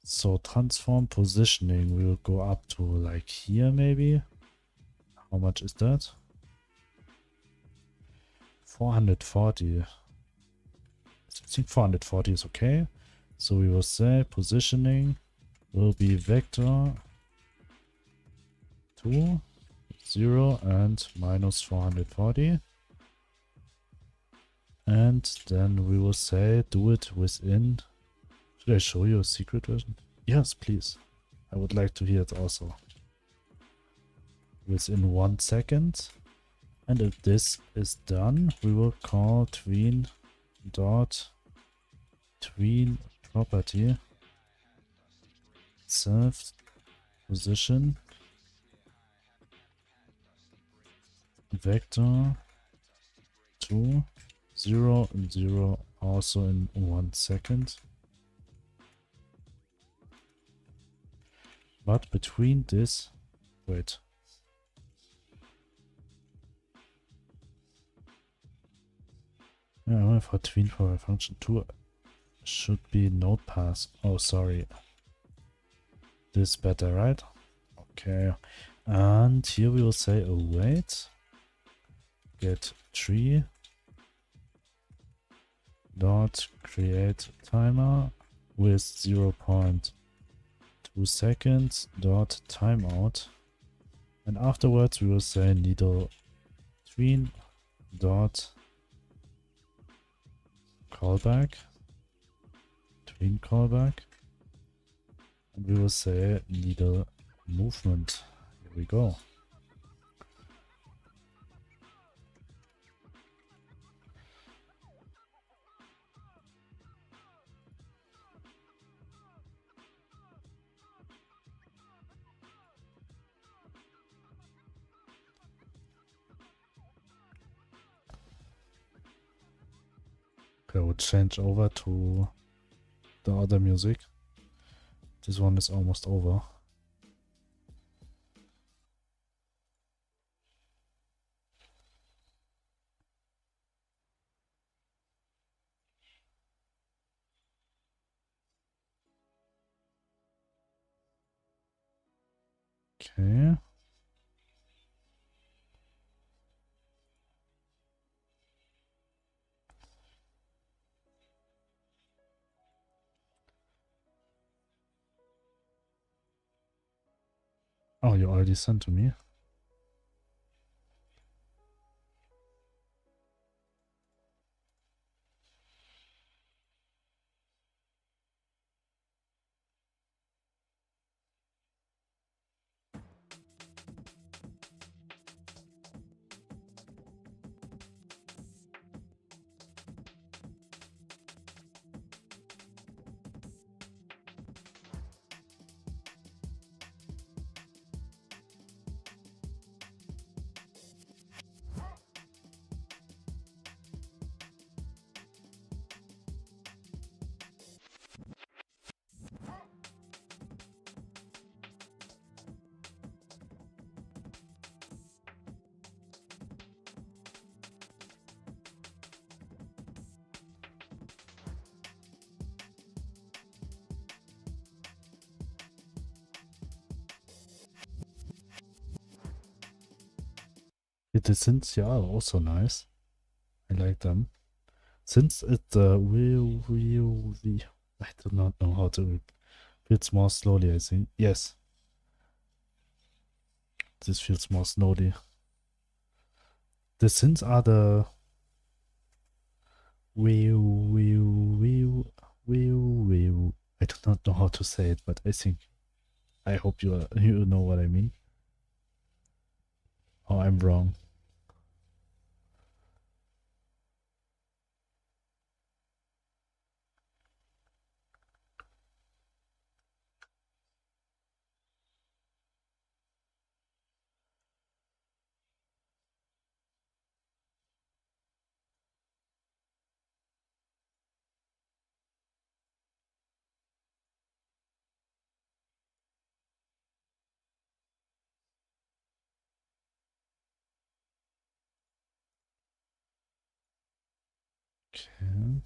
So transform positioning, we will go up to like here maybe. How much is that? 440. I think 440 is okay. So we will say positioning will be vector 2, 0 and minus 440. And then we will say do it within. Should I show you a secret version? Yes, please. I would like to hear it also. Within 1 second. And if this is done, we will call tween dot tween property self position vector 2 0 and 0 also in 1 second. But between this, wait. Yeah, for tween for function 2 should be node pass. Oh, sorry. This better, right? Okay. And here we will say await get tree dot create timer with 0.2 seconds dot timeout, and afterwards we will say needle tween dot callback tween callback, and we will say needle movement. Here we go. I would change over to the other music. This one is almost over. Okay. Oh, you already sent to me. The synths, yeah, are also nice. I like them. Since it I do not know how to. Feels more slowly, I think. Yes. This feels more slowly. The synths are the I do not know how to say it, but I hope you know what I mean. Oh, I'm wrong. Okay.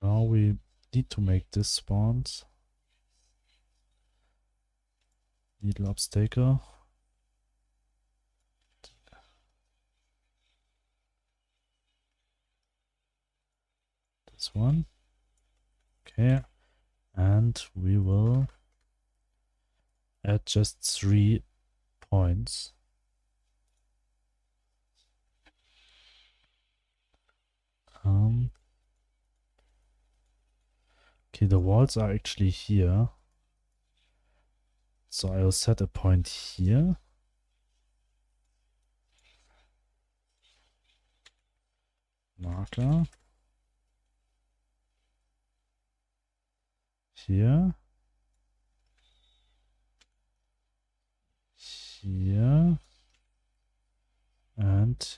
Now we need to make this spawns. Needle obstacle. This one. Okay. And we will add just 3 points. Okay, the walls are actually here. So I'll set a point here. Marker. Here. Here. And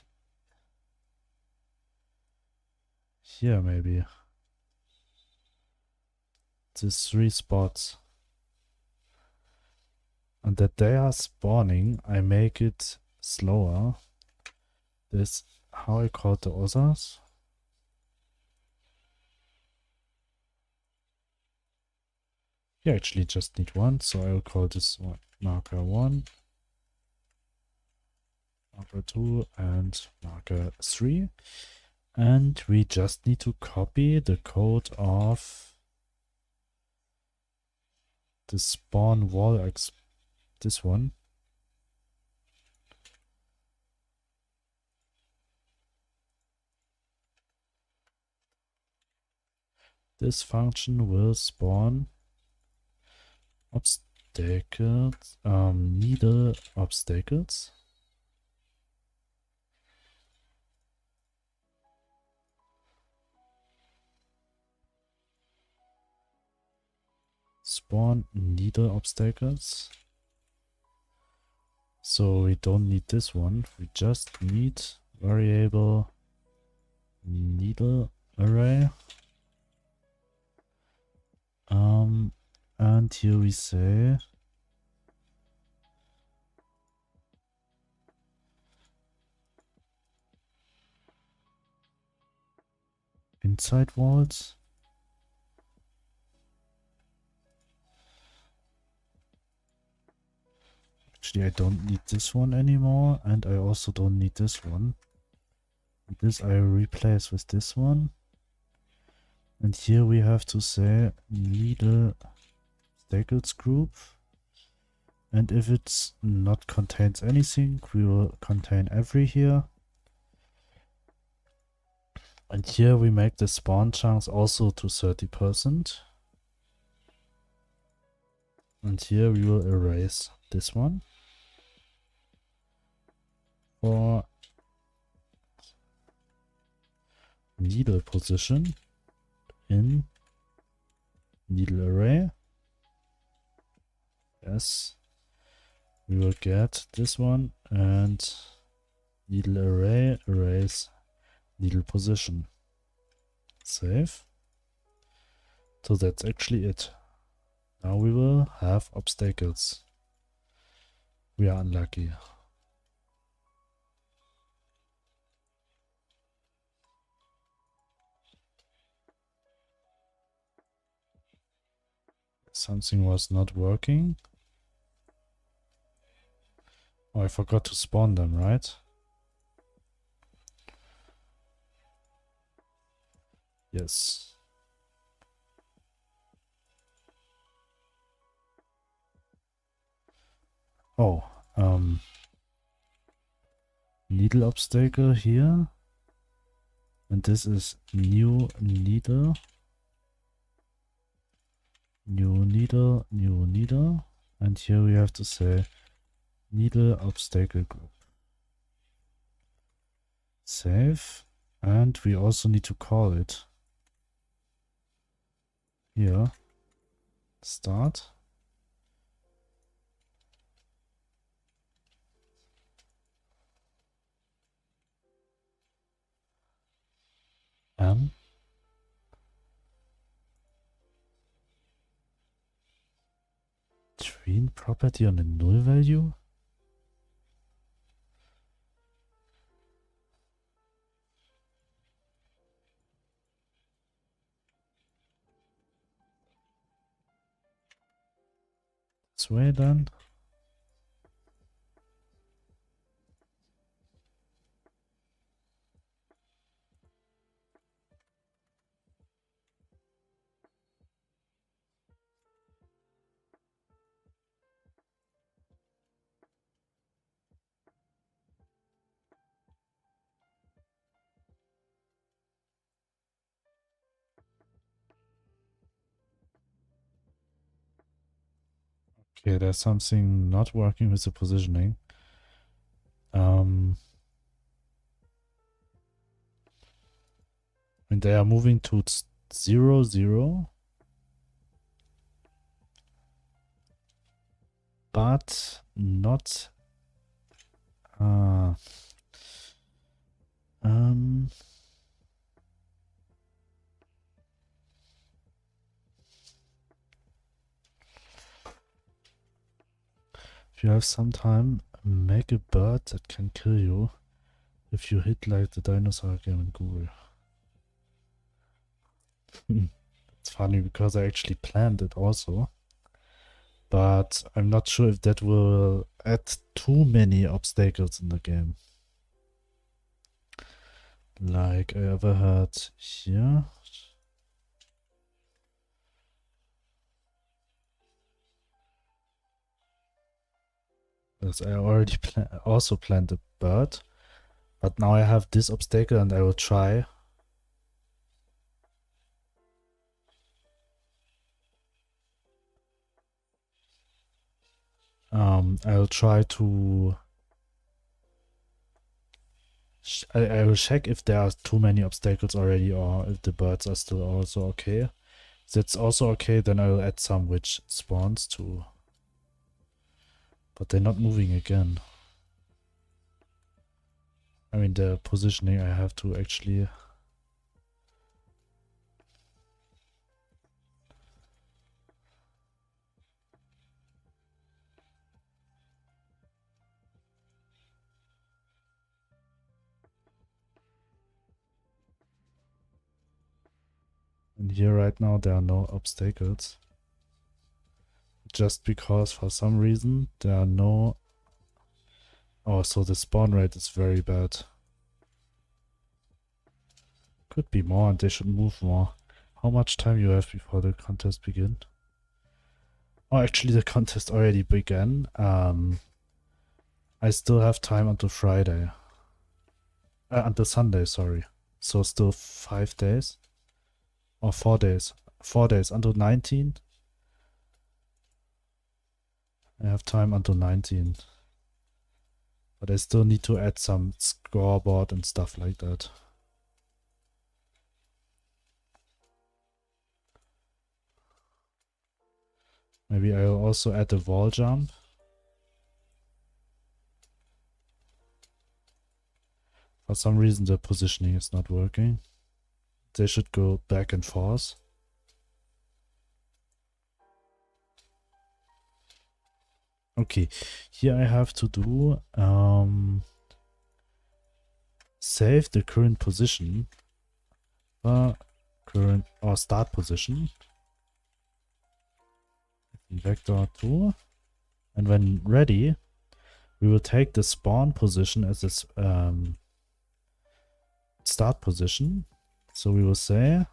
here maybe. These 3 spots. And that they are spawning, I make it slower. This how I call the others. You actually just need 1, so I'll call this one marker 1, marker 2, and marker 3. And we just need to copy the code of the spawn wall, this one. This function will spawn obstacles, needle obstacles. Spawn needle obstacles. So we don't need this one. We just need variable needle array. And here we say inside walls. Actually, I don't need this one anymore, and I also don't need this one. This I replace with this one. And here we have to say needle obstacles group. And if it's not contains anything, we will contain every here. And here we make the spawn chunks also to 30%. And here we will erase this one. For needle position in needle array. Yes. We will get this one and needle array erase needle position. Save. So that's actually it. Now we will have obstacles. We are unlucky. Something was not working. Oh, I forgot to spawn them, right? Yes. Oh, needle obstacle here. And this is new needle. New needle, new needle. And here we have to say needle obstacle group. Save. And we also need to call it. Here. Start. M. screen property on a null value? This way then. Okay, there's something not working with the positioning. When they are moving to 0, 0, but not if you have some time, make a bird that can kill you if you hit like the dinosaur game in Google. It's funny because I actually planned it also, but I'm not sure if that will add too many obstacles in the game. Like I ever had here. Because I already also planned a bird, but now I have this obstacle and I will try. I'll try to I will check if there are too many obstacles already or if the birds are still also okay. If that's also okay, then I will add some which spawns too. But they're not moving again. I mean, the positioning I have to actually... And here right now there are no obstacles. Just because for some reason there are no... Oh, so the spawn rate is very bad. Could be more and they should move more. How much time you have before the contest begin? Oh, actually the contest already began. I still have time until Friday. Until Sunday, sorry. So still 5 days. Or 4 days. 4 days until 19. I have time until 19. But I still need to add some scoreboard and stuff like that. Maybe I'll also add a wall jump. For some reason the positioning is not working. They should go back and forth. Okay, here I have to do save the current position, current or start position, vector 2, and when ready, we will take the spawn position as this start position. So we will say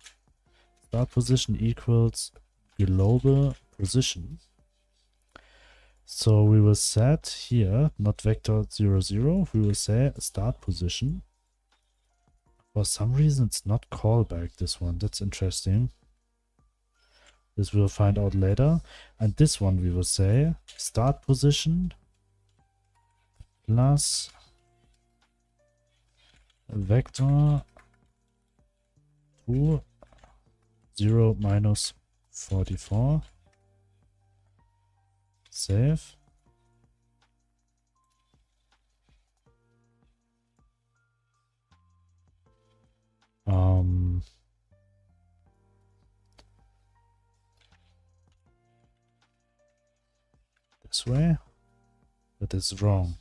start position equals global position. So we will set here, not vector 0, 0, we will say start position. For some reason it's not callback, this one. That's interesting. This we'll find out later. And this one we will say start position plus vector 2, 0 minus 44. Save. this way. That is wrong.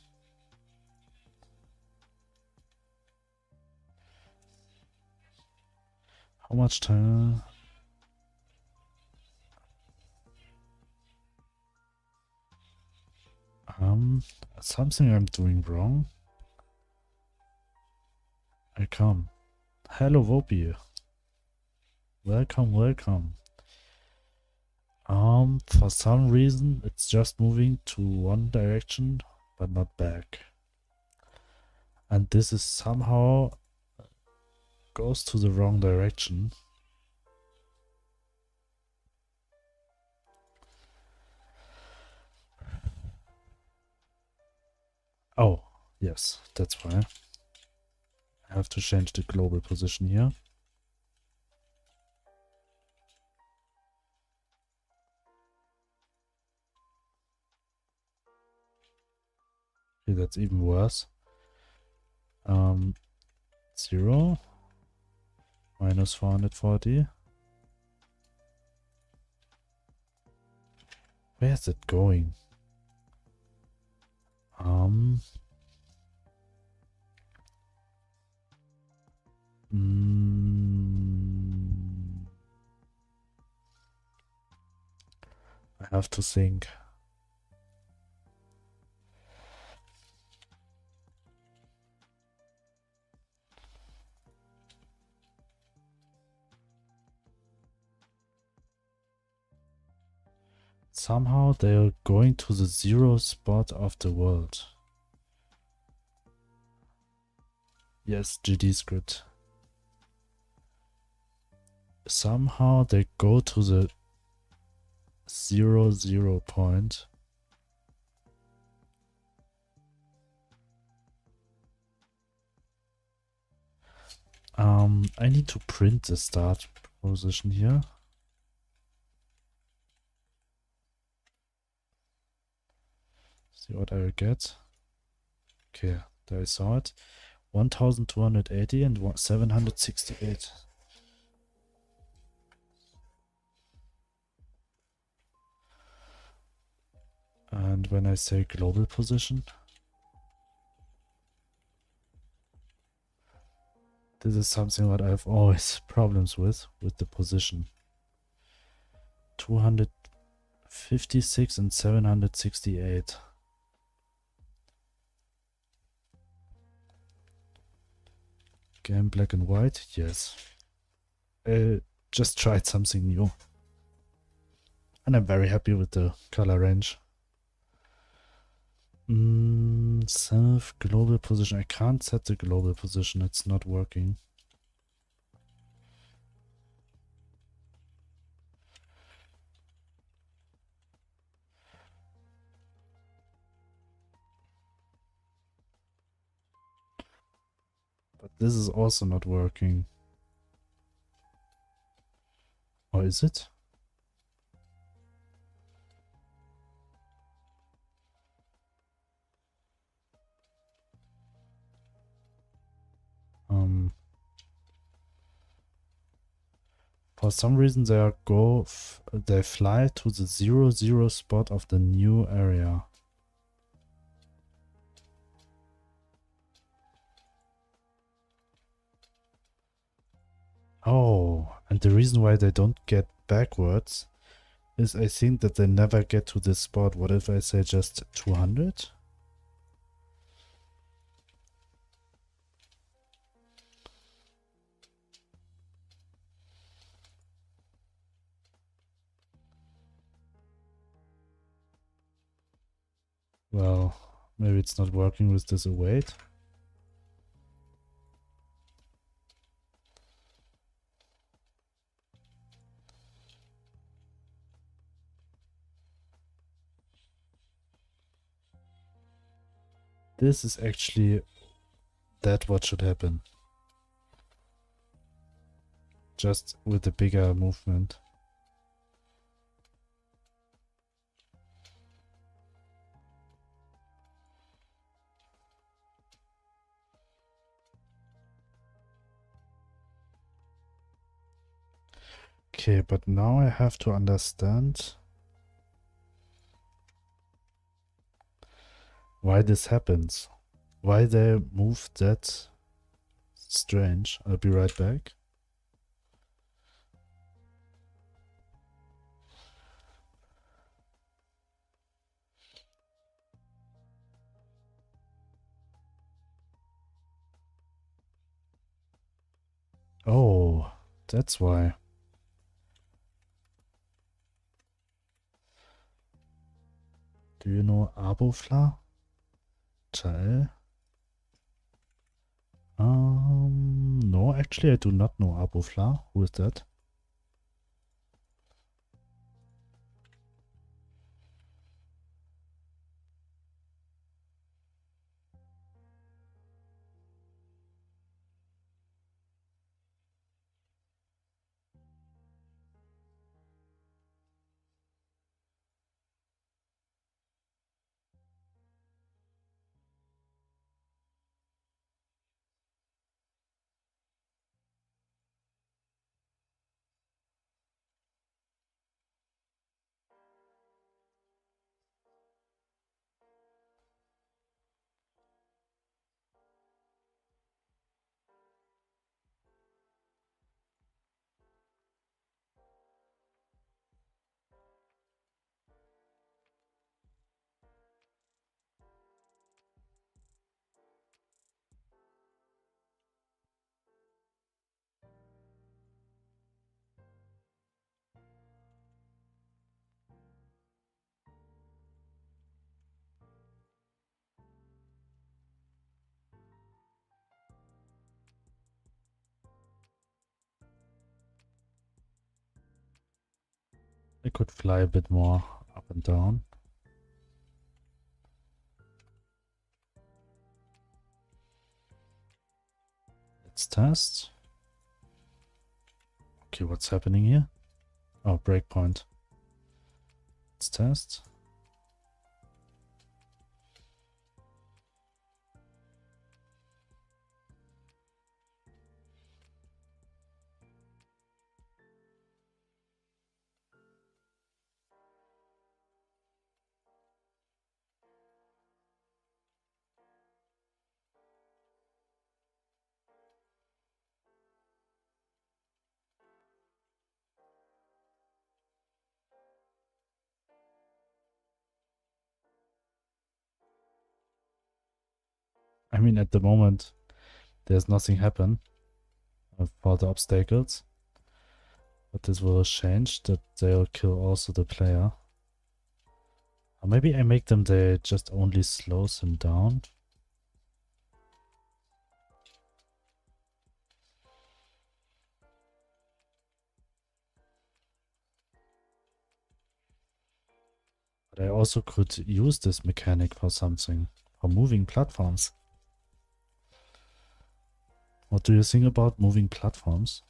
How much time? Something I'm doing wrong. I come. Hello, Vopi. Welcome, welcome. For some reason, it's just moving to one direction, but not back. And this is somehow goes to the wrong direction. Oh, yes, that's why. I have to change the global position here. Okay, that's even worse. 0 minus 440. Where is it going? I have to think. Somehow they're going to the 0 spot of the world. Yes, GDScript. Somehow they go to the 0 point. I need to print the start position here. See what I will get. Okay, there I saw it. 1280 and 768. And when I say global position, this is something that I have always problems with the position. 256 and 768. Game black and white, yes. Just tried something new. And I'm very happy with the color range. Self global position. I can't set the global position, it's not working. But this is also not working. Or is it? For some reason they fly to the 0 spot of the new area. Oh, and the reason why they don't get backwards is I think that they never get to this spot. What if I say just 200? Well, maybe it's not working with this await. This is actually what should happen. Just with a bigger movement. Okay, but now I have to understand why this happens. Why they move that strange. I'll be right back. Oh, that's why. Do you know Abofla? Jael? No, actually I do not know Abofla. Who is that? I could fly a bit more up and down. Let's test. Okay, what's happening here? Oh, breakpoint. Let's test. I mean, at the moment, there's nothing happen for the obstacles. But this will change that they'll kill also the player. Or maybe I make them, they just only slows him down. But I also could use this mechanic for something. For moving platforms. What do you think about moving platforms?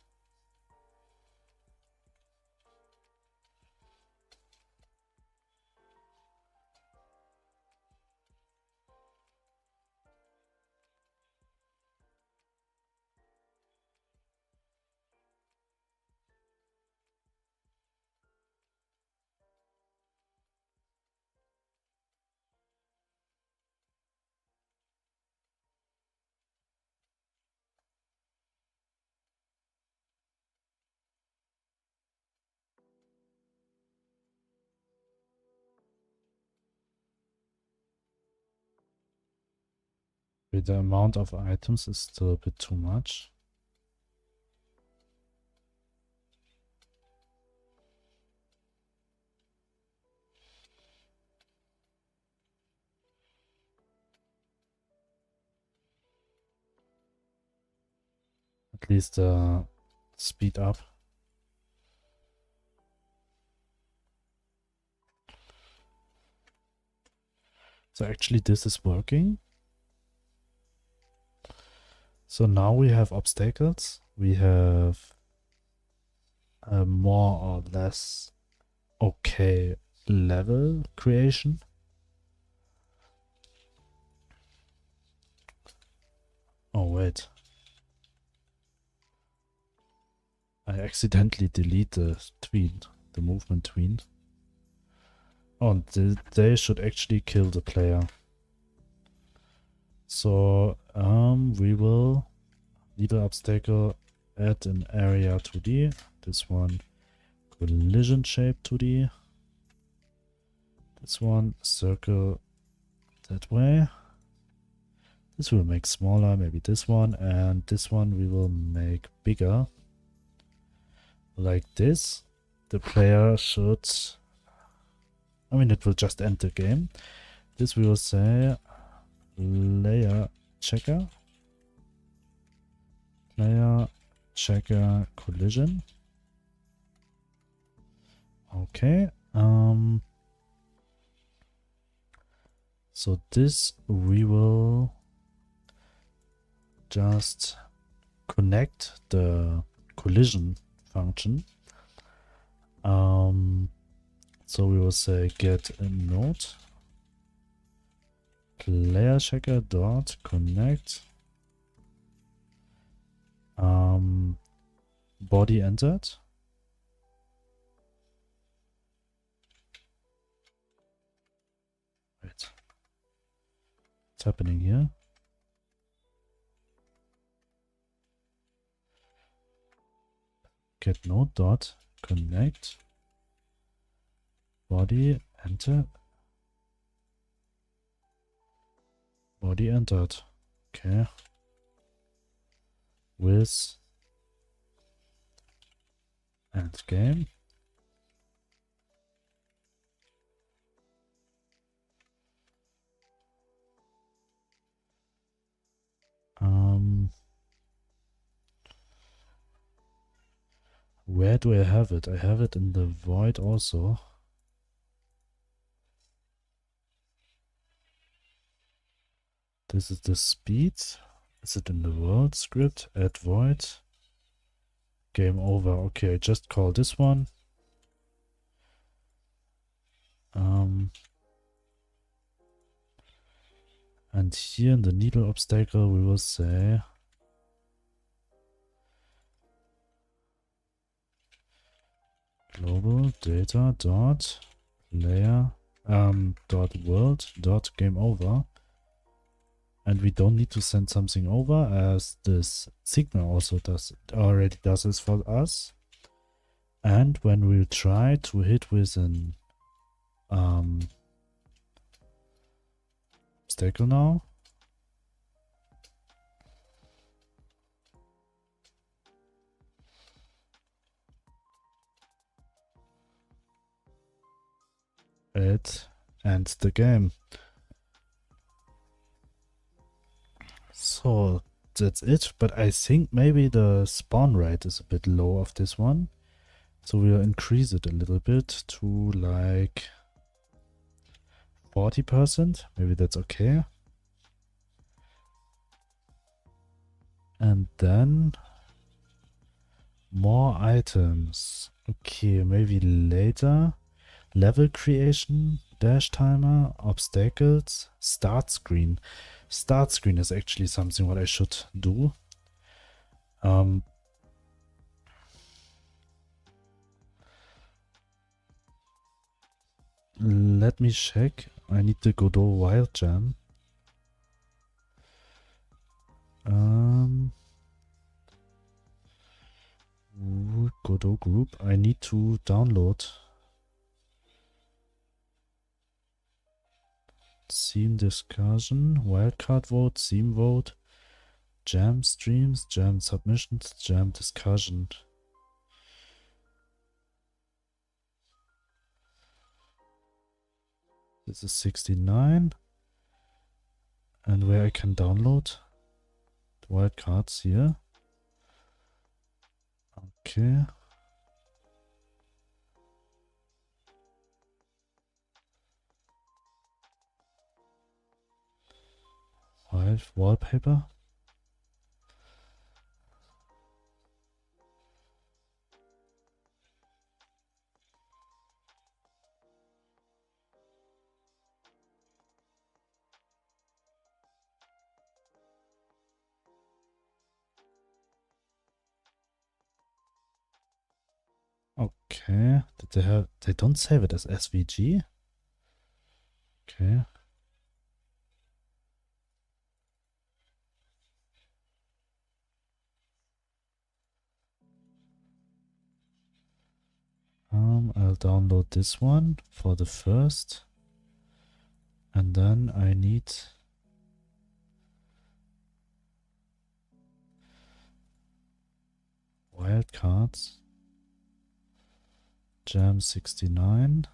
With the amount of items is still a bit too much. At least speed up. So actually this is working. So now we have obstacles. We have a more or less okay level creation. Oh wait. I accidentally delete the tween, the movement tween. Oh, and they should actually kill the player. So we will needle obstacle add an area 2D. This one collision shape 2D. This one circle that way. This will make smaller, maybe this one, and this one we will make bigger. Like this. The player should, I mean, it will just end the game. This we will say layer checker. Layer checker collision. Okay. So this we will just connect the collision function. So we will say get a node layer checker dot connect body entered. Wait, what's happening here? Get node dot connect body entered. Body entered. Okay. With end game. Where do I have it? I have it in the void also. This is the speed. Is it in the world script? Add void. Game over. Okay, I just call this one. And here in the needle obstacle we will say global data dot layer dot world dot game over. And we don't need to send something over, as this signal also already does this for us. And when we try to hit with an obstacle now, it ends the game. So that's it, but I think maybe the spawn rate is a bit low of this one. So we'll increase it a little bit to like 40%. Maybe that's okay. And then more items. Okay, maybe later. Level creation, dash timer, obstacles, start screen. Start screen is actually something what I should do. Let me check. I need the Godot wild gem. Godot group. I need to download theme discussion, wildcard vote, theme vote, jam streams, jam submissions, jam discussion. This is 69. And where I can download the wildcards here. Okay. Wild wallpaper. Okay. Did they have? They don't save it as SVG. Okay. I'll download this one for the first. And then I need wildcards. Jam 69.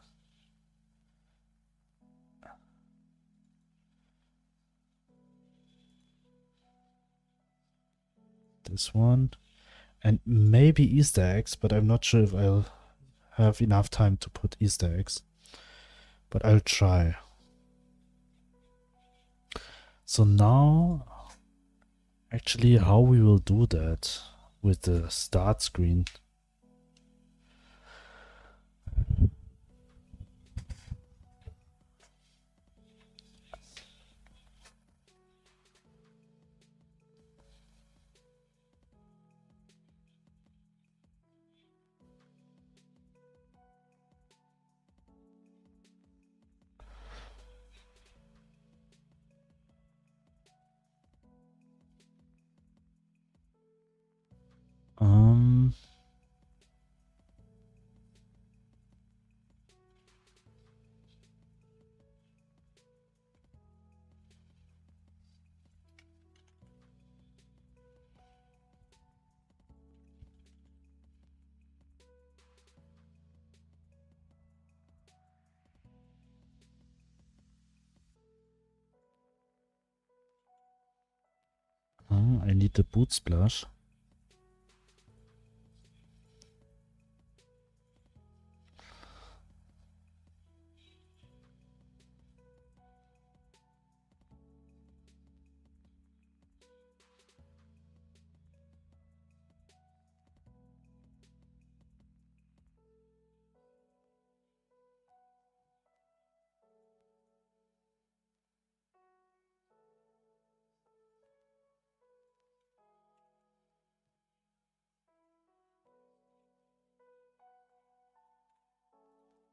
This one. And maybe Easter eggs, but I'm not sure if I'll have enough time to put Easter eggs. But I'll try. So now, actually how we will do that with the start screen. I need the boot splash.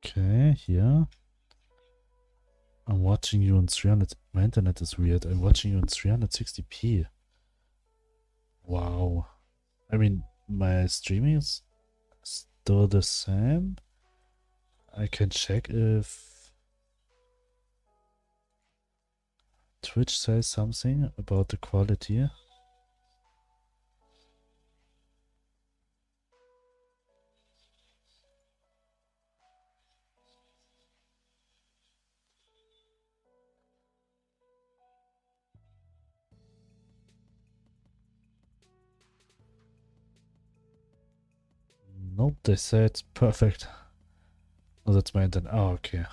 Okay, here. I'm watching you in 300. My internet is weird. I'm watching you in 360p. Wow. I mean, my streaming is still the same. I can check if Twitch says something about the quality. Nope, they say it's perfect. Oh, that's my internet. Oh, okay.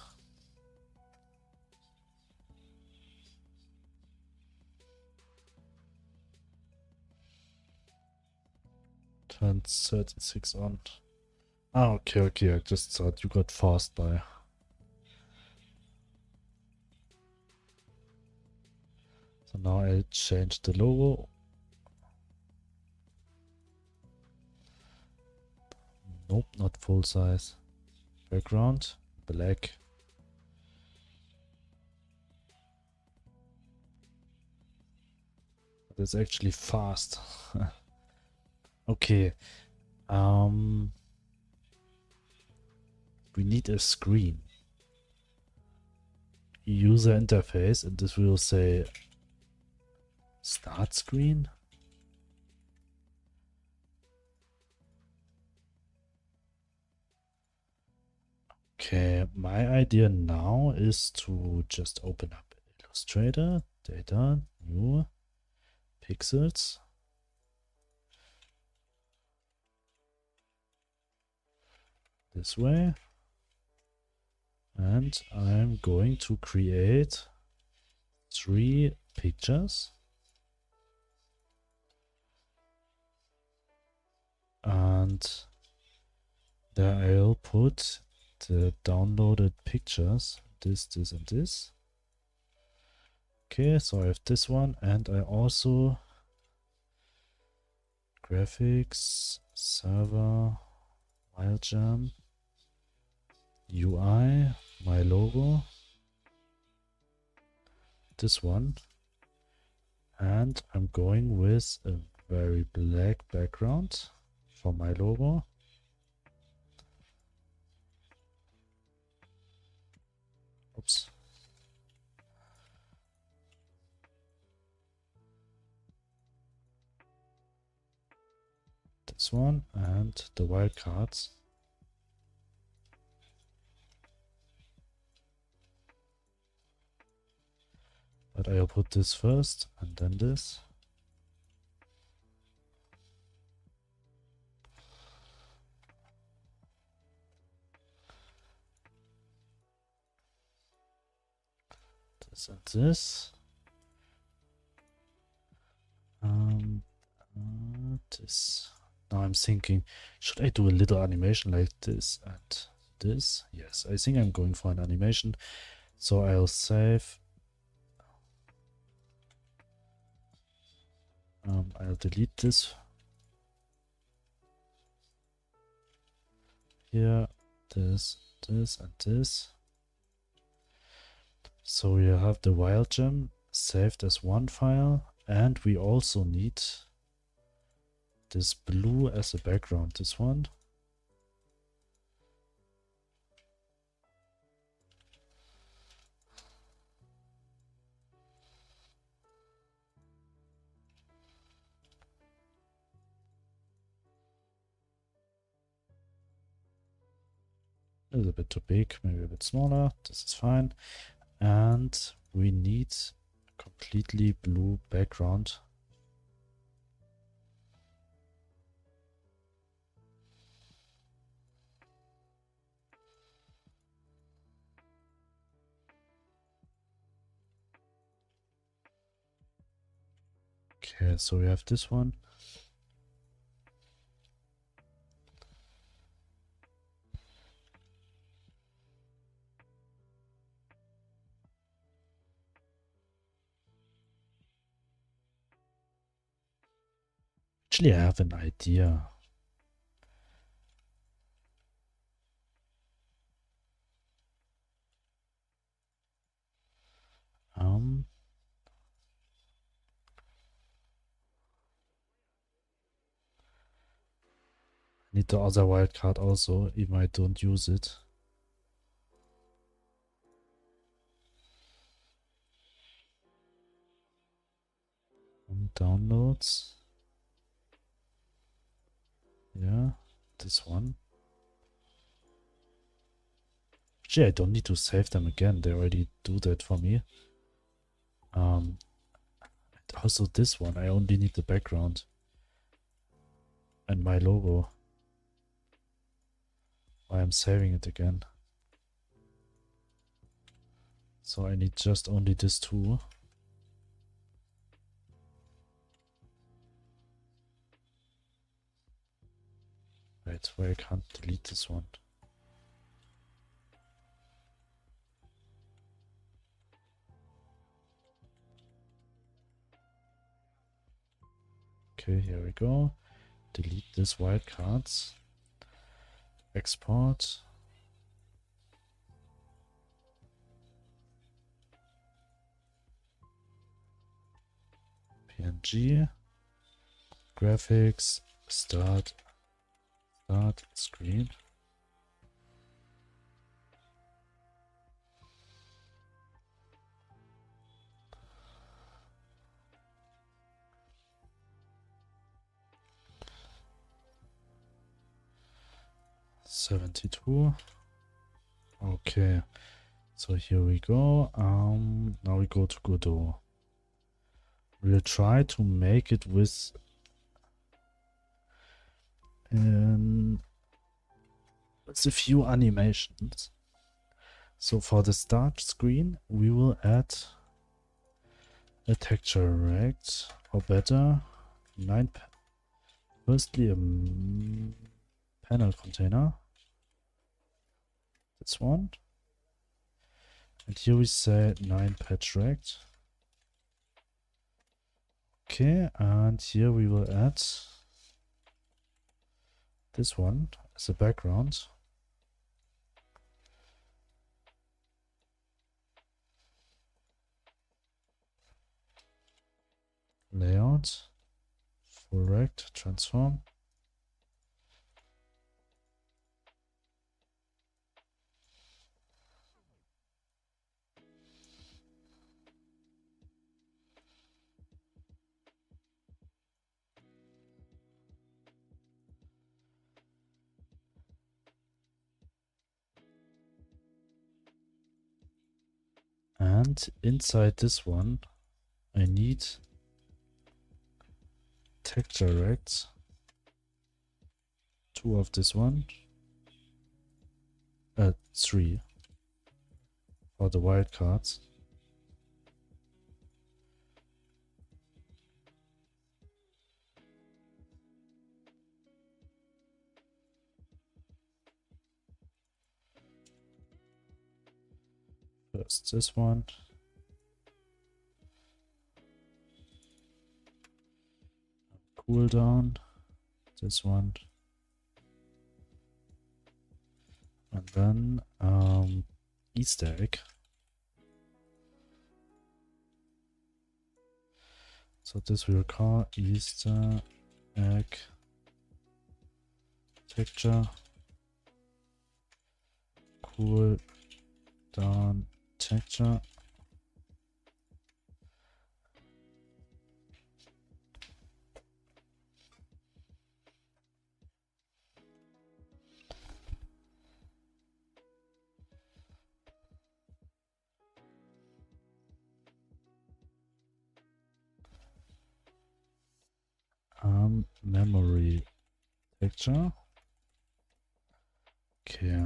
Turned 36 on. Ah, okay, okay. I just thought you got forced by. So now I change the logo. Nope, not full size. Background, black. That's actually fast. Okay. We need a screen. User interface, and this will say start screen. Okay, my idea now is to just open up Illustrator, data, new, pixels. This way. And I'm going to create 3 pictures. And there I'll put the downloaded pictures, this, and this. Okay, so I have this one, and I also graphics, server, Wildjam, UI, my logo, this one, and I'm going with a very black background for my logo. Oops. This one and the wildcards. But I'll put this first and then this. This and this. This. Now I'm thinking, should I do a little animation like this and this? Yes, I think I'm going for an animation. So I'll save. I'll delete this. Here, this, this, and this. So we have the wild gem saved as one file, and we also need this blue as a background, this one. A little bit too big, maybe a bit smaller. This is fine. And we need a completely blue background. Okay, so we have this one. Actually, I have an idea. Need the other wildcard also, even I don't use it. Downloads. Yeah, this one. Actually, I don't need to save them again. They already do that for me. And also this one, I only need the background and my logo. I am saving it again. So I need just only this two. Wait, why I can't delete this one? Okay, here we go. Delete this wildcards. Export. PNG. Graphics. Start screen. $72. Okay, so here we go. Now we go to Godot. We'll try to make it with a few animations. So for the start screen, we will add a texture rect, or better, firstly a panel container. This one. And here we say 9 patch rect. Okay, and here we will add this one as a background. Layout, full rect, transform. And inside this one, I need texture rects. 2 of this one. 3 for the wildcards. First this one. Cooldown. This one. And then Easter egg. So this will call Easter egg texture cool down texture. Memory texture. Okay.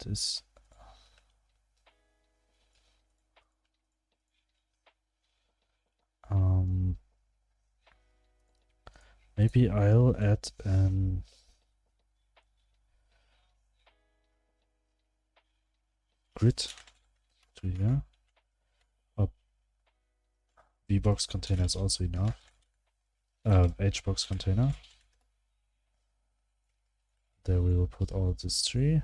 This maybe I'll add an grid to here. Oh, VBox container is also enough. HBox container. There we will put all this tree.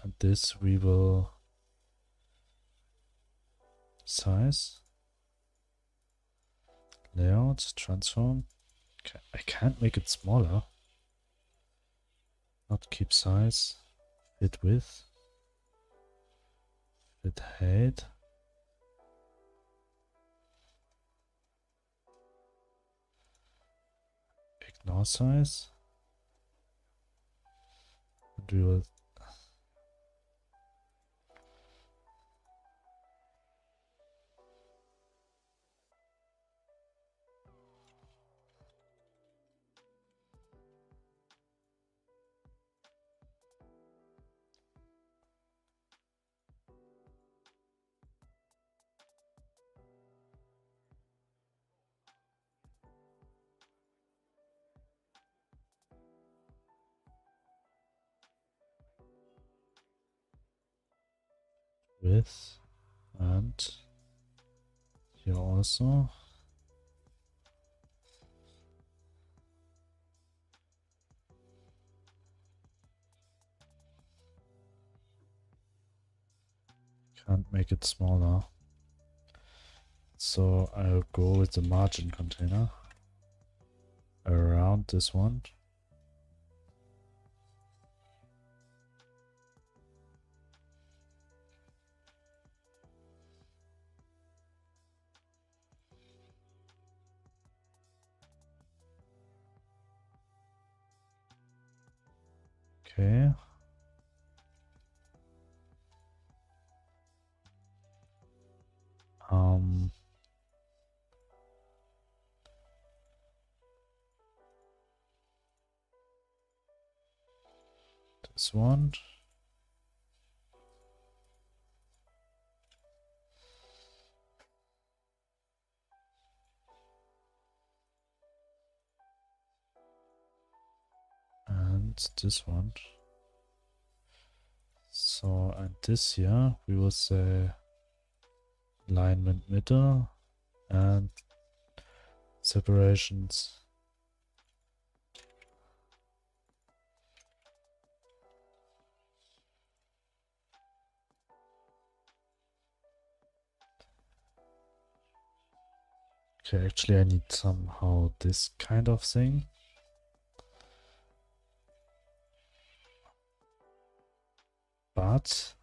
And this we will size, layout, transform. Okay, I can't make it smaller. Not keep size, fit width, fit height. Ignore size. And we will width and here also. Can't make it smaller. So I'll go with the margin container around this one. Okay. This one. And this one. So, and this here, we will say alignment middle and separations. Okay, actually I need somehow this kind of thing. But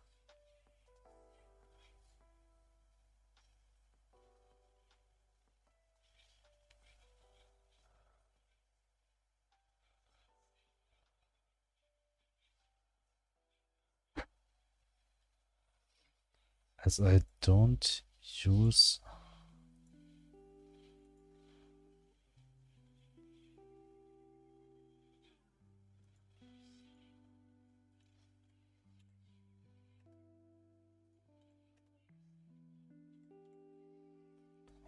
as I don't use...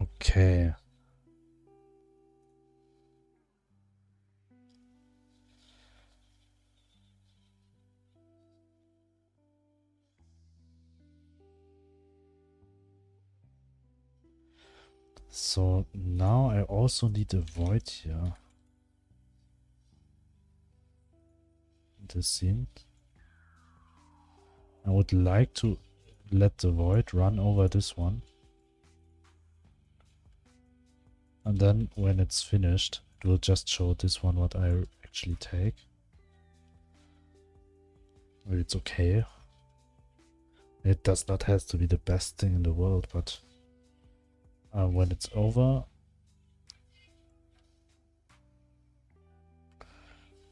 Okay. So now I also need a void here. The scene. I would like to let the void run over this one. And then when it's finished, it will just show this one what I actually take. Well, it's okay. It does not have to be the best thing in the world, but when it's over,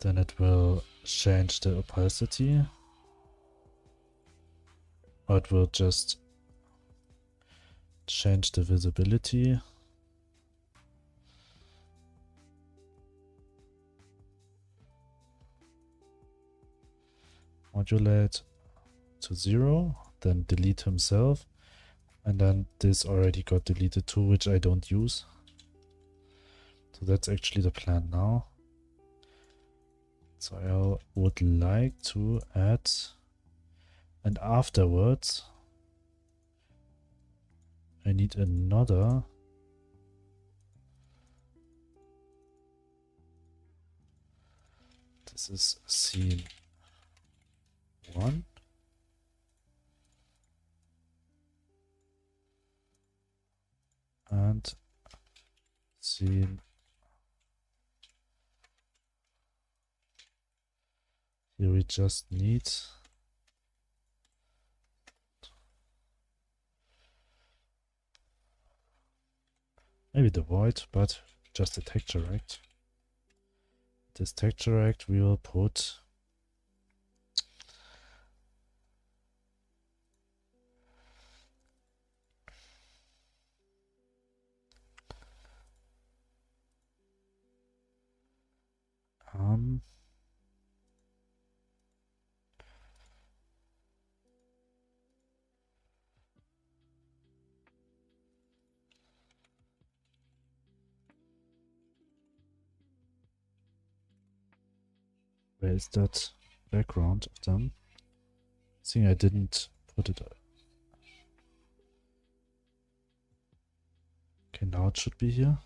then it will change the opacity. Or it will just change the visibility. Modulate to 0, then delete himself. And then this already got deleted too, which I don't use. So that's actually the plan now. So I would like to add, and afterwards I need another this is scene 1. And scene here we just need maybe the void, but just a texture rect. This texture rect we will put where is that background of them? I think I didn't put it. Okay, now it should be here.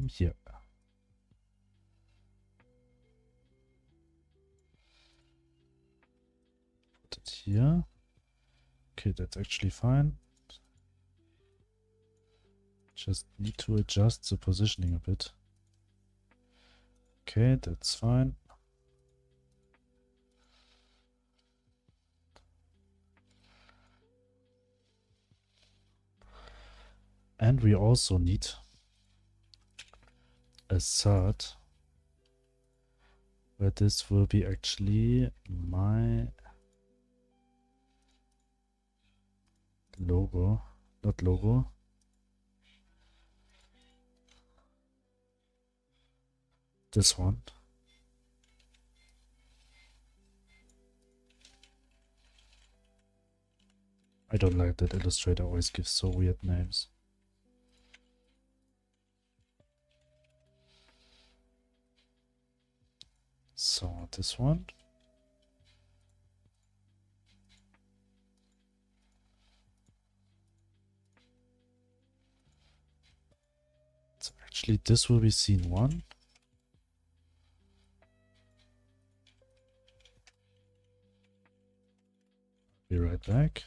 Here. Put it here. Okay, that's actually fine. Just need to adjust the positioning a bit. Okay, that's fine. And we also need a third where this will be actually my logo, not logo. This one. I don't like that Illustrator always gives so weird names. So this one. So actually this will be scene 1. Be right back.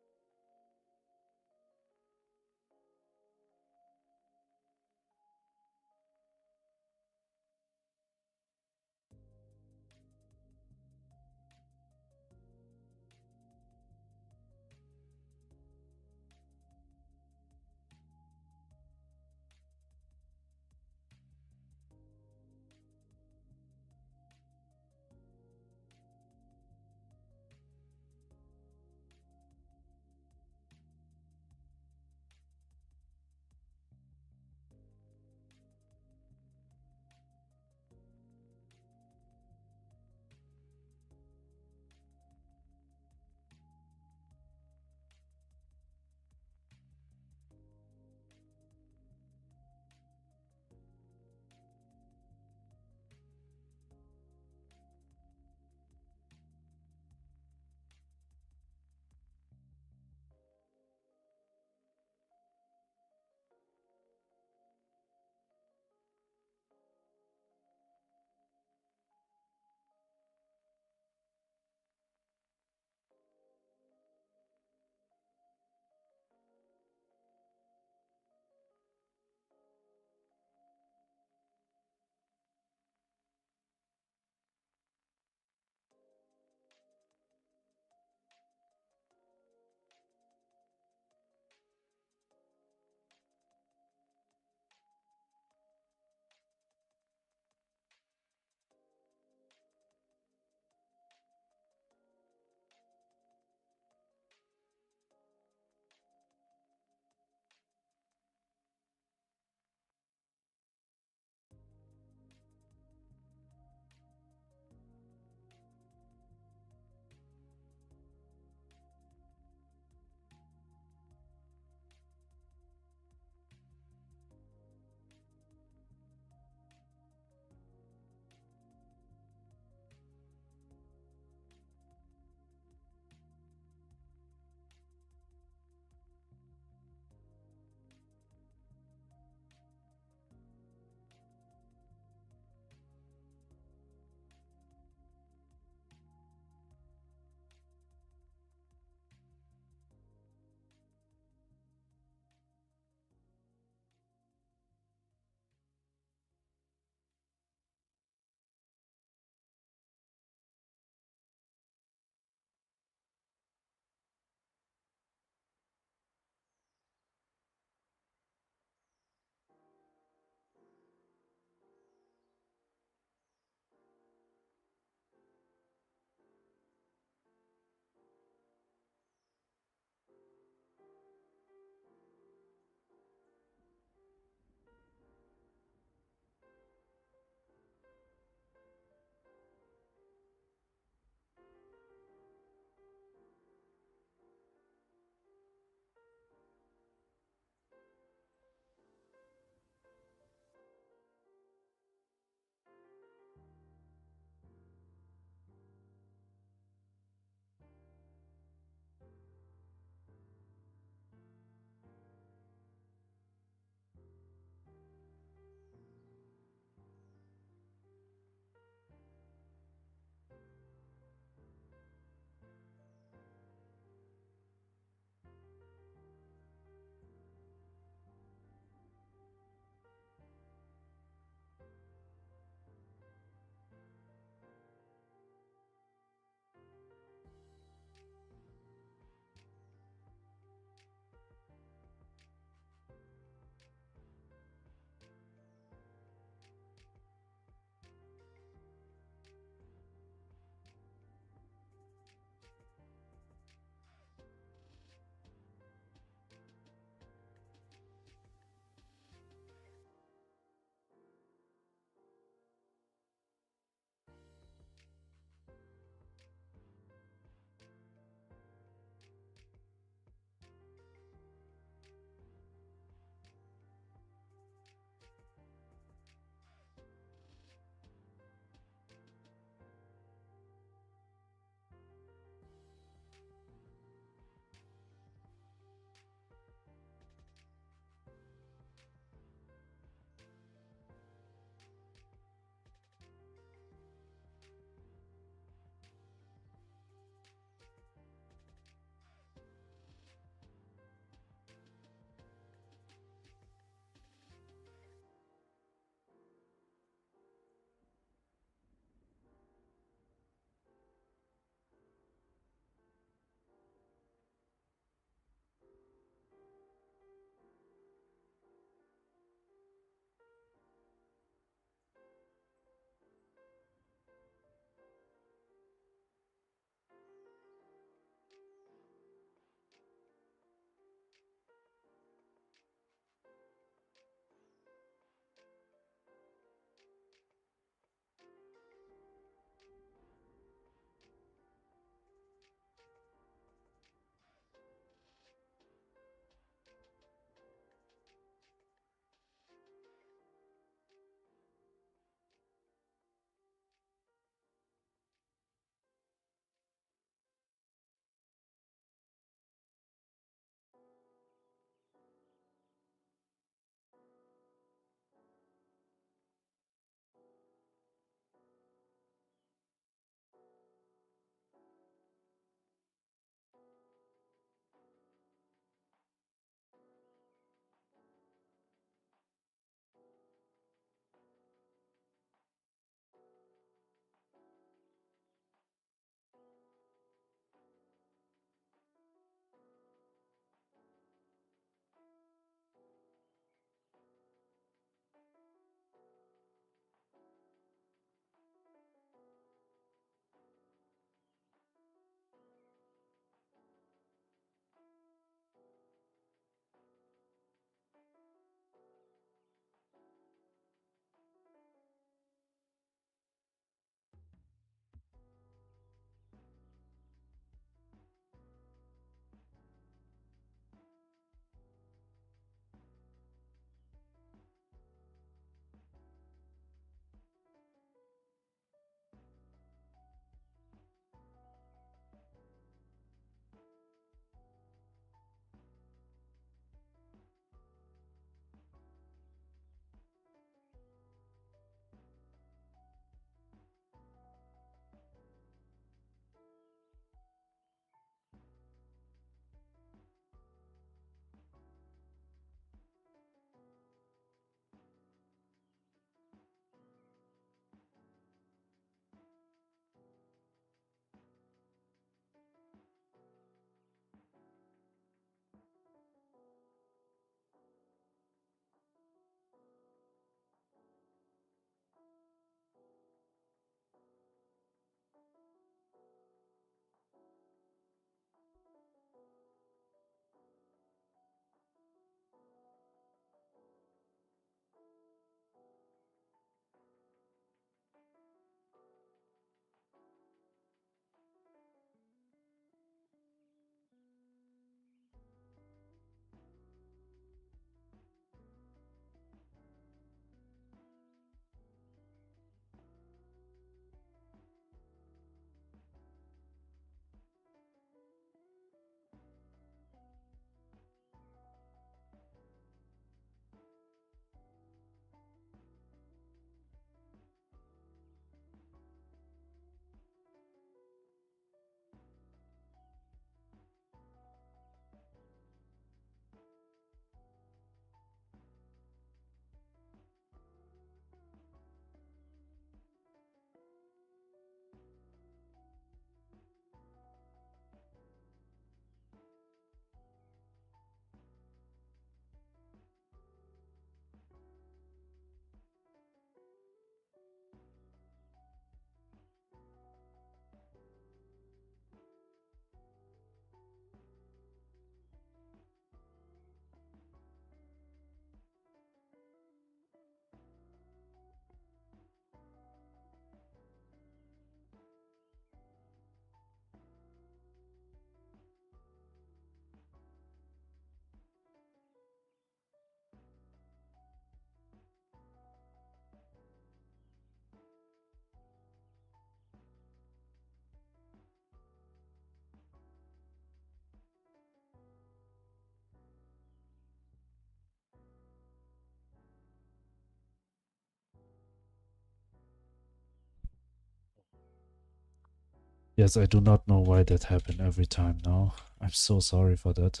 Yes, I do not know why that happened every time now. I'm so sorry for that.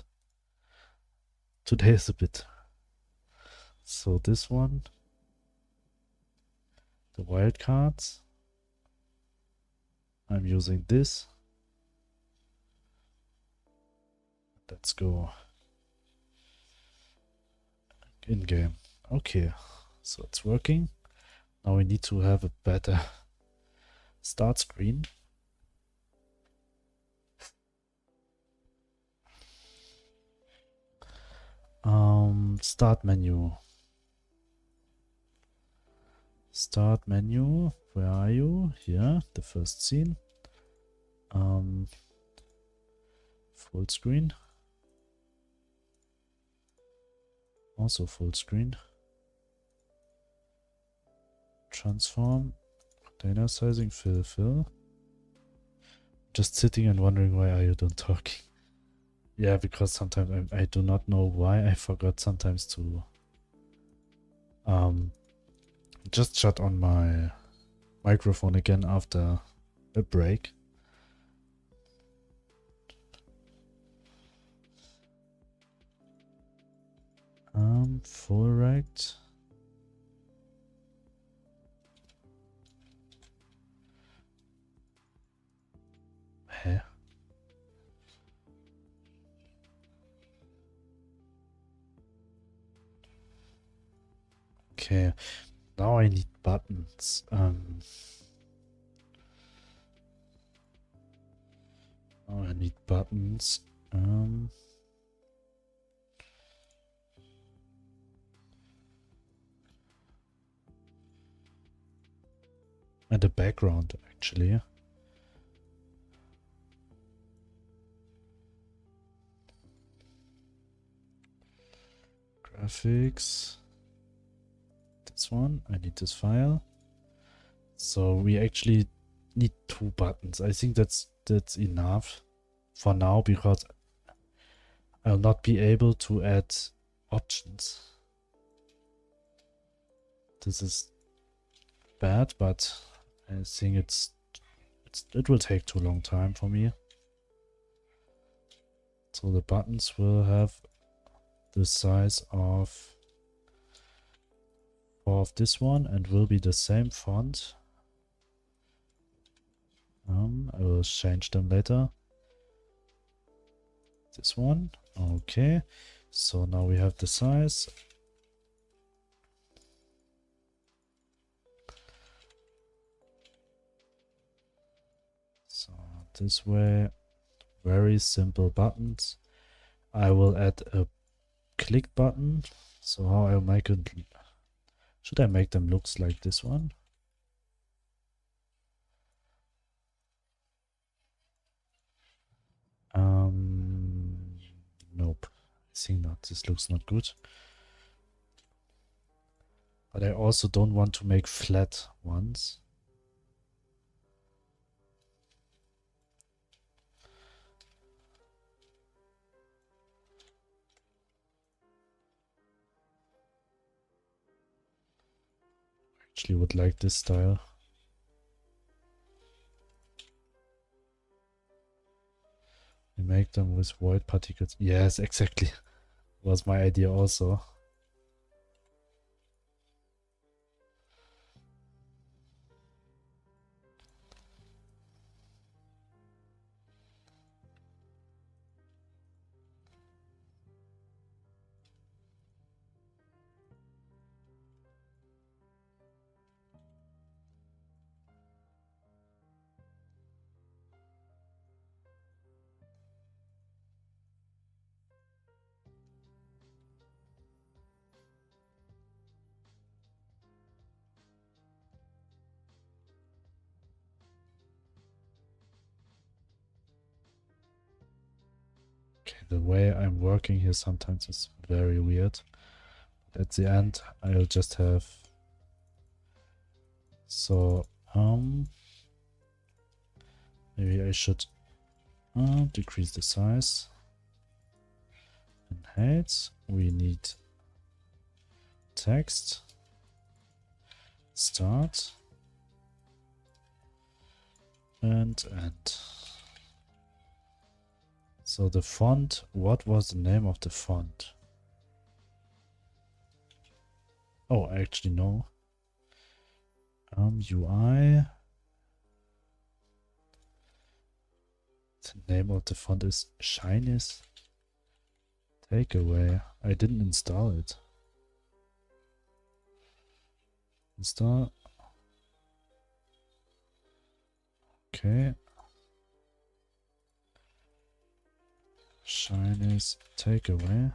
Today is a bit. So this one, the wildcards. I'm using this. Let's go in game. Okay, so it's working. Now we need to have a better start screen. Start menu. Start menu. Where are you? Here, the first scene. Full screen. Also full screen. Transform. Container sizing. Fill. Just sitting and wondering why are you done talking. Yeah, because sometimes I do not know why. I forgot sometimes to just shut on my microphone again after a break. Full right. Hä? Okay, now I need buttons. Now I need buttons. And a background actually. Graphics. This one, I need this file. So we actually need 2 buttons. I think that's enough for now because I'll not be able to add options. This is bad, but I think it will take too long time for me. So the buttons will have the size of 4 of this one and will be the same font. I will change them later. This one. Okay. So now we have the size. So this way, very simple buttons. I will add a click button. So how I'll make it, should I make them looks like this one? Nope. I think not. This looks not good. But I also don't want to make flat ones. Actually would like this style. We make them with void particles. Yes, exactly. Was my idea also. Okay, the way I'm working here sometimes is very weird. But at the end, I'll just have... So, maybe I should decrease the size. And height, we need text, start, And. So the font, what was the name of the font? Oh, I actually know. UI. The name of the font is Shinies Takeaway. I didn't install it. Install. Okay. Shinies Takeaway.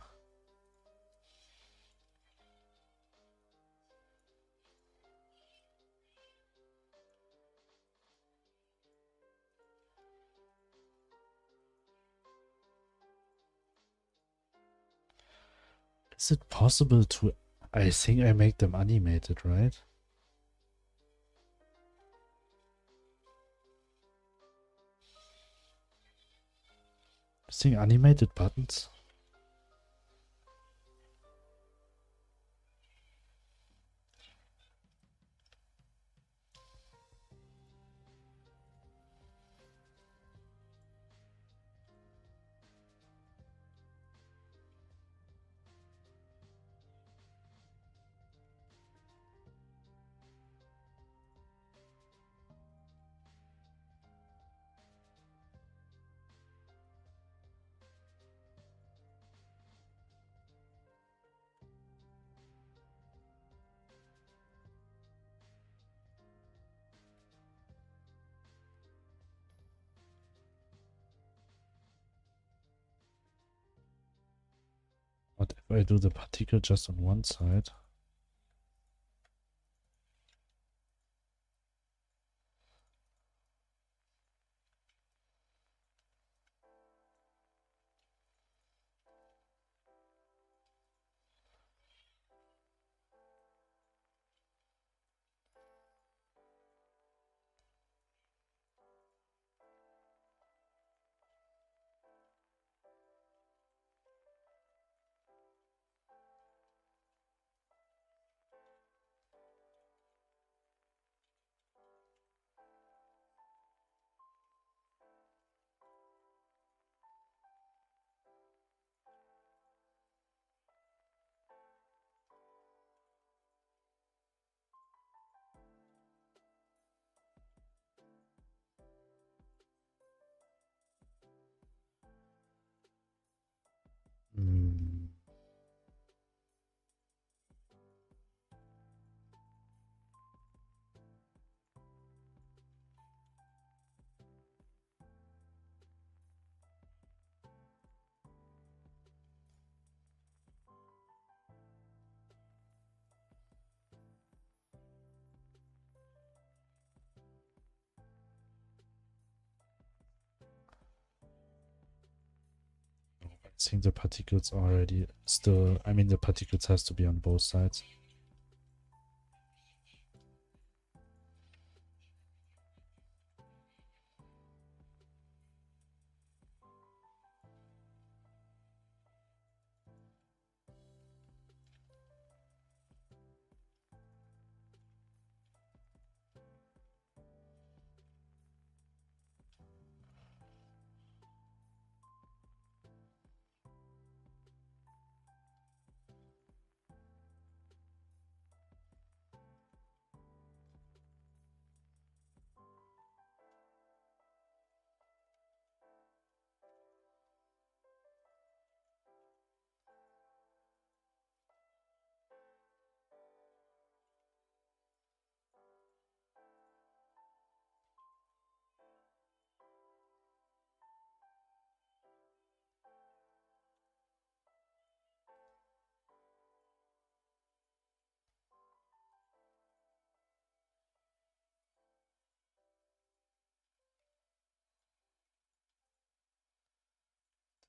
Is it possible to... I think I make them animated, right? I think animated buttons. What if I do the particle just on one side? Hmm. I think the particles already still... I mean, the particles has to be on both sides.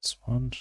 This one.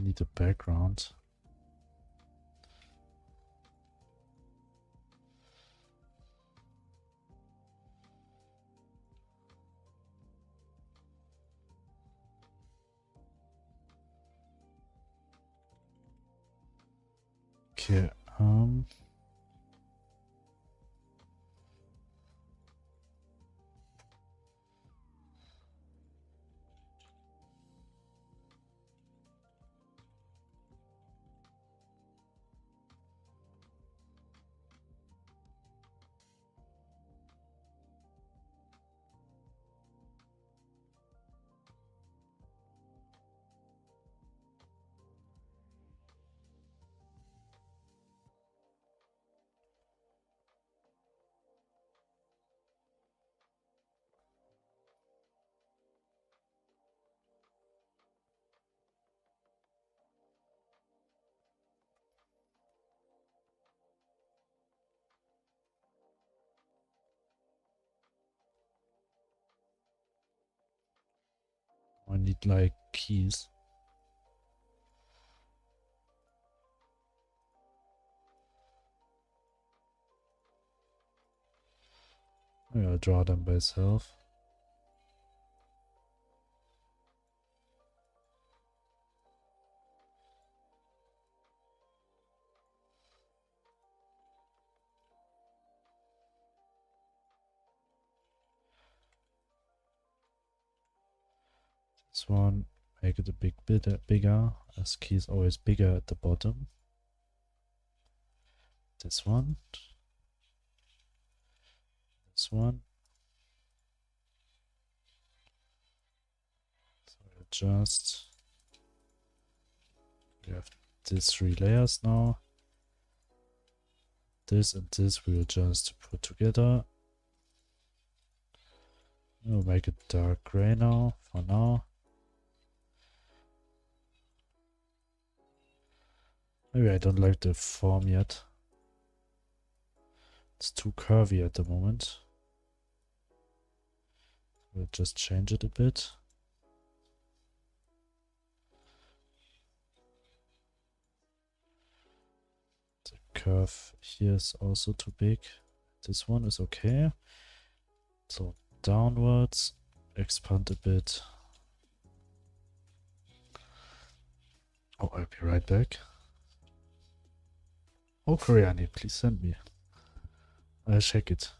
need a background. Okay, I need like keys. Maybe I'll draw them by myself. This one, make it a bit bigger, as key is always bigger at the bottom. This one. This one. So adjust. We have these 3 layers now. This and this we will just put together. We'll make it dark gray now, for now. Maybe I don't like the form yet. It's too curvy at the moment. We'll just change it a bit. The curve here is also too big. This one is okay. So downwards, expand a bit. Oh, I'll be right back. Oh, Koreani, please send me. I'll check it.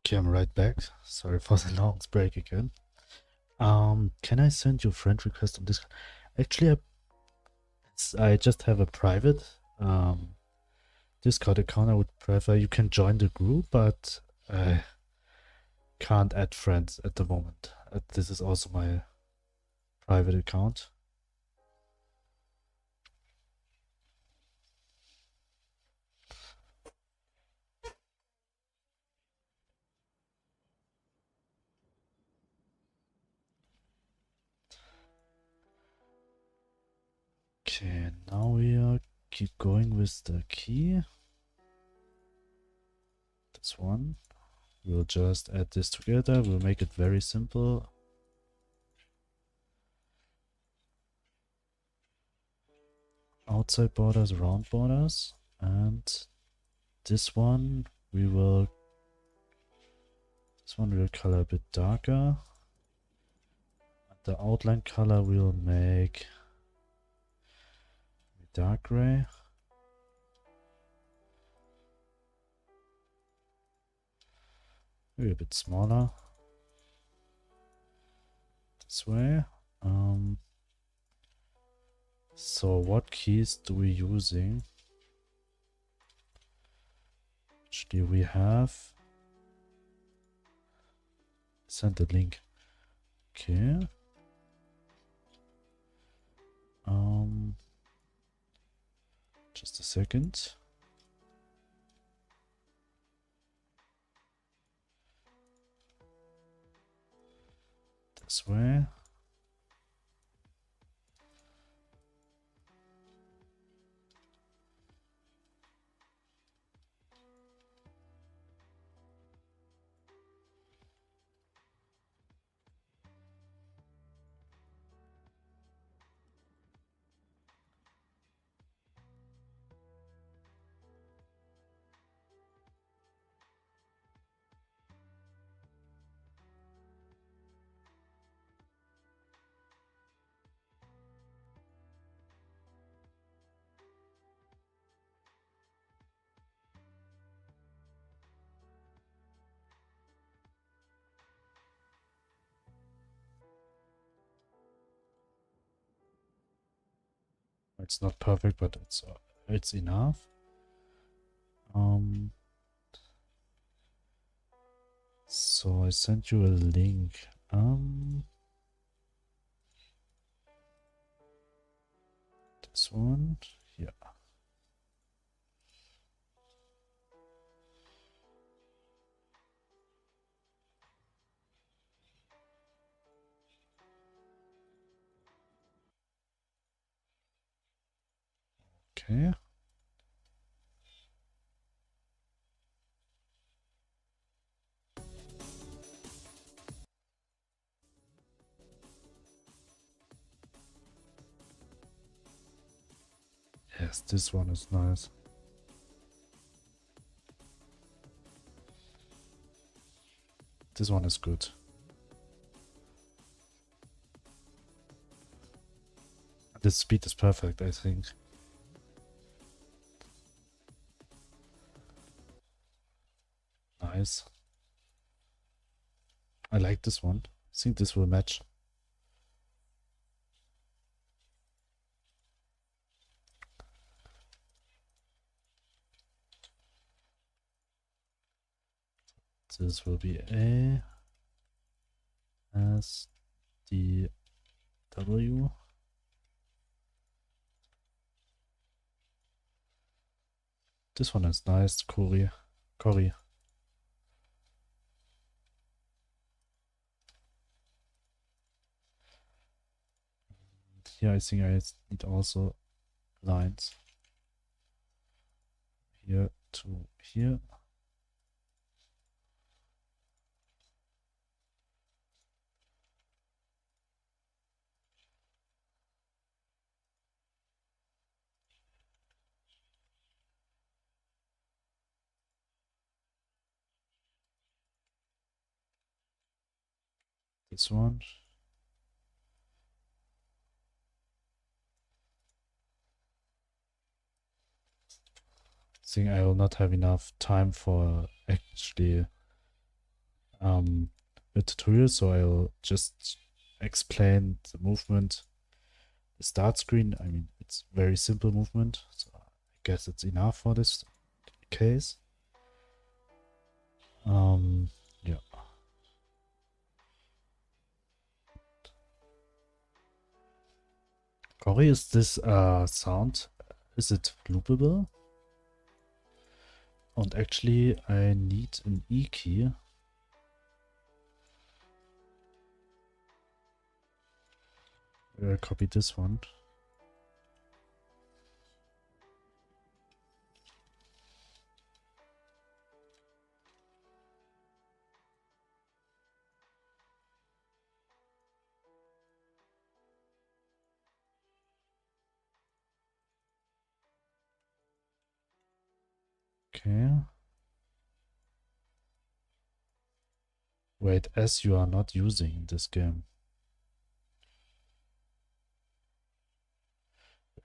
Okay, I'm right back. Sorry for the long break again. Can I send you a friend request on Discord? Actually, I just have a private Discord account. I would prefer you can join the group, but I can't add friends at the moment. This is also my private account. Okay, now we are keep going with the key. This one. We'll just add this together. We'll make it very simple. Outside borders, round borders, and this one we will color a bit darker. The outline color we'll make dark gray. Maybe a bit smaller. This way. So what keys do we using? Actually, we have send the link. Okay. Just a second. This way. It's not perfect, but it's enough. So I sent you a link. This one, yeah. Okay. Yes, this one is nice. This one is good. The speed is perfect, I think. Nice. I like this one. I think this will match. This will be A S D W. This one is nice, Cory. Here I think I need also lines. Here to here. This one. I think I will not have enough time for actually a tutorial, so I'll just explain the movement. The start screen, I mean, it's very simple movement, so I guess it's enough for this case. Yeah. Corey, is this sound, is it loopable? And actually, I need an E key. Copy this one. Okay. Wait, as you are not using this game.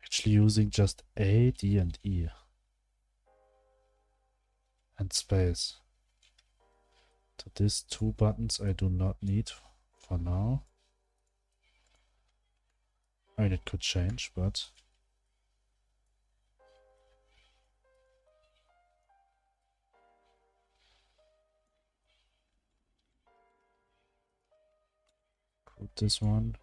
Actually using just A, D, and E. And space. So these two buttons I do not need for now. I mean, it could change, but... Group this one.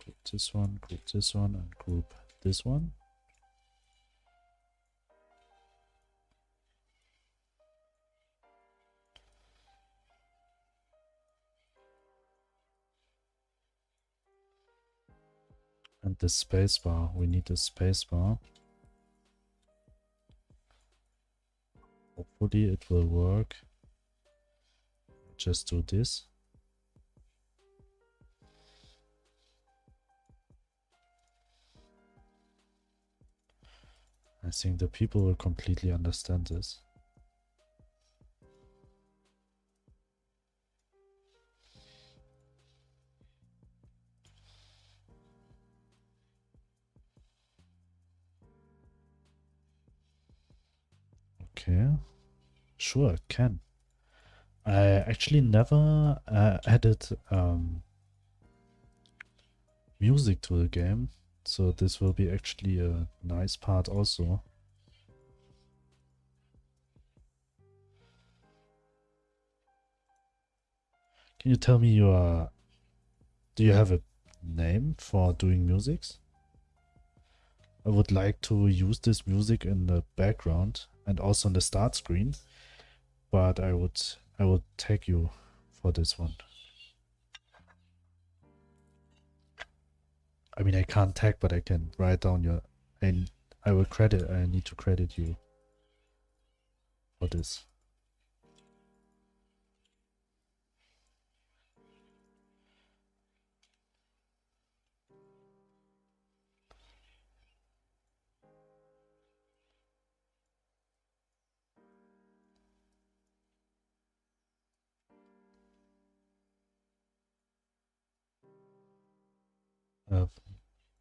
Group this one, group this one, and group this one. And the spacebar, we need a spacebar. Hopefully it will work. Just do this. I think the people will completely understand this. Okay. Sure, it can. I actually never added music to the game, so this will be actually a nice part also. Can you tell me do you have a name for doing musics? I would like to use this music in the background and also in the start screen, but I would tag you for this one. I mean, I can't tag, but I can write down your, and I need to credit you for this.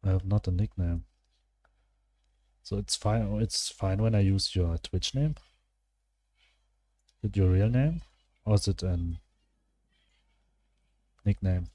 I have not a nickname. So it's fine when I use your Twitch name? Is it your real name? Or is it a nickname?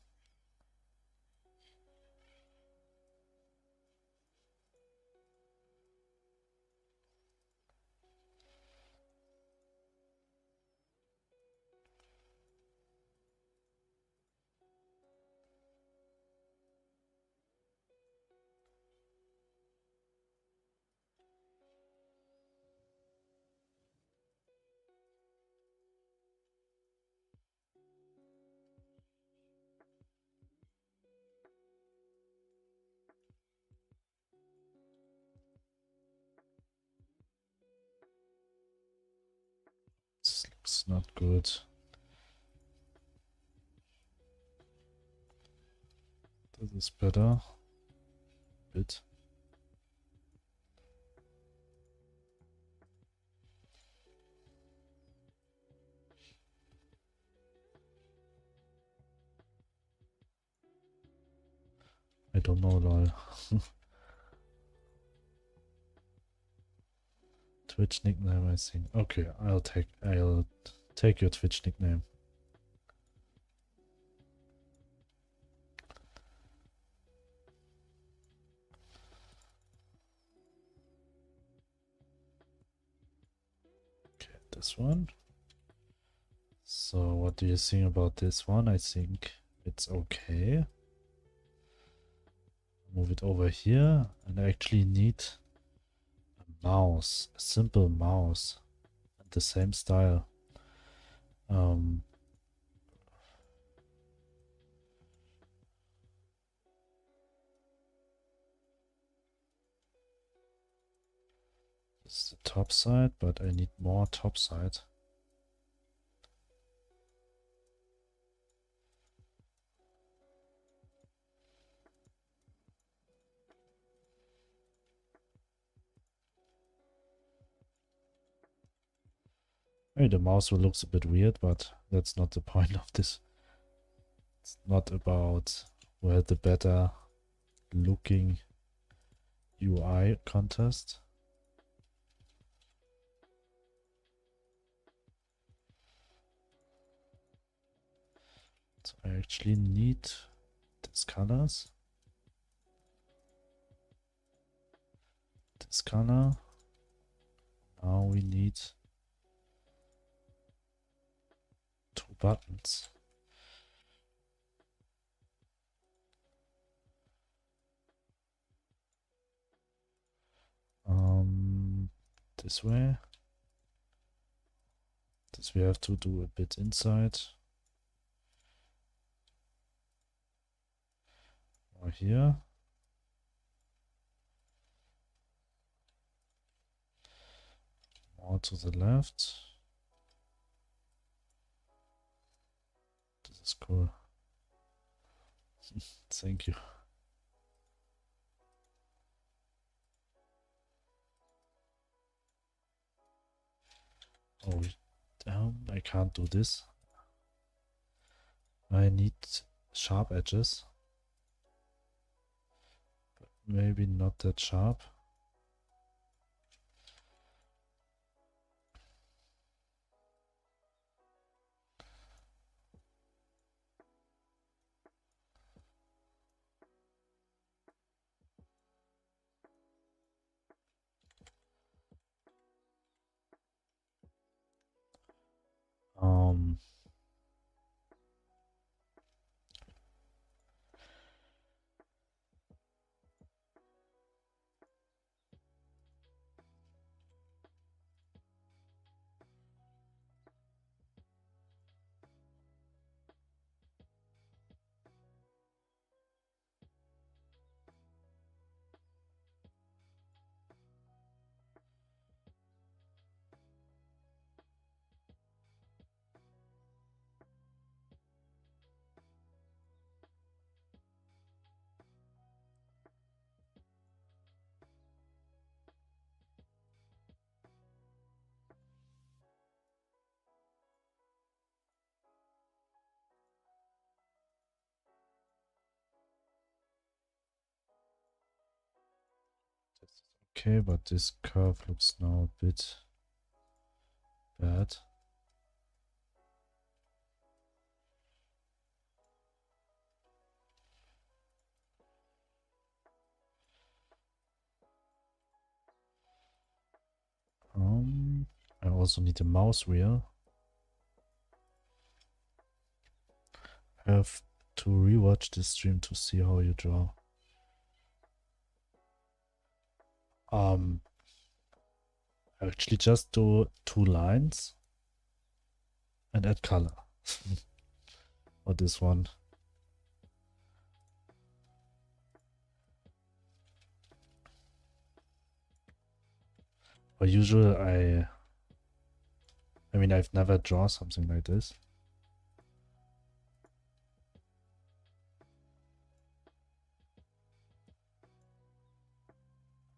This looks not good. This is better. Bit. I don't know, lol. Twitch nickname, I think. Okay, I'll Take your Twitch nickname. Okay, this one. So what do you think about this one? I think it's okay. Move it over here, and I actually need a mouse, a simple mouse, and the same style. This is the top side, but I need more top side. Maybe the mouse will looks a bit weird, but that's not the point of this. It's not about who had the better looking UI contest. So I actually need these colors. This color. Now we need 2 buttons. This way. This we have to do a bit inside. Or here. More to the left. This is cool. Thank you. Oh, I can't do this. I need sharp edges. But maybe not that sharp. Okay, but this curve looks now a bit bad. I also need a mouse wheel. I have to rewatch this stream to see how you draw. I actually just do 2 lines and add color. Or this one. But usually I mean, I've never drawn something like this.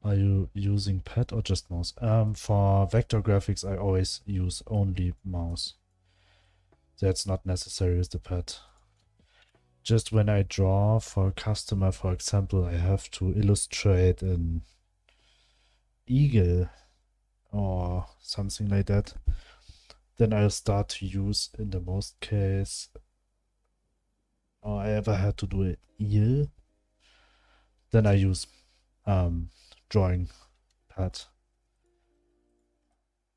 Are you using pad or just mouse? For vector graphics, I always use only mouse. That's not necessary with the pad. Just when I draw for a customer, for example, I have to illustrate an eagle or something like that. then I'll start to use, in the most case, or I ever had to do it here, then I use drawing pad.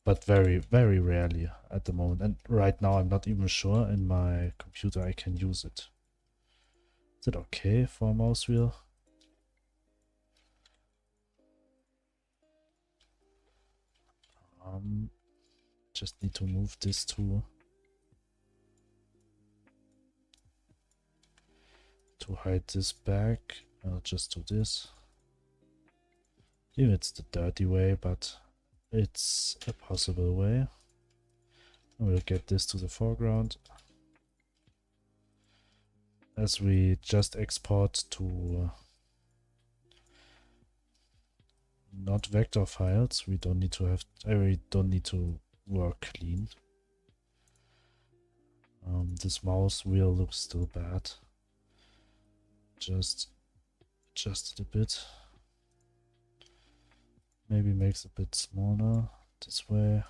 But very, very rarely at the moment. And right now I'm not even sure in my computer I can use it. Is it okay for a mouse wheel? Just need to move this to hide this back. I'll just do this. Even it's the dirty way, but it's a possible way. We'll get this to the foreground. As we just export to not vector files, we don't need to have, I don't need to work clean. This mouse wheel looks still bad. Just adjust it a bit. Maybe makes it a bit smaller this way.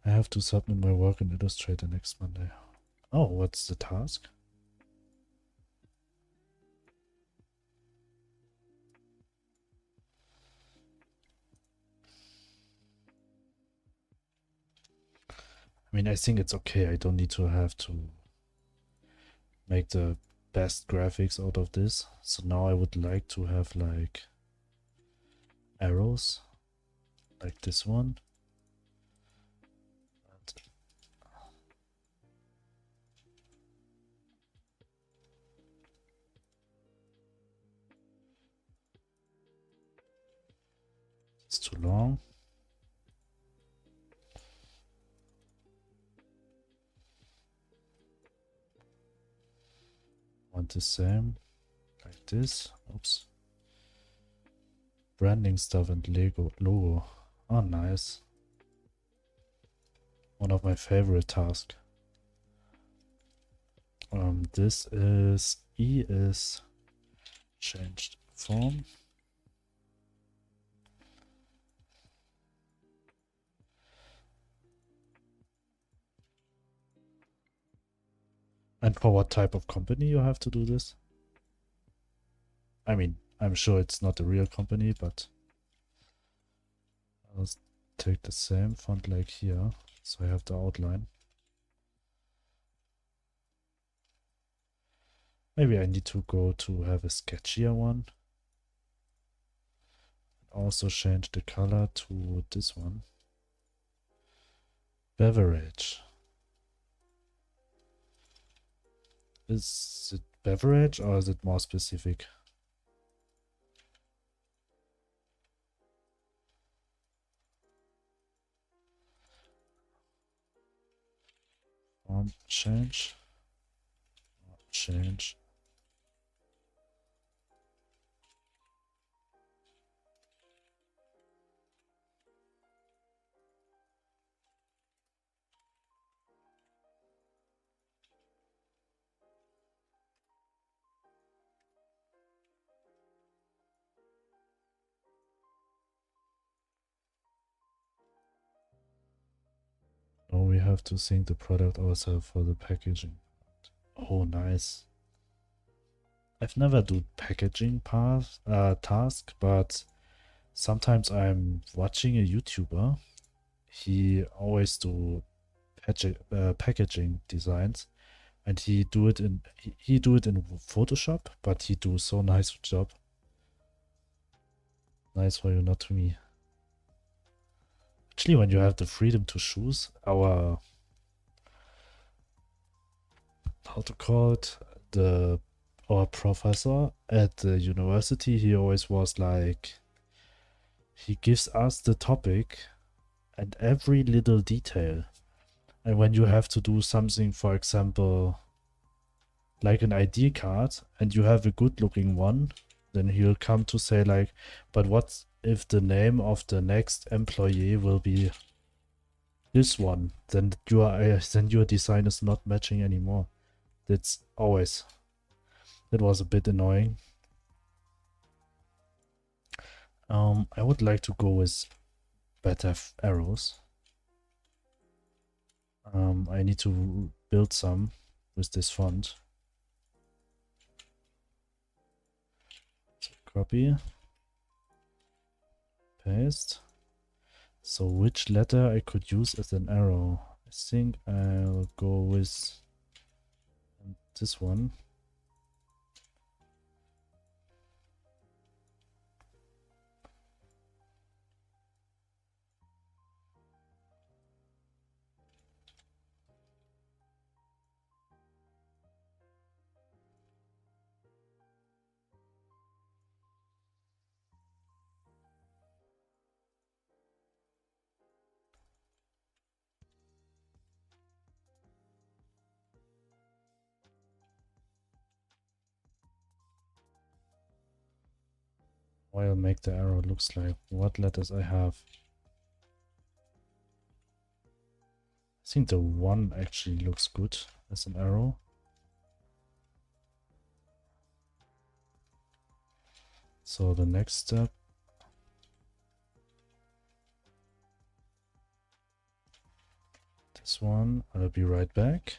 I have to submit my work in Illustrator next Monday. Oh, what's the task? I mean, I think it's okay. I don't need to have to make the best graphics out of this. So now I would like to have like arrows like this one. It's too long. Want the same like this. Oops. Branding stuff and logo. Oh, nice. One of my favorite tasks. This is E is changed form. And for what type of company you have to do this? I mean, I'm sure it's not a real company, but I'll take the same font like here, so I have the outline. Maybe I need to go to have a sketchier one. Also change the color to this one. Beverage. Is it beverage or is it more specific? Change. Change. Now we have to sync the product ourselves for the packaging. Oh, nice. I've never do packaging task, but sometimes I'm watching a YouTuber. He always do packaging designs, and he do it in Photoshop, but he do so nice job. Nice for you, not to me. Actually, when you have the freedom to choose, our our professor at the university, he always was like, he gives us the topic and every little detail. And when you have to do something, for example, like an ID card, and you have a good looking one, then he'll come to say like, but what if the name of the next employee will be this one? Then your design is not matching anymore. That's always. That was a bit annoying. I would like to go with better arrows. I need to build some with this font. So copy, paste. So which letter I could use as an arrow? I think I'll go with this one. I'll make the arrow looks like what letters I have. I think the one actually looks good as an arrow. So the next step, this one, I'll be right back.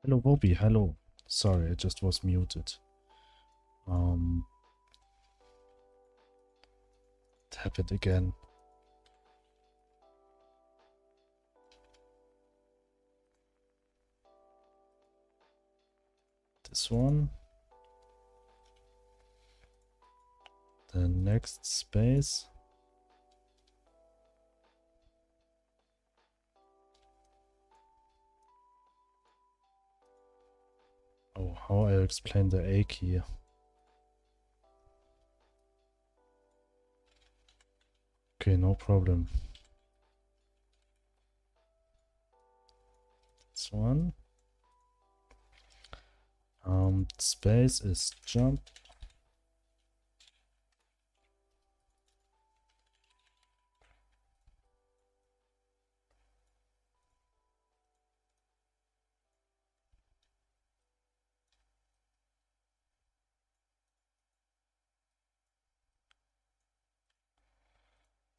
Hello Bobby, hello. Sorry, I just was muted. Tap it again. This one. The next space. Oh, how I explain the A key. Okay, no problem. This one. Space is jump.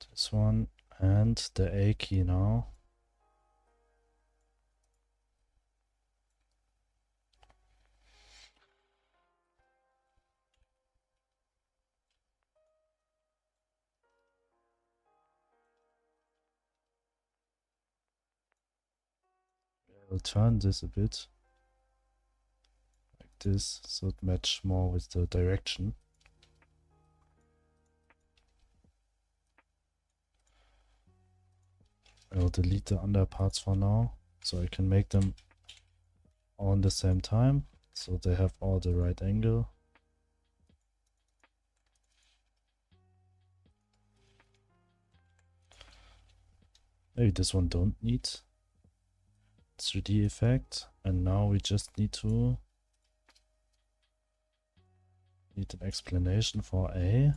This one and the A key now. I'll turn this a bit like this so it matches more with the direction. I'll delete the underparts for now so I can make them all at the same time so they have all the right angle. Maybe this one don't need 3D effect, and now we just need an explanation for A.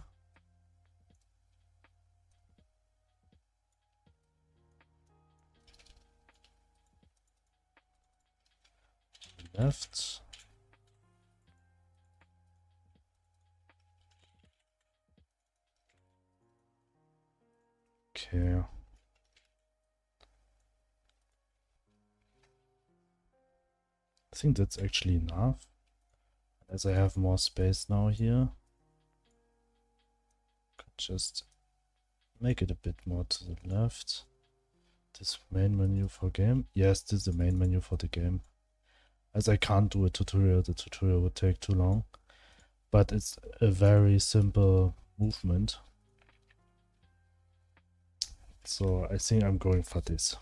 Left. Okay. I think that's actually enough. As I have more space now here, could just make it a bit more to the left. This main menu for game. Yes, this is the main menu for the game. As I can't do a tutorial, the tutorial would take too long. But it's a very simple movement. So I think I'm going for this.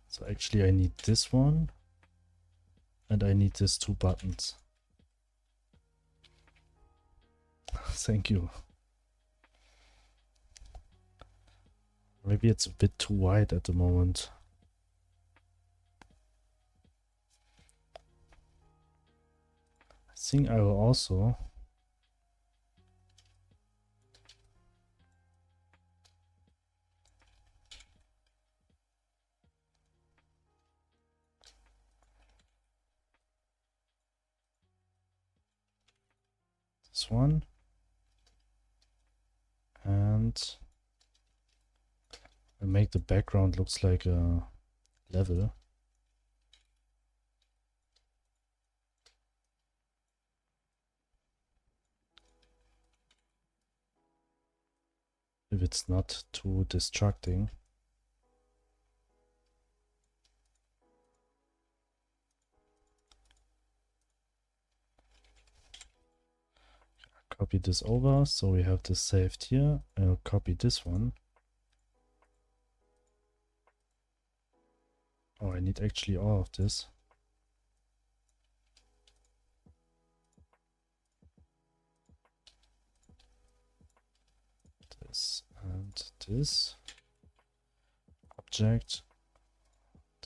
So actually I need this one. And I need these two buttons. Thank you. Maybe it's a bit too wide at the moment. I think I will also this one and make the background looks like a level. If it's not too distracting. Copy this over, so we have this saved here. I'll copy this one. Oh, I need actually all of this. This and this. Object.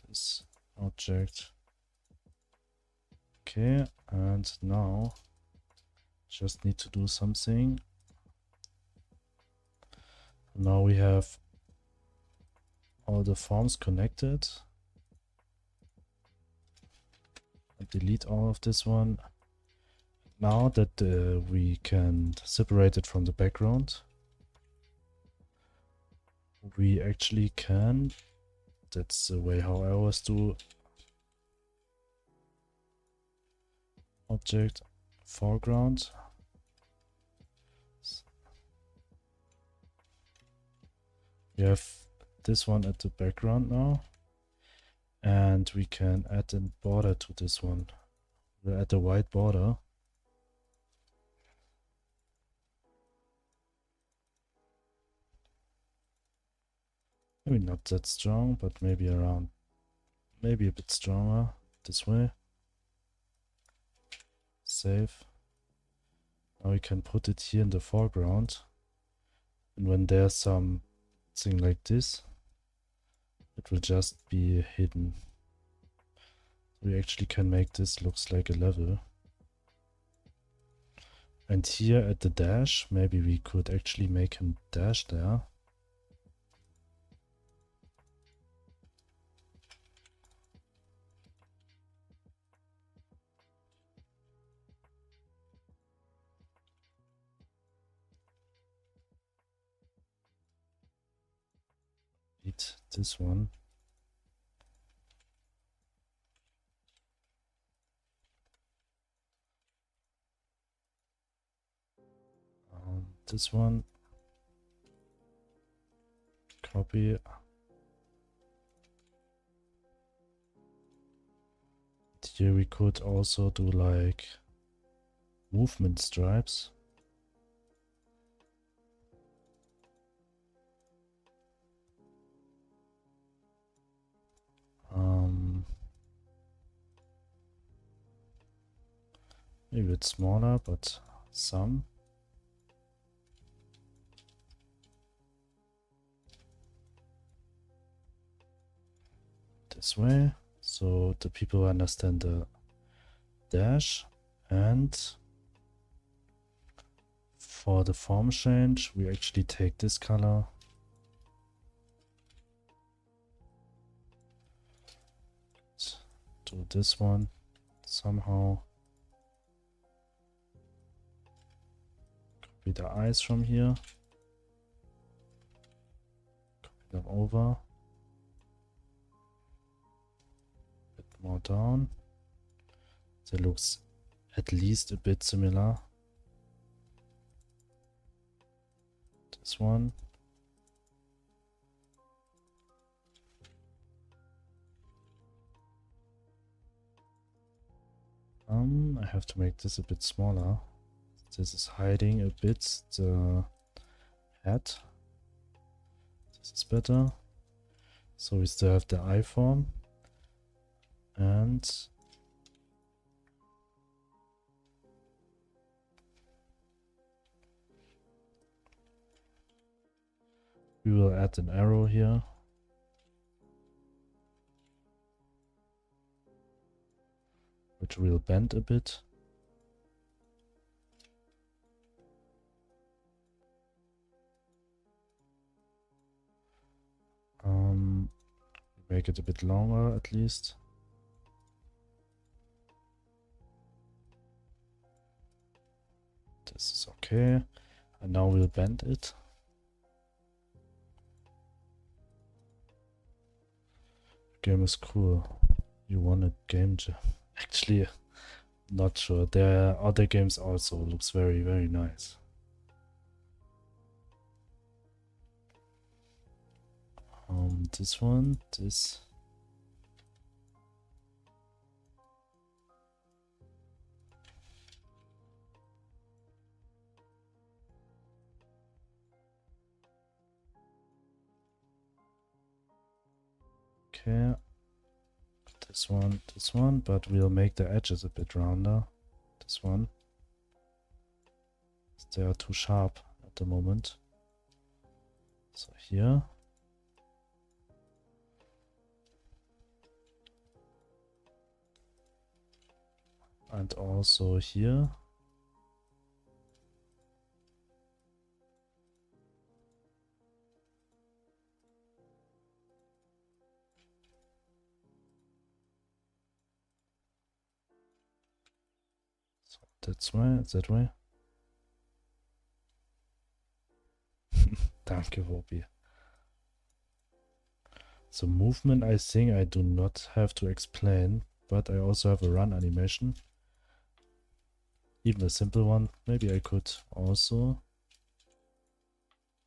This object. Okay, and now just need to do something. Now we have all the forms connected. I'll delete all of this one. Now that we can separate it from the background, we actually can. That's the way how I always do. Object, foreground. We have this one at the background now. And we can add a border to this one. We'll add a white border. Maybe not that strong, but maybe around, maybe a bit stronger this way. Save. Now we can put it here in the foreground. And when there's something like this, it will just be hidden. We actually can make this looks like a level. And here at the dash, maybe we could actually make him dash there. Eat this one. This one. Copy. Here we could also do like movement stripes. Maybe it's smaller, but some. This way, so the people understand the dash. And for the form change, we actually take this color. Do this one somehow. Copy the eyes from here. Copy them over. Bit more down. That looks at least a bit similar. This one. I have to make this a bit smaller. This is hiding a bit the head. This is better. So we still have the eye form. And we will add an arrow here. Which will bend a bit. Make it a bit longer at least. This is okay. And now we'll bend it. Game is cool. You won a game jam. Actually, not sure. There are other games also. Looks very, very nice. This one, this. Okay. This one, but we'll make the edges a bit rounder. This one. They are too sharp at the moment. So here. And also here. So that's why, that way. Danke, Robi. So movement, I think I do not have to explain, but I also have a run animation. Even a simple one. Maybe I could also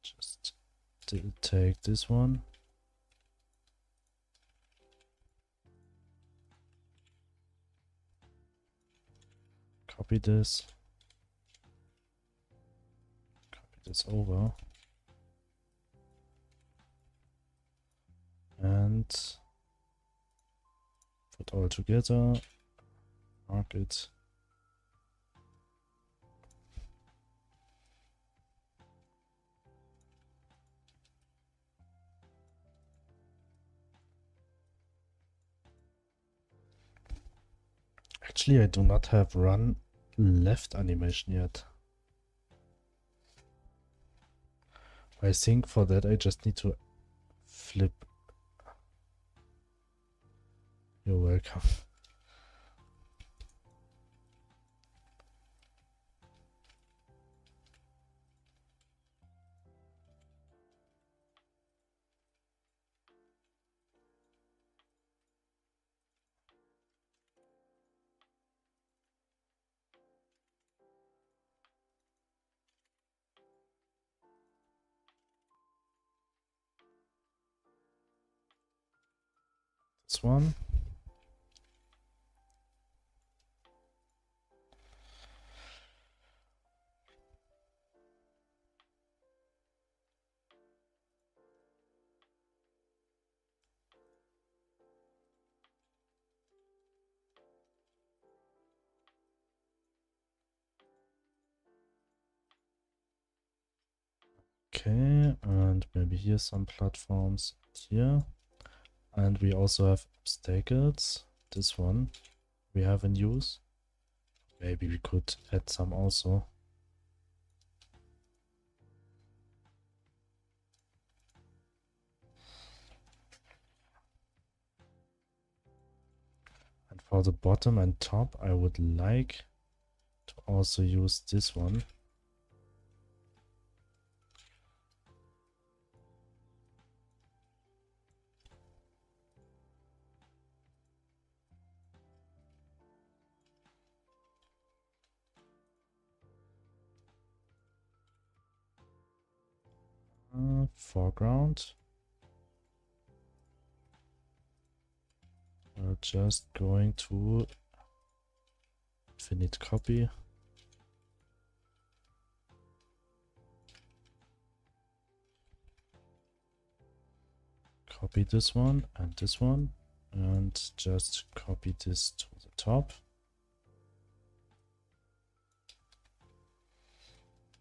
just take this one. Copy this. Copy this over. and put all together, mark it. Actually, I do not have run left animation yet. I think for that I just need to flip. You're welcome. This one. Okay, and maybe here some platforms here. And we also have obstacles. This one we have in use. Maybe we could add some also. And for the bottom and top, I would like to also use this one. Foreground. We're just going to infinite copy. Copy this one, and just copy this to the top.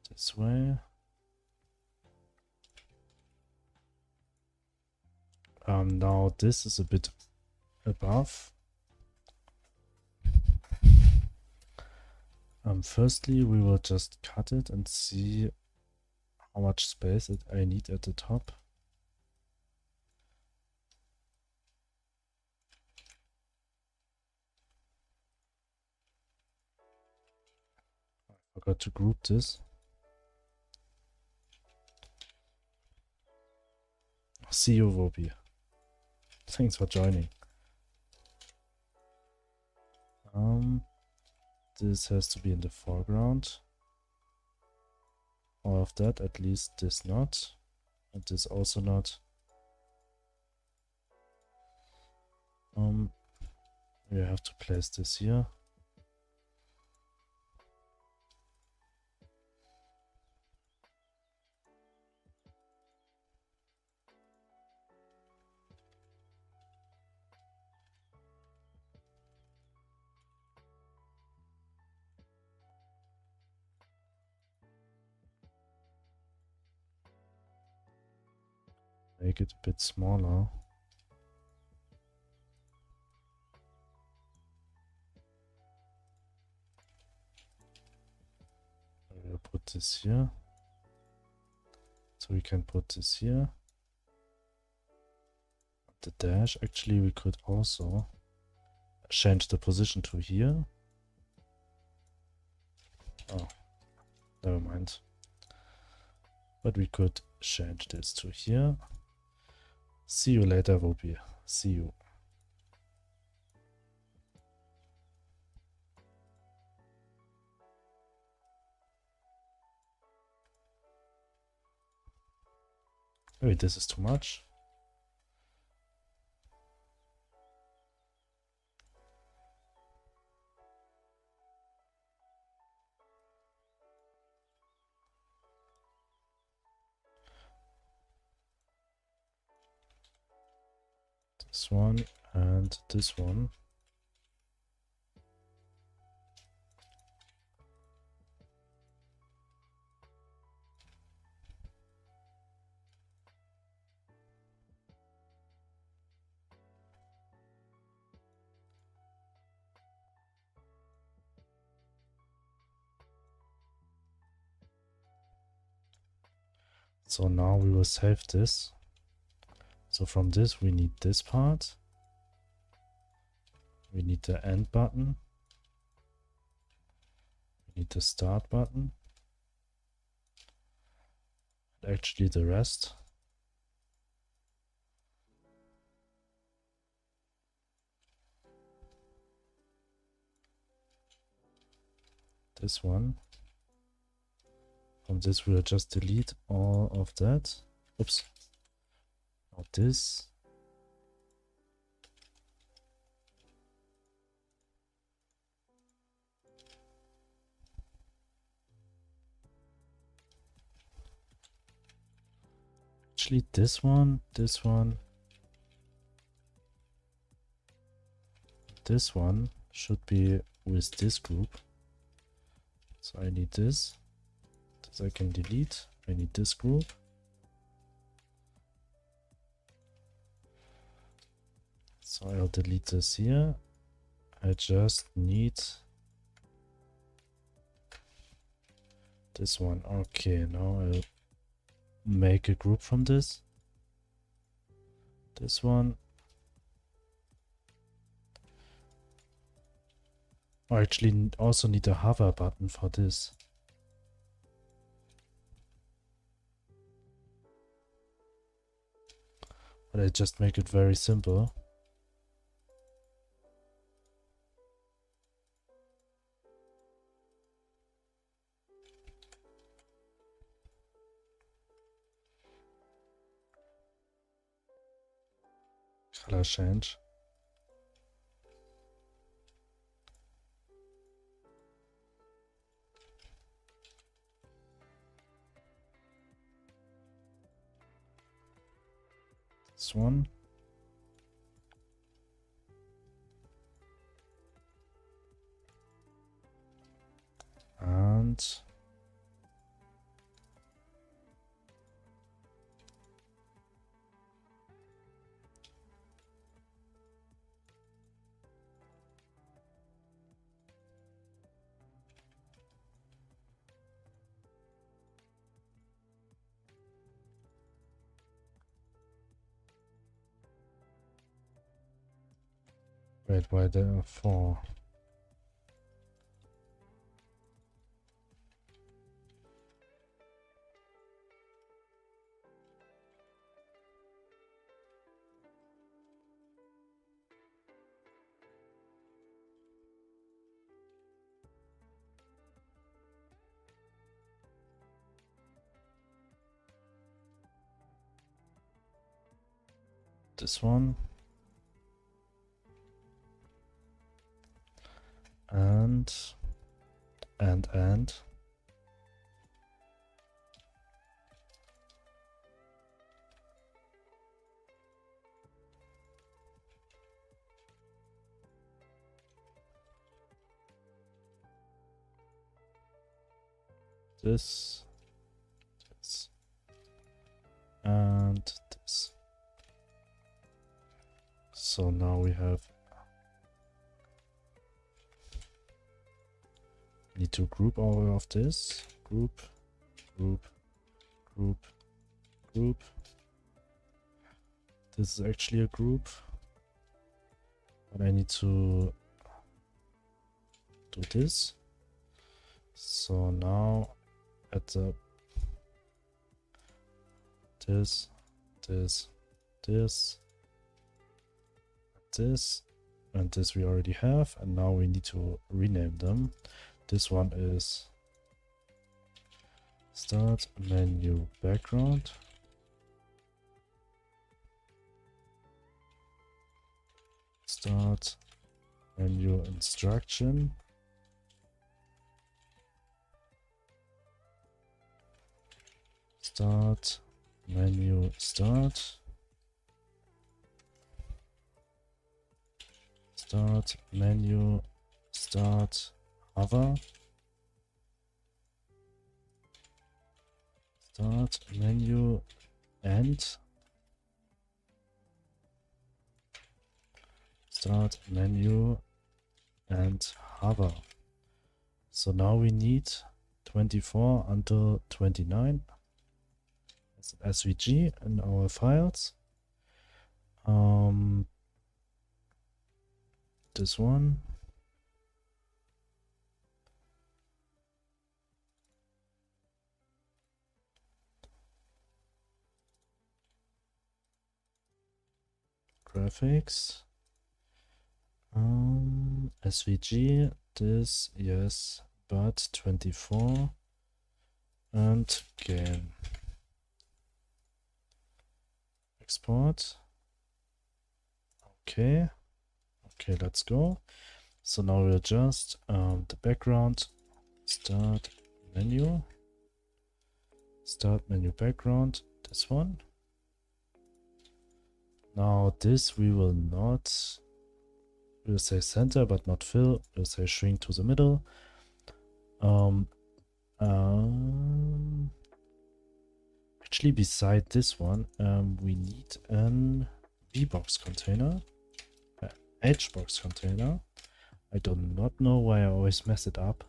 This way. Now this is a bit above. Firstly, we will just cut it and see how much space I need at the top. I forgot to group this. See you, Wobi. Thanks for joining. This has to be in the foreground. All of that, at least this not. And this also not. We have to place this here. Make it a bit smaller. We'll put this here. So we can put this here. The dash, actually we could also change the position to here. Oh, never mind. But we could change this to here. See you later, Wobi. See you. Wait, this is too much. This one and this one. So now we will save this. So from this we need this part. We need the end button. We need the start button. And actually the rest. This one. From this we'll just delete all of that. Oops. Not this. Actually this one, this one. This one should be with this group. So I need this. This I can delete. I need this group. So I'll delete this here. I just need this one. Okay, now I'll make a group from this. This one. I actually also need a hover button for this. But I just make it very simple. Color change. This one. And wait, why there are 4? This one. And this, this, and this. So now we have need to group all of this. Group, group, group, group. This is actually a group. But I need to do this. So now at the this, this, this, this, and this we already have, and now we need to rename them. This one is start menu background. Start menu instruction. Start menu start. start menu, start hover, start menu, and start menu and hover. So now we need 24 until 29 as an SVG in our files. This one. Graphics. SVG, this, yes, but 24 and game. Export. Okay. Okay, let's go. So now we'll adjust the background. Start menu background, this one. Now this we will not, we'll say center but not fill, we'll say shrink to the middle. Actually beside this one we need an VBox container, HBox container. I do not know why I always mess it up.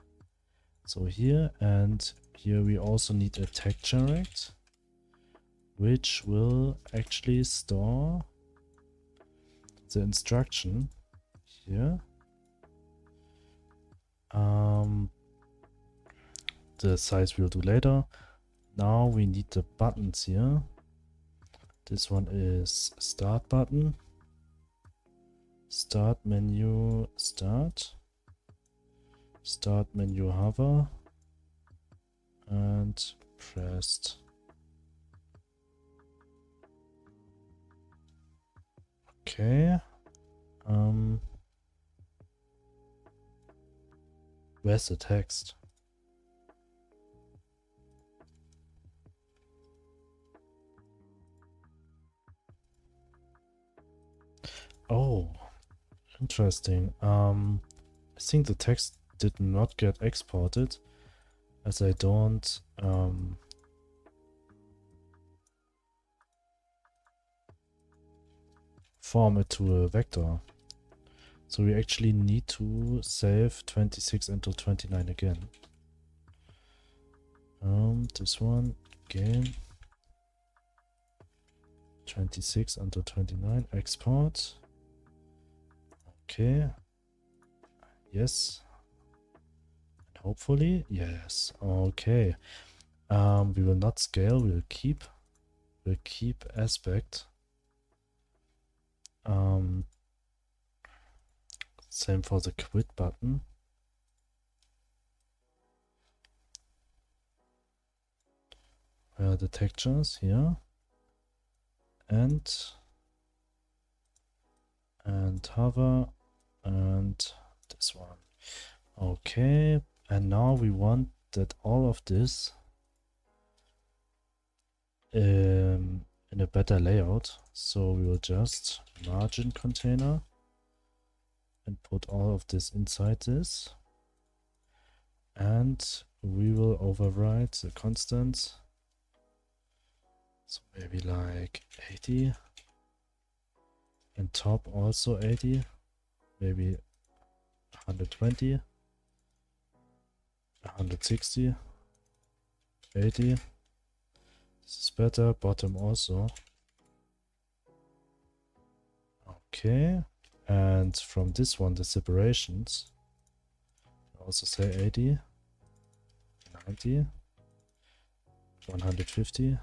So here and here we also need a texture rect, which will actually store the instruction here. The size we'll do later. Now we need the buttons here. This one is start button, start menu, start menu hover, and pressed. Okay. Where's the text? Oh, interesting. I think the text did not get exported as I don't form it to a vector. So we actually need to save 26 until 29 again. This one, game 26 until 29, export. Okay. Yes. And hopefully, yes. Okay. We will not scale, we'll keep aspect. Same for the quit button. Where are the textures? Here. And hover and this one. Okay, and now we want that all of this in a better layout. So we will just margin container and put all of this inside this. And we will override the constants. So maybe like 80. And top also 80. Maybe 120. 160. 80. This is better. Bottom also. Okay. And from this one, the separations. Also say 80. 90. 150.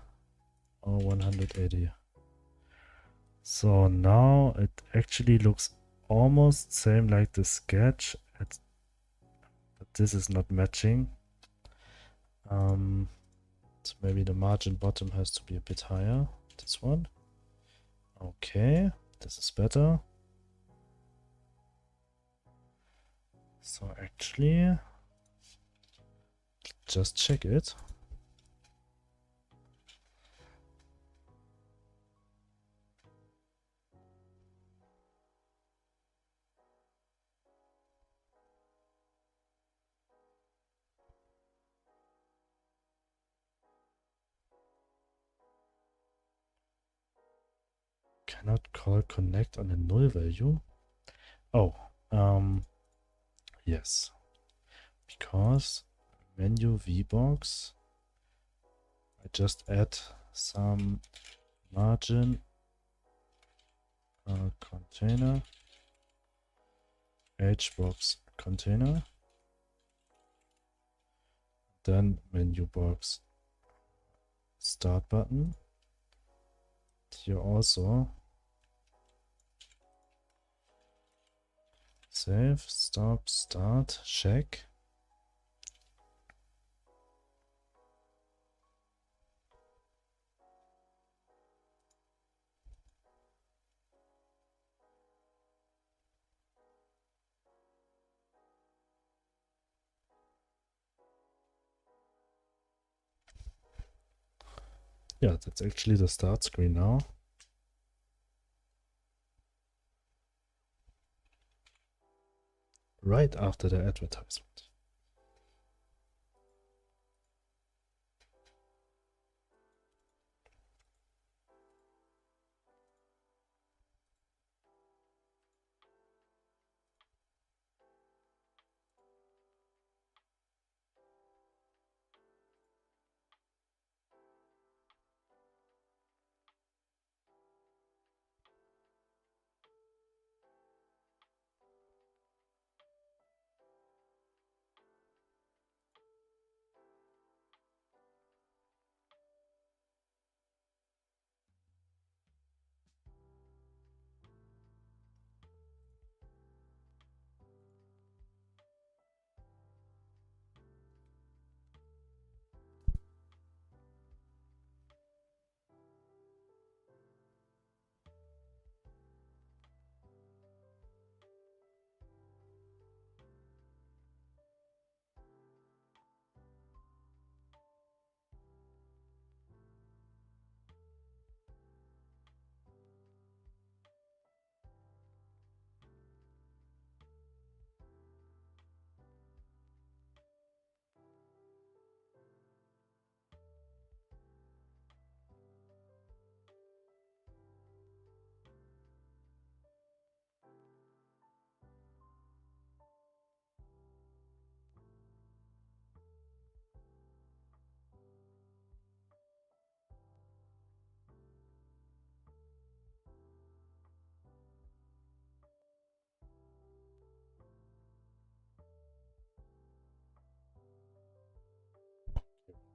Or 180. So now it actually looks almost same like the sketch, but this is not matching. So maybe the margin bottom has to be a bit higher. This one. Okay, this is better. So actually, just check it. cannot call connect on a null value. Oh, yes, because menu vbox, I just add some margin container hbox container, then menu box start button. Here also save, stop, start, check. Yeah, that's actually the start screen now. Right after the advertisement.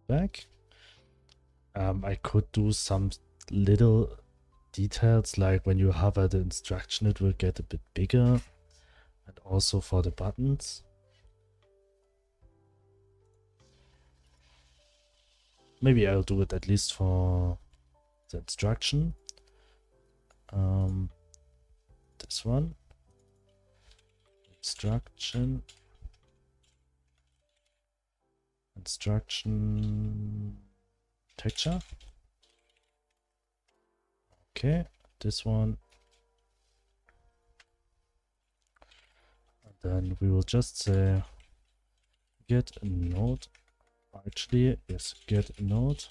Back. I could do some little details, like when you hover the instruction, it will get a bit bigger, and also for the buttons. Maybe I'll do it at least for the instruction. This one. Instruction. Texture. Okay, this one. And then we will just say get a node. Actually, yes, get a node.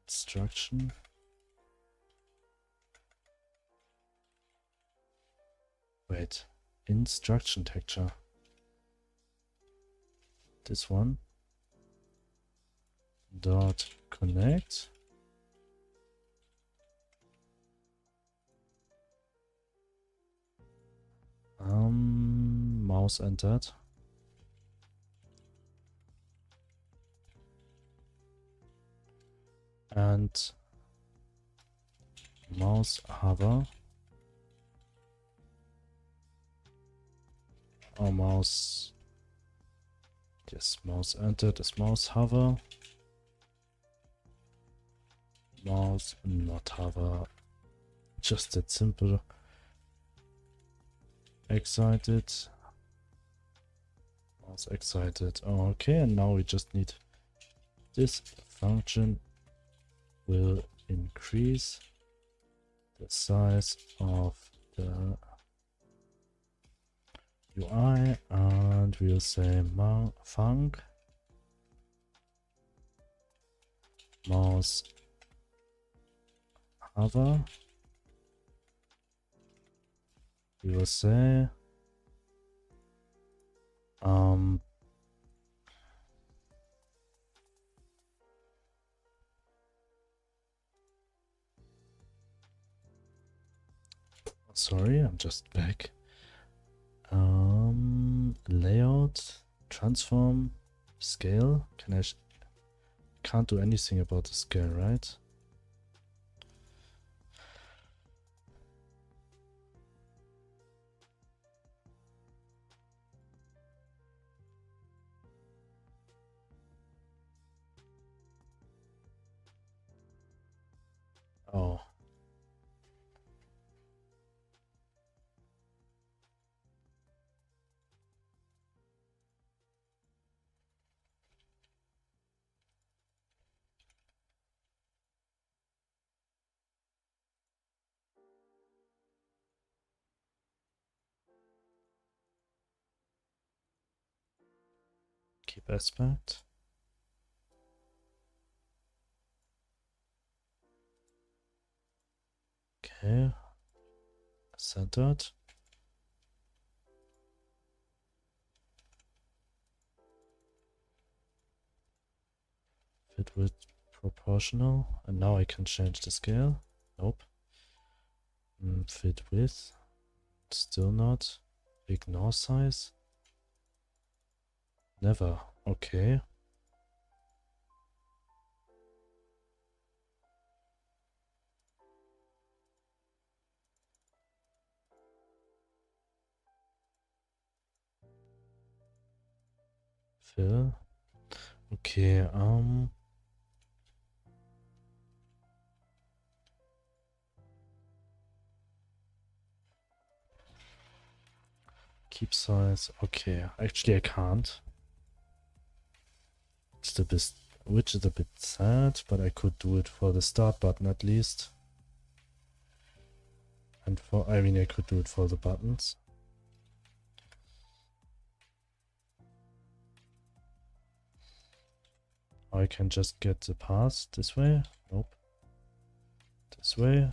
Instruction. Wait, instruction texture. This one. Dot connect. Mouse entered. And mouse hover. Or mouse. Yes, mouse entered is mouse hover. Mouse not hover. Just that simple. Excited. Mouse excited. Okay, and now we just need this function will increase the size of the UI, and we'll say func mouse hover, we will say sorry, I'm just back. Layout, transform, scale. Can't do anything about the scale, right? Oh. Keep aspect. Okay. Centered. Fit width proportional. And now I can change the scale. Nope. Fit width. Still not. Ignore size. Never. Okay. Fill. Okay, keep size. Okay, actually I can't. It's the best, which is a bit sad, but I could do it for the start button at least. And for, I mean, I could do it for the buttons. I can just get the path this way. Nope. This way.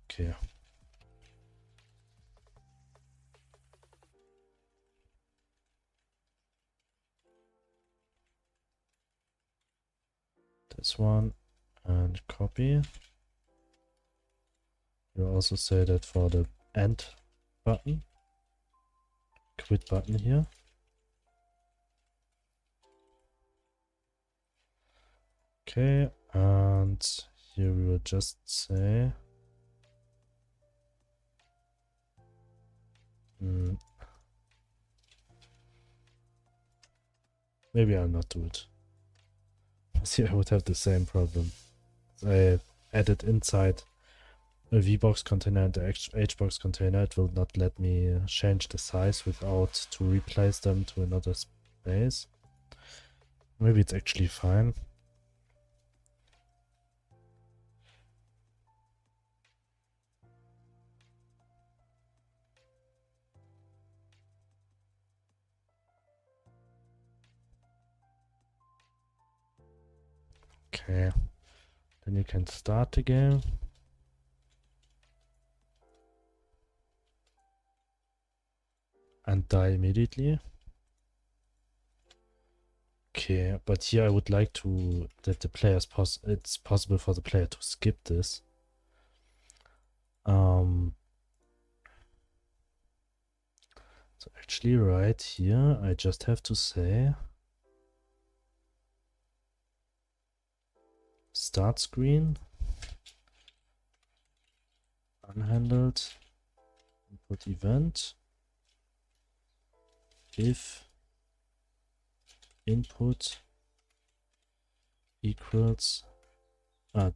Okay. This one and copy. You also say that for the end button. Quit button here. Okay, and here we will just say maybe I'll not do it. See, I would have the same problem. I added inside a VBox container and the HBox container. It will not let me change the size without to replace them to another space. Maybe it's actually fine. Okay, then you can start again. And die immediately. Okay, but here I would like to that the players it's possible for the player to skip this. So actually right here I just have to say start screen unhandled input event if input equals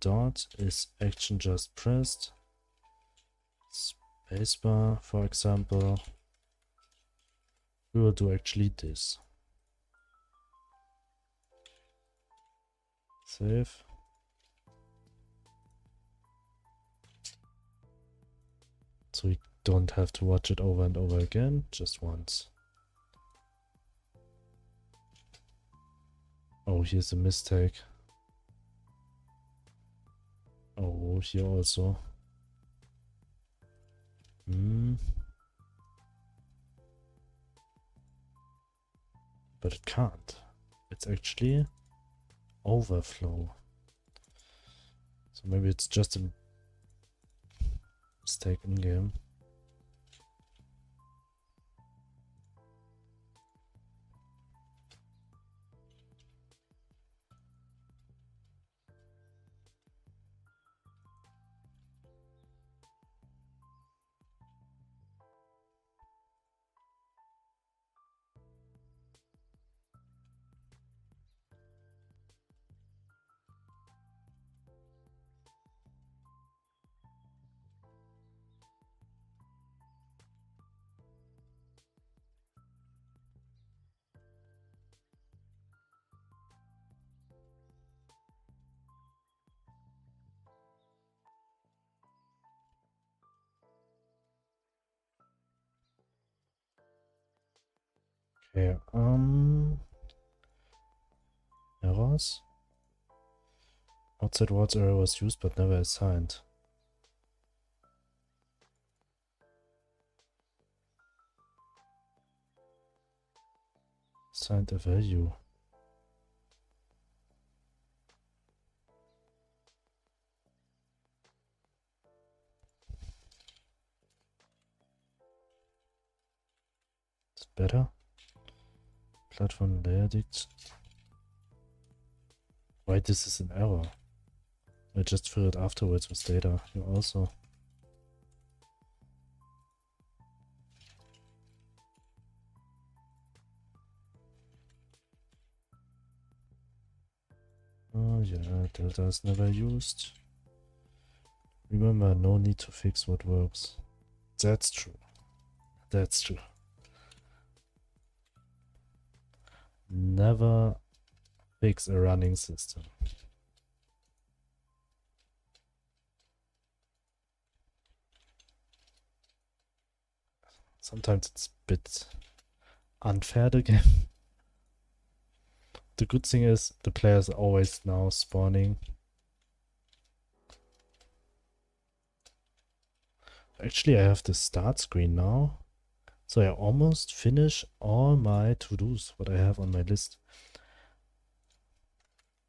dot is action just pressed, spacebar for example. We will do actually this. Save. So we don't have to watch it over and over again, just once. Oh, here's a mistake. Oh, here also. But it can't. It's actually overflow. So maybe it's just a mistake in game. Okay, errors. Outside words error was used but never assigned. Assigned a value. It's better. Platform layer dict. Why this is an error? I just fill it afterwards with data. You also. Oh yeah, delta is never used. Remember, no need to fix what works. That's true. That's true. Never fix a running system. Sometimes it's a bit unfair, the game. The good thing is the players are always now spawning. Actually, I have the start screen now. So I almost finish all my to-dos, what I have on my list.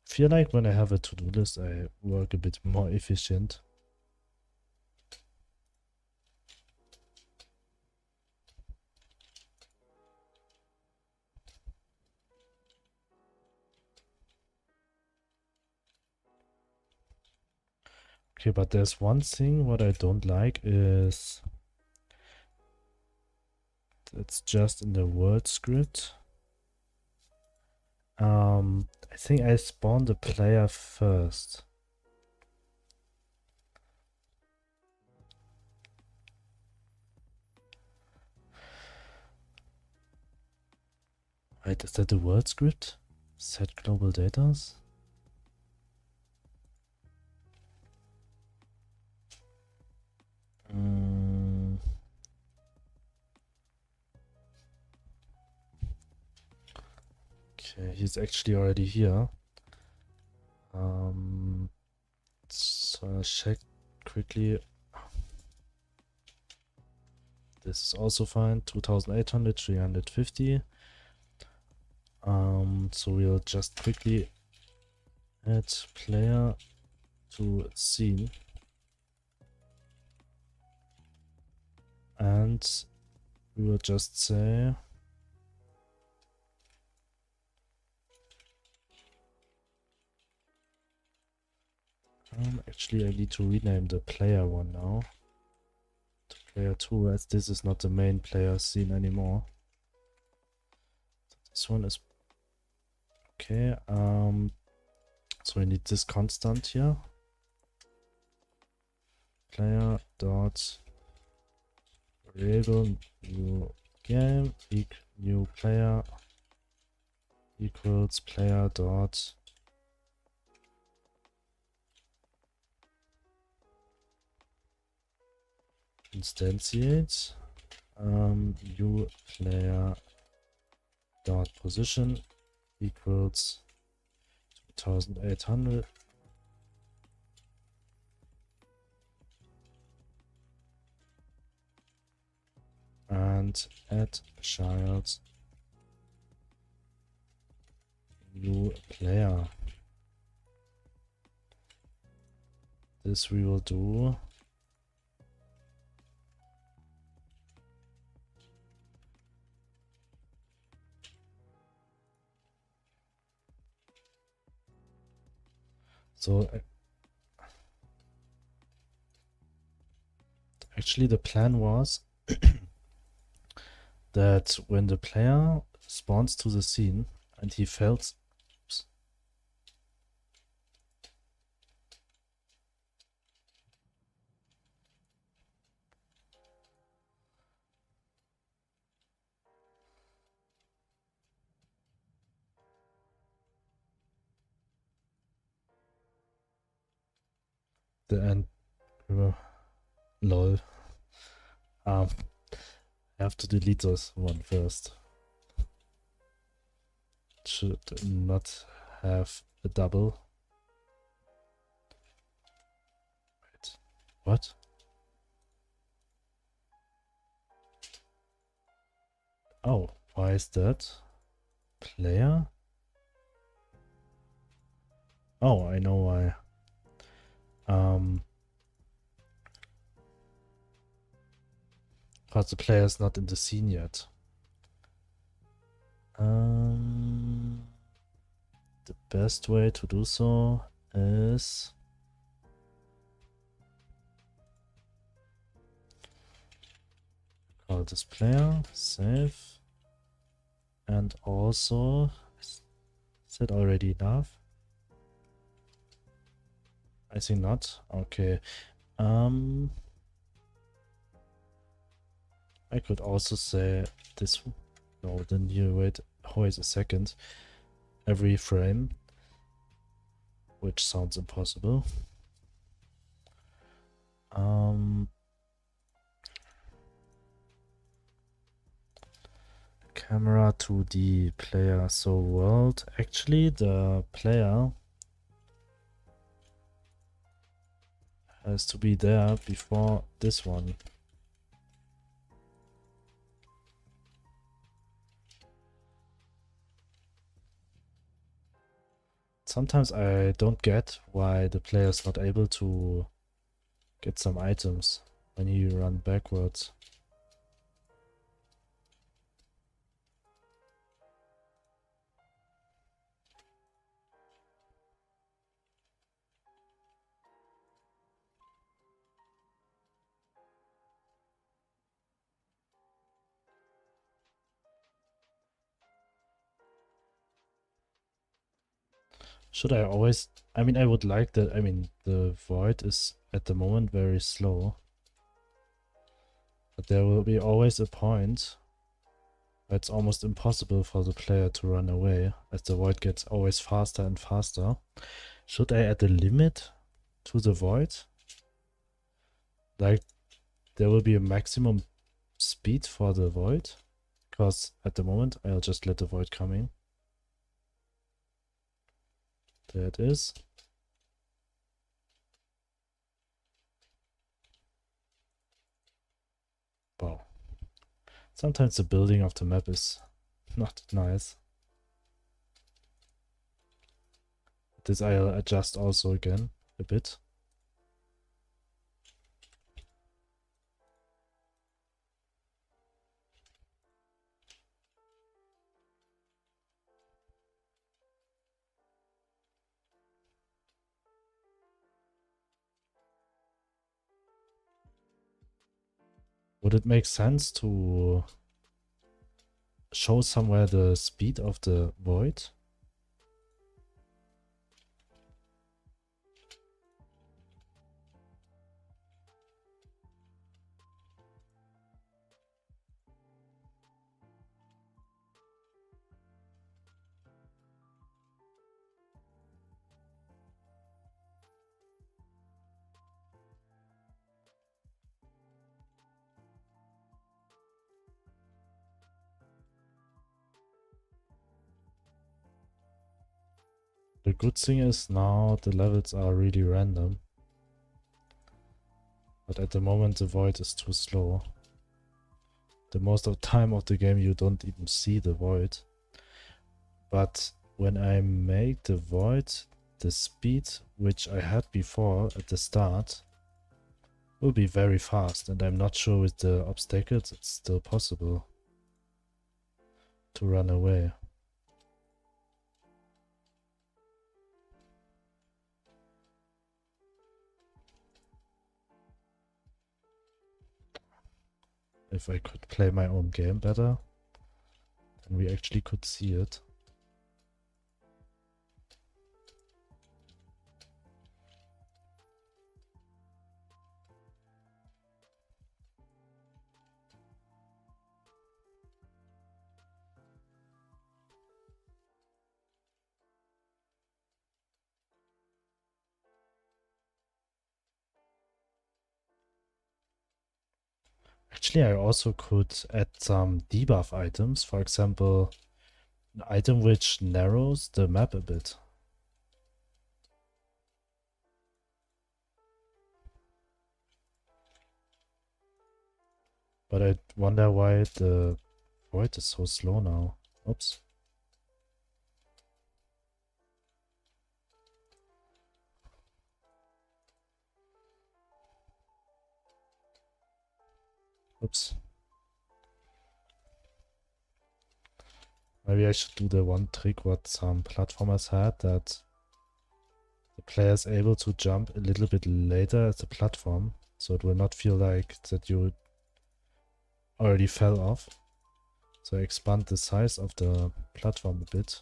Feel like when I have a to-do list, I work a bit more efficient. Okay, but there's one thing what I don't like is it's just in the word script. I think I spawned the player first. Wait, is that the word script? Set global datas? Okay, he's actually already here. So I'll check quickly. This is also fine. 2800, 350. So we'll just quickly add player to scene. And we will just say actually I need to rename the player one now to player 2, as this is not the main player scene anymore. This one is okay. So we need this constant here. Player dot variable new game new player equals player dot instantiate new player dot position equals 1800. And add child new player. This we will do. So actually the plan was that when the player spawns to the scene and he fails, oops, the end, lol. I have to delete this one first. Should not have a double. Wait, what? Oh, why is that? Player? Oh, I know why. Because the player is not in the scene yet. The best way to do so is call this player, save, and also, is that already enough? I think not. Okay. I could also say this. No, then you wait a second. Every frame, which sounds impossible. Camera to the player. So world. Actually, the player has to be there before this one. Sometimes I don't get why the player is not able to get some items when you run backwards. Should I always... I mean, I would like that... I mean, the void is at the moment very slow. But there will be always a point where it's almost impossible for the player to run away, as the void gets always faster and faster. Should I add a limit to the void? Like, there will be a maximum speed for the void? Because at the moment, I'll just let the void come in. There it is. Wow. Sometimes the building of the map is not nice. This I'll adjust also again a bit. Would it make sense to show somewhere the speed of the void? The good thing is now the levels are really random. But at the moment the void is too slow. The most of the time of the game you don't even see the void. But when I make the void, the speed which I had before at the start will be very fast, and I'm not sure with the obstacles it's still possible to run away. If I could play my own game better, then we actually could see it. Actually, I also could add some debuff items, for example, an item which narrows the map a bit. But I wonder why the void is so slow now. Oops. Oops. Maybe I should do the one trick what some platformers had, that the player is able to jump a little bit later at the platform, so it will not feel like that you already fell off. So I expand the size of the platform a bit.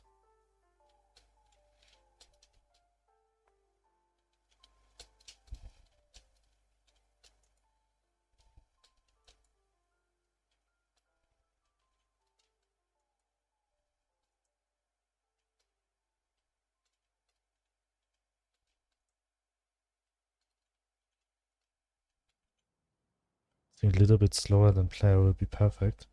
I think a little bit slower than player will be perfect.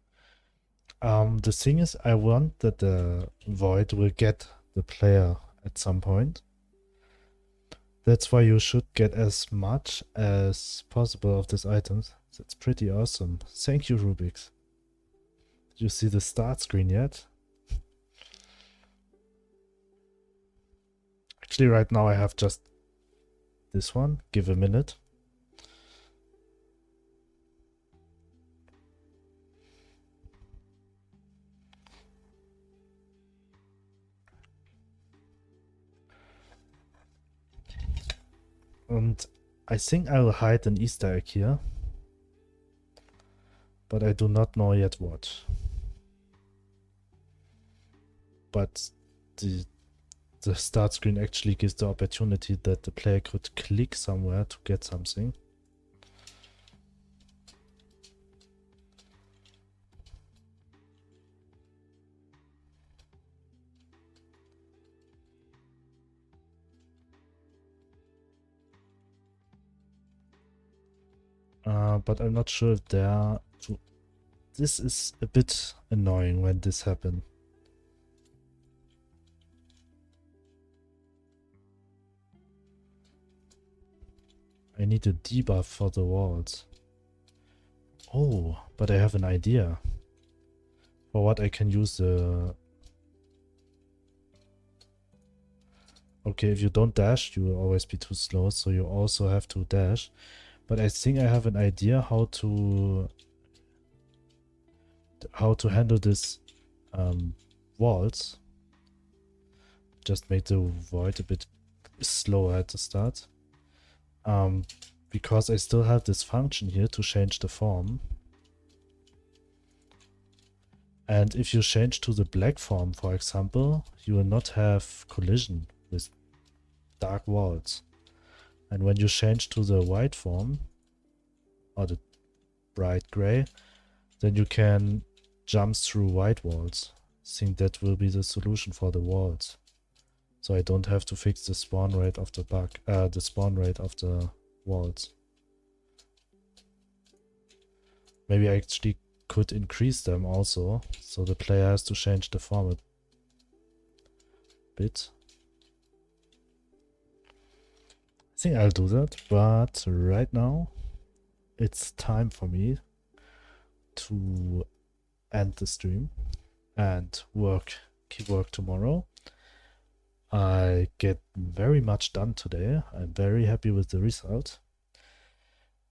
The thing is, I want that the void will get the player at some point. That's why you should get as much as possible of these items. That's pretty awesome. Thank you, Rubix. Did you see the start screen yet? Actually, right now I have just this one. Give a minute. And I think I will hide an Easter egg here. But I do not know yet what. But the start screen actually gives the opportunity that the player could click somewhere to get something. But I'm not sure if there are... This is a bit annoying when this happens. I need a debuff for the walls. Oh, but I have an idea. For what I can use the... Okay, if you don't dash, you will always be too slow, so you also have to dash. But I think I have an idea how to handle this walls. Just make the void a bit slower at the start. Because I still have this function here to change the form. And if you change to the black form, for example, you will not have collision with dark walls. And when you change to the white form, or the bright gray, then you can jump through white walls. I think that will be the solution for the walls. So I don't have to fix the spawn rate of the walls. Maybe I actually could increase them also, so the player has to change the form a bit. think I'll do that, but right now it's time for me to end the stream and keep work tomorrow. I get very much done today. I'm very happy with the result.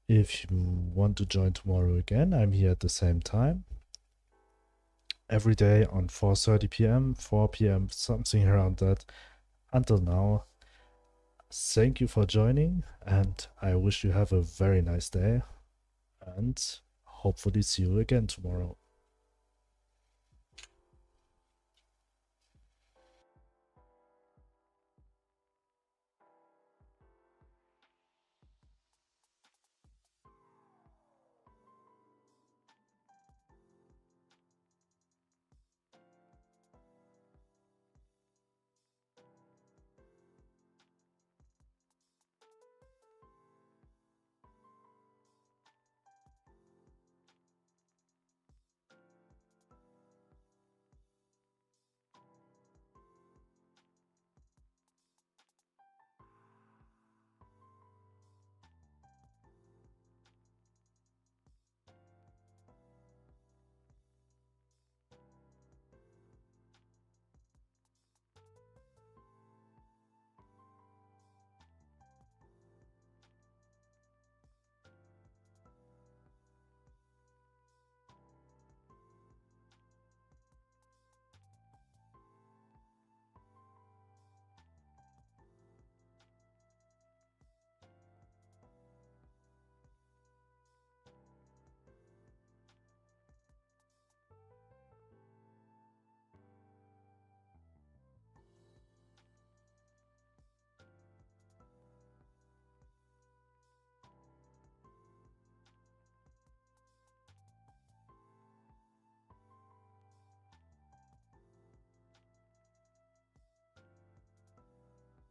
If you want to join tomorrow again, I'm here at the same time. Every day on 4:30 p.m., 4 p.m., something around that. Until now, thank you for joining, and I wish you have a very nice day, and hopefully see you again tomorrow.